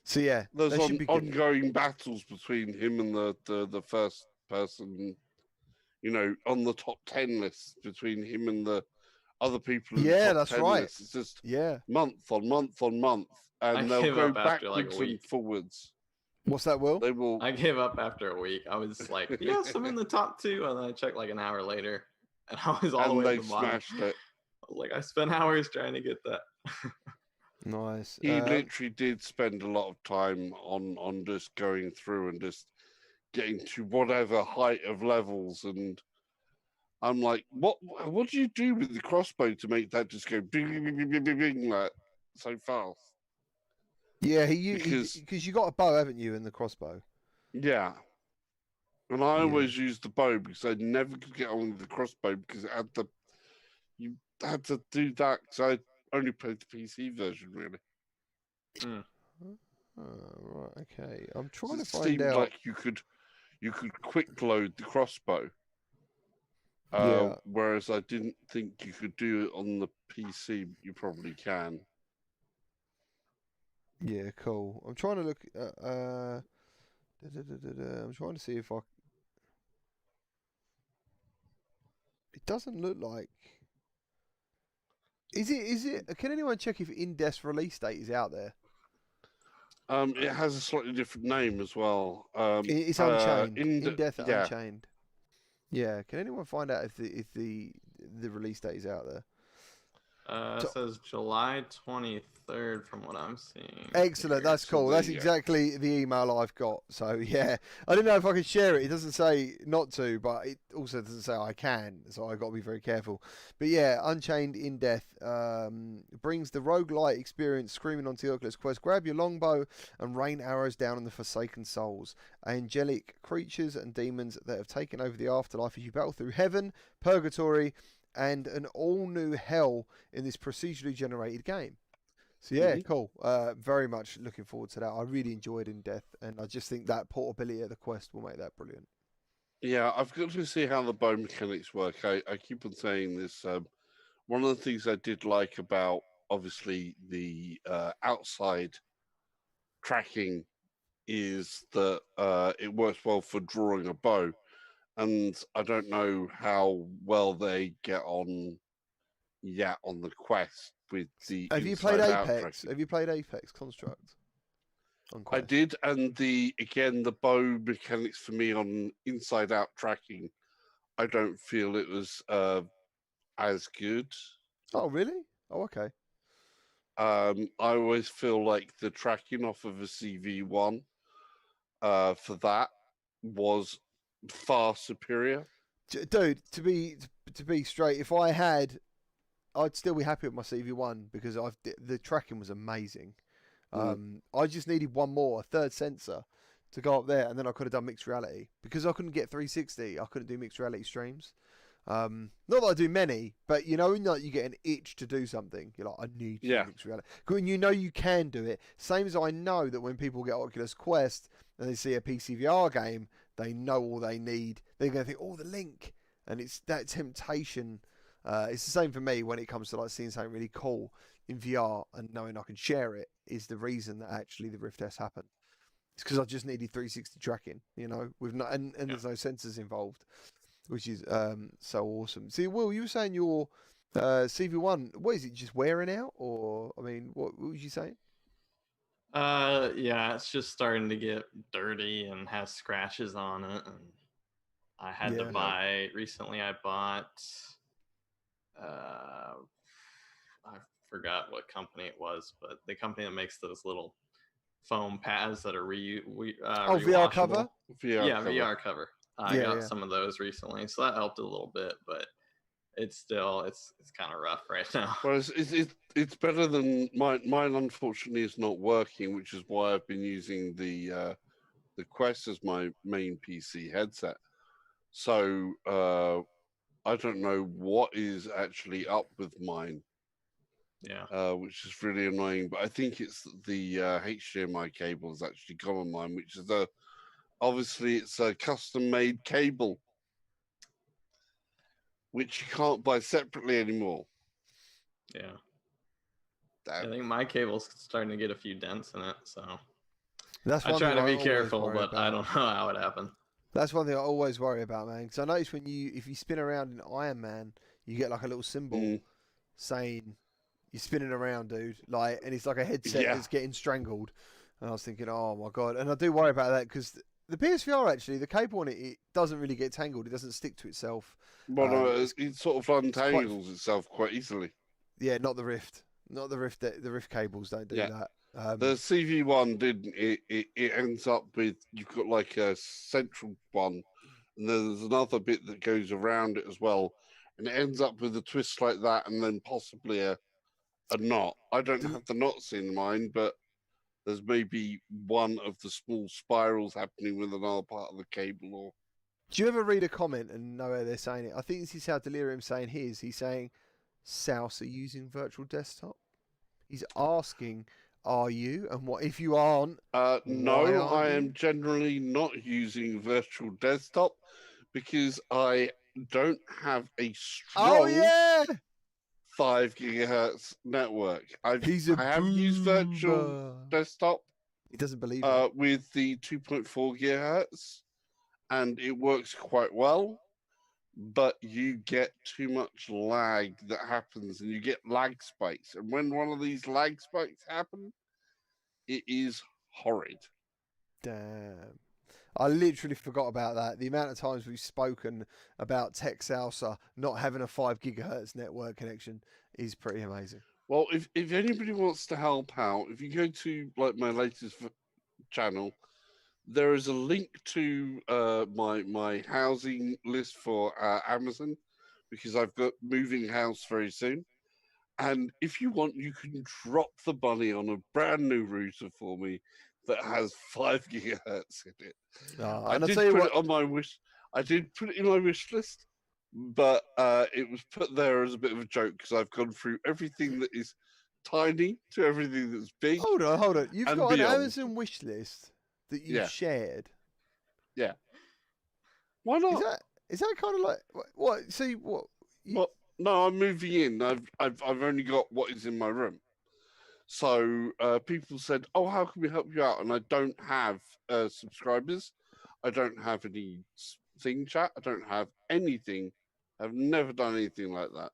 So, yeah. There's ongoing battles between him and the first person, on the top 10 list, between him and the other people in the top that's 10 right. list. It's just month on month on month. And they'll go backwards and forwards. What's that, Will? They will. I gave up after a week. I was like, yes, I'm in the top 2. And then I checked like an hour later, and I was all the way at the bottom. Smashed it. I was like, I spent hours trying to get that. Nice. He literally did spend a lot of time on just going through and just getting to whatever height of levels. And I'm like, what do you do with the crossbow to make that just go bing, bing, bing, bing, bing, bing, like so fast? Yeah, because you got a bow, haven't you, in the crossbow? Yeah. And I always used the bow because I never could get on with the crossbow because you had to do that because I only played the PC version, really. Right, okay. I'm trying to It find seemed out. like you could quick load the crossbow. Whereas I didn't think you could do it on the PC, but you probably can. Yeah, cool. I'm trying to look. I'm trying to see if I. It doesn't look like. Is it? Can anyone check if In-Death's release date is out there? It has a slightly different name as well. It's Unchained. In-Death Unchained. Yeah. Can anyone find out if the release date is out there? It says July 23rd from what I'm seeing. Excellent, that's cool. That's exactly the email I've got. So, yeah. I didn't know if I could share it. It doesn't say not to, but it also doesn't say I can. So, I've got to be very careful. But, yeah, Unchained In Death brings the roguelite experience screaming onto the Oculus Quest. Grab your longbow and rain arrows down on the forsaken souls. Angelic creatures and demons that have taken over the afterlife as you battle through heaven, purgatory, and an all-new hell in this procedurally generated game. So yeah, cool. Very much looking forward to that. I really enjoyed In Death, and I just think that portability of the Quest will make that brilliant. Yeah, I've got to see how the bow mechanics work. I keep on saying this. One of the things I did like about, obviously, the outside tracking is that it works well for drawing a bow. And I don't know how well they get on, on the Quest with the Have you played inside-out Apex? tracking. Have you played Apex Construct? I did, and the bow mechanics for me on inside-out tracking, I don't feel it was as good. Oh, really? Oh, okay. I always feel like the tracking off of a CV1 for that was far superior. Dude, to be straight, if I had, I'd still be happy with my CV1 because the tracking was amazing. I just needed one more, a third sensor, to go up there, and then I could have done mixed reality because I couldn't get 360. I couldn't do mixed reality streams. Not that I do many, but you know, you get an itch to do something. You're like, I need to do mixed reality. When you know you can do it. Same as I know that when people get Oculus Quest and they see a PCVR game, they know all they need. They're going to think, oh, the link, and it's that temptation. It's the same for me when it comes to like seeing something really cool in VR and knowing I can share it is the reason that actually the Rift S happened. It's because I just needed 360 tracking, you know, with no and there's no sensors involved, which is so awesome. See, Will, you were saying your CV1, what is it, just wearing out, or I mean, what was you saying? Yeah, it's just starting to get dirty and has scratches on it, and I had to buy recently. I bought I forgot what company it was, but the company that makes those little foam pads that are VR cover. VR cover. I got some of those recently, so that helped a little bit, but it's still it's kind of rough right now. Well, it's better than mine. Mine unfortunately is not working, which is why I've been using the Quest as my main PC headset. So I don't know what is actually up with mine. Yeah. Which is really annoying, but I think it's the HDMI cable has actually gone on mine, which is obviously it's a custom-made cable, which you can't buy separately anymore. Yeah. I think my cable's starting to get a few dents in it, so I try to be careful, but I don't know how it happened. That's one thing I always worry about, man. Because I notice if you spin around in Iron Man, you get like a little symbol saying you're spinning around, dude. Like, and it's like a headset that's getting strangled. And I was thinking, oh my god. And I do worry about that because the PSVR actually, the cable on it doesn't really get tangled. It doesn't stick to itself. Well, no, it sort of untangles itself quite easily. Yeah, not the Rift. Not the Rift. The Rift cables don't do that. The CV1 didn't. It ends up with, you've got like a central one, and there's another bit that goes around it as well, and it ends up with a twist like that, and then possibly a knot. I don't have the knots in mine, but there's maybe one of the small spirals happening with another part of the cable. Or do you ever read a comment and know where they're saying it? I think this is how Delirium's saying his. He's saying, "Souse are using virtual desktop." He's asking, are you? And what if you aren't? No, I am generally not using virtual desktop because I don't have a strong 5 gigahertz network. I have used virtual desktop. He doesn't believe with the 2.4 gigahertz, and it works quite well. But you get too much lag that happens, and you get lag spikes. And when one of these lag spikes happen, it is horrid. Damn. I literally forgot about that. The amount of times we've spoken about Tech Salsa not having a 5 gigahertz network connection is pretty amazing. Well, if anybody wants to help out, if you go to like my latest channel, there is a link to my housing list for Amazon, because I've got moving house very soon. And if you want, you can drop the money on a brand new router for me that has 5 gigahertz in it. I did put it on my wish. I did put it in my wish list, but it was put there as a bit of a joke because I've gone through everything that is tiny to everything that's big. Hold on. You've got beyond. an Amazon wish list that you've shared. Yeah. Why not? Is that kind of like what? See what? Well, no, I'm moving in. I've only got what is in my room. So people said, "Oh, how can we help you out?" And I don't have subscribers. I don't have any thing chat. I don't have anything. I've never done anything like that.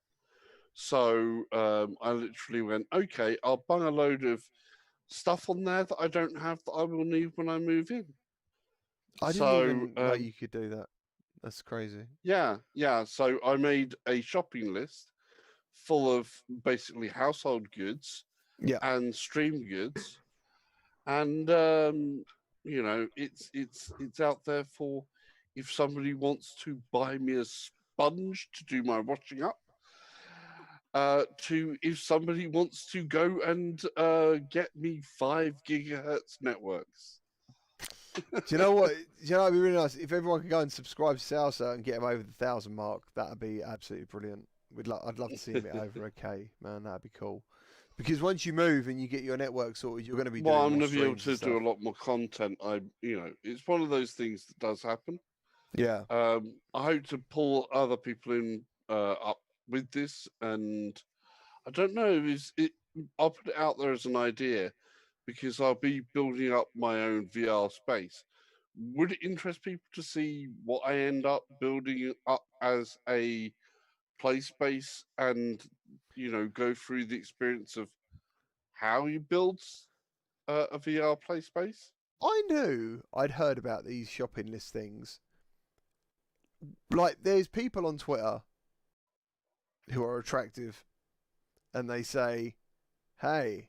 So I literally went, "Okay, I'll bung a load of stuff on there that I don't have that I will need when I move in." I didn't even know you could do that. That's crazy. Yeah. So I made a shopping list full of basically household goods and stream goods. And, you know, it's out there for if somebody wants to buy me a sponge to do my washing up, to if somebody wants to go and get me 5 gigahertz networks. Do you know what? It'd be really nice if everyone could go and subscribe to Salsa and get him over the 1,000 mark. That'd be absolutely brilliant. I'd love to see him get over a K, man. That'd be cool. Because once you move and you get your network sorted, you're going to be doing I'm going to be able to do a lot more content. It's one of those things that does happen. Yeah. I hope to pull other people in up with this, and I don't know. I'll put it out there as an idea. Because I'll be building up my own VR space. Would it interest people to see what I end up building up as a play space and, go through the experience of how you build a VR play space? I knew I'd heard about these shopping list things. Like, there's people on Twitter who are attractive and they say, hey,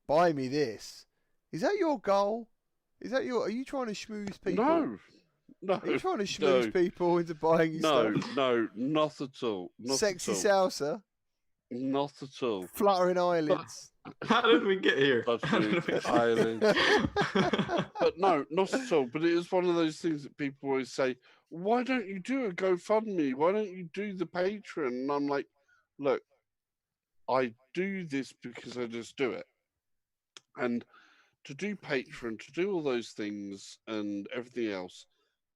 buy me this. Is that your goal? Are you trying to schmooze people? No. Are you trying to schmooze people into buying you stuff? No, not at all. Sexy salsa? Not at all. Fluttering eyelids? How did we get here? Eyelids. But no, not at all. But it is one of those things that people always say, why don't you do a GoFundMe? Why don't you do the Patreon? And I'm like, look, I do this because I just do it. And to do Patreon, to do all those things and everything else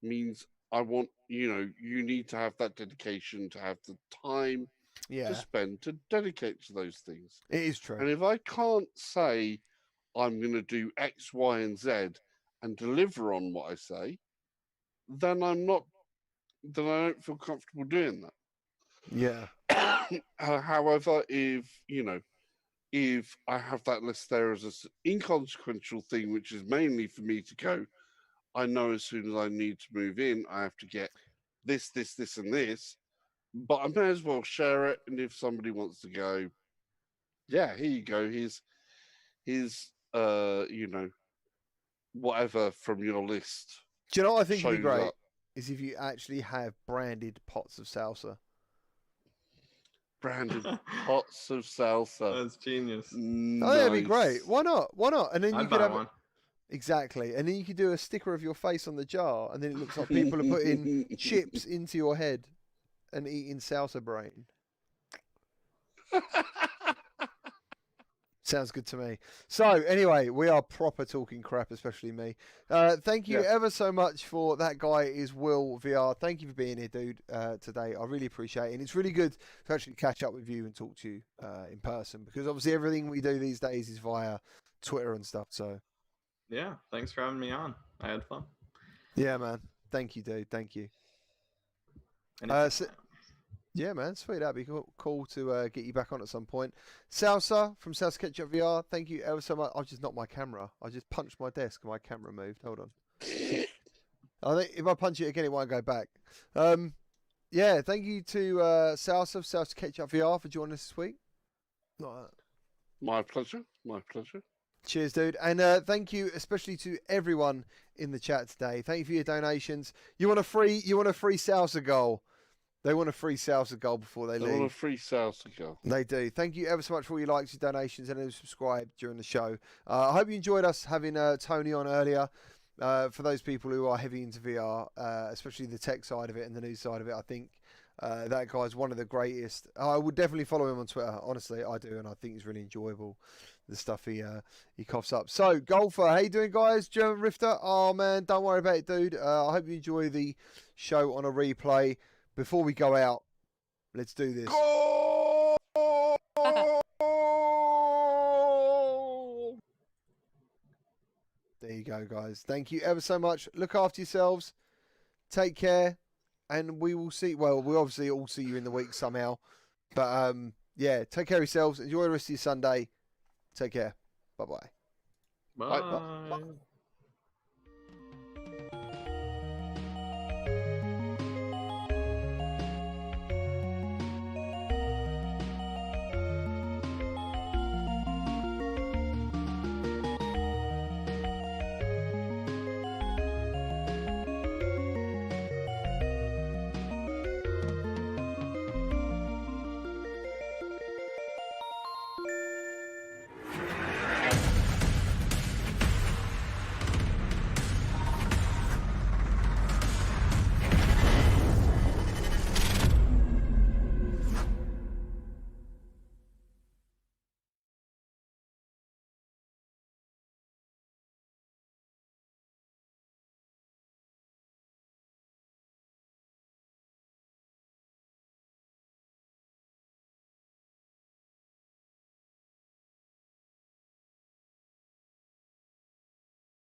means I want, you need to have that dedication, to have the time to spend to dedicate to those things. It is true. And if I can't say I'm going to do X, Y, and Z and deliver on what I say, then I don't feel comfortable doing that. Yeah. However, if I have that list there as an inconsequential thing, which is mainly for me to go, I know as soon as I need to move in, I have to get this, and this, but I may as well share it. And if somebody wants to go, yeah, here you go. Here's whatever from your list. Do you know what I think would be great? Is if you actually have branded pots of salsa. Branded pots of salsa. That's genius. Nice. Oh, that'd be great. Why not? And then I'd buy one. Exactly. And then you could do a sticker of your face on the jar, and then it looks like people are putting chips into your head and eating salsa brain. Sounds good to me. So, anyway, we are proper talking crap, especially me. Thank you ever so much for that guy is Will VR. Thank you for being here, dude, today. I really appreciate it. And it's really good to actually catch up with you and talk to you in person, because obviously everything we do these days is via Twitter and stuff. So, yeah, thanks for having me on. I had fun. Yeah, man. Thank you, dude. Thank you. Yeah, man, sweet. That'd be cool to get you back on at some point. Salsa from Salsa Ketchup VR, thank you ever so much. I've just knocked my camera. I just punched my desk and my camera moved. Hold on. I think if I punch it again, it won't go back. Yeah, thank you to Salsa Ketchup VR for joining us this week. My pleasure. My pleasure. Cheers, dude. And thank you especially to everyone in the chat today. Thank you for your donations. You want a free Salsa goal? They want a free salsa goal before they leave. They want a free salsa goal. They do. Thank you ever so much for all your likes, your donations, and subscribe during the show. I hope you enjoyed us having Tony on earlier. For those people who are heavy into VR, especially the tech side of it and the news side of it, I think That guy's one of the greatest. I would definitely follow him on Twitter. Honestly, I do, and I think he's really enjoyable. The stuff he coughs up. So, Golfer, how you doing, guys? German Rifter. Oh man, don't worry about it, dude. I hope you enjoy the show on a replay. Before we go out, let's do this. There you go, guys. Thank you ever so much. Look after yourselves. Take care. And we will see. Well, we obviously all see you in the week somehow. But, yeah, take care of yourselves. Enjoy the rest of your Sunday. Take care. Bye-bye. Bye. Bye.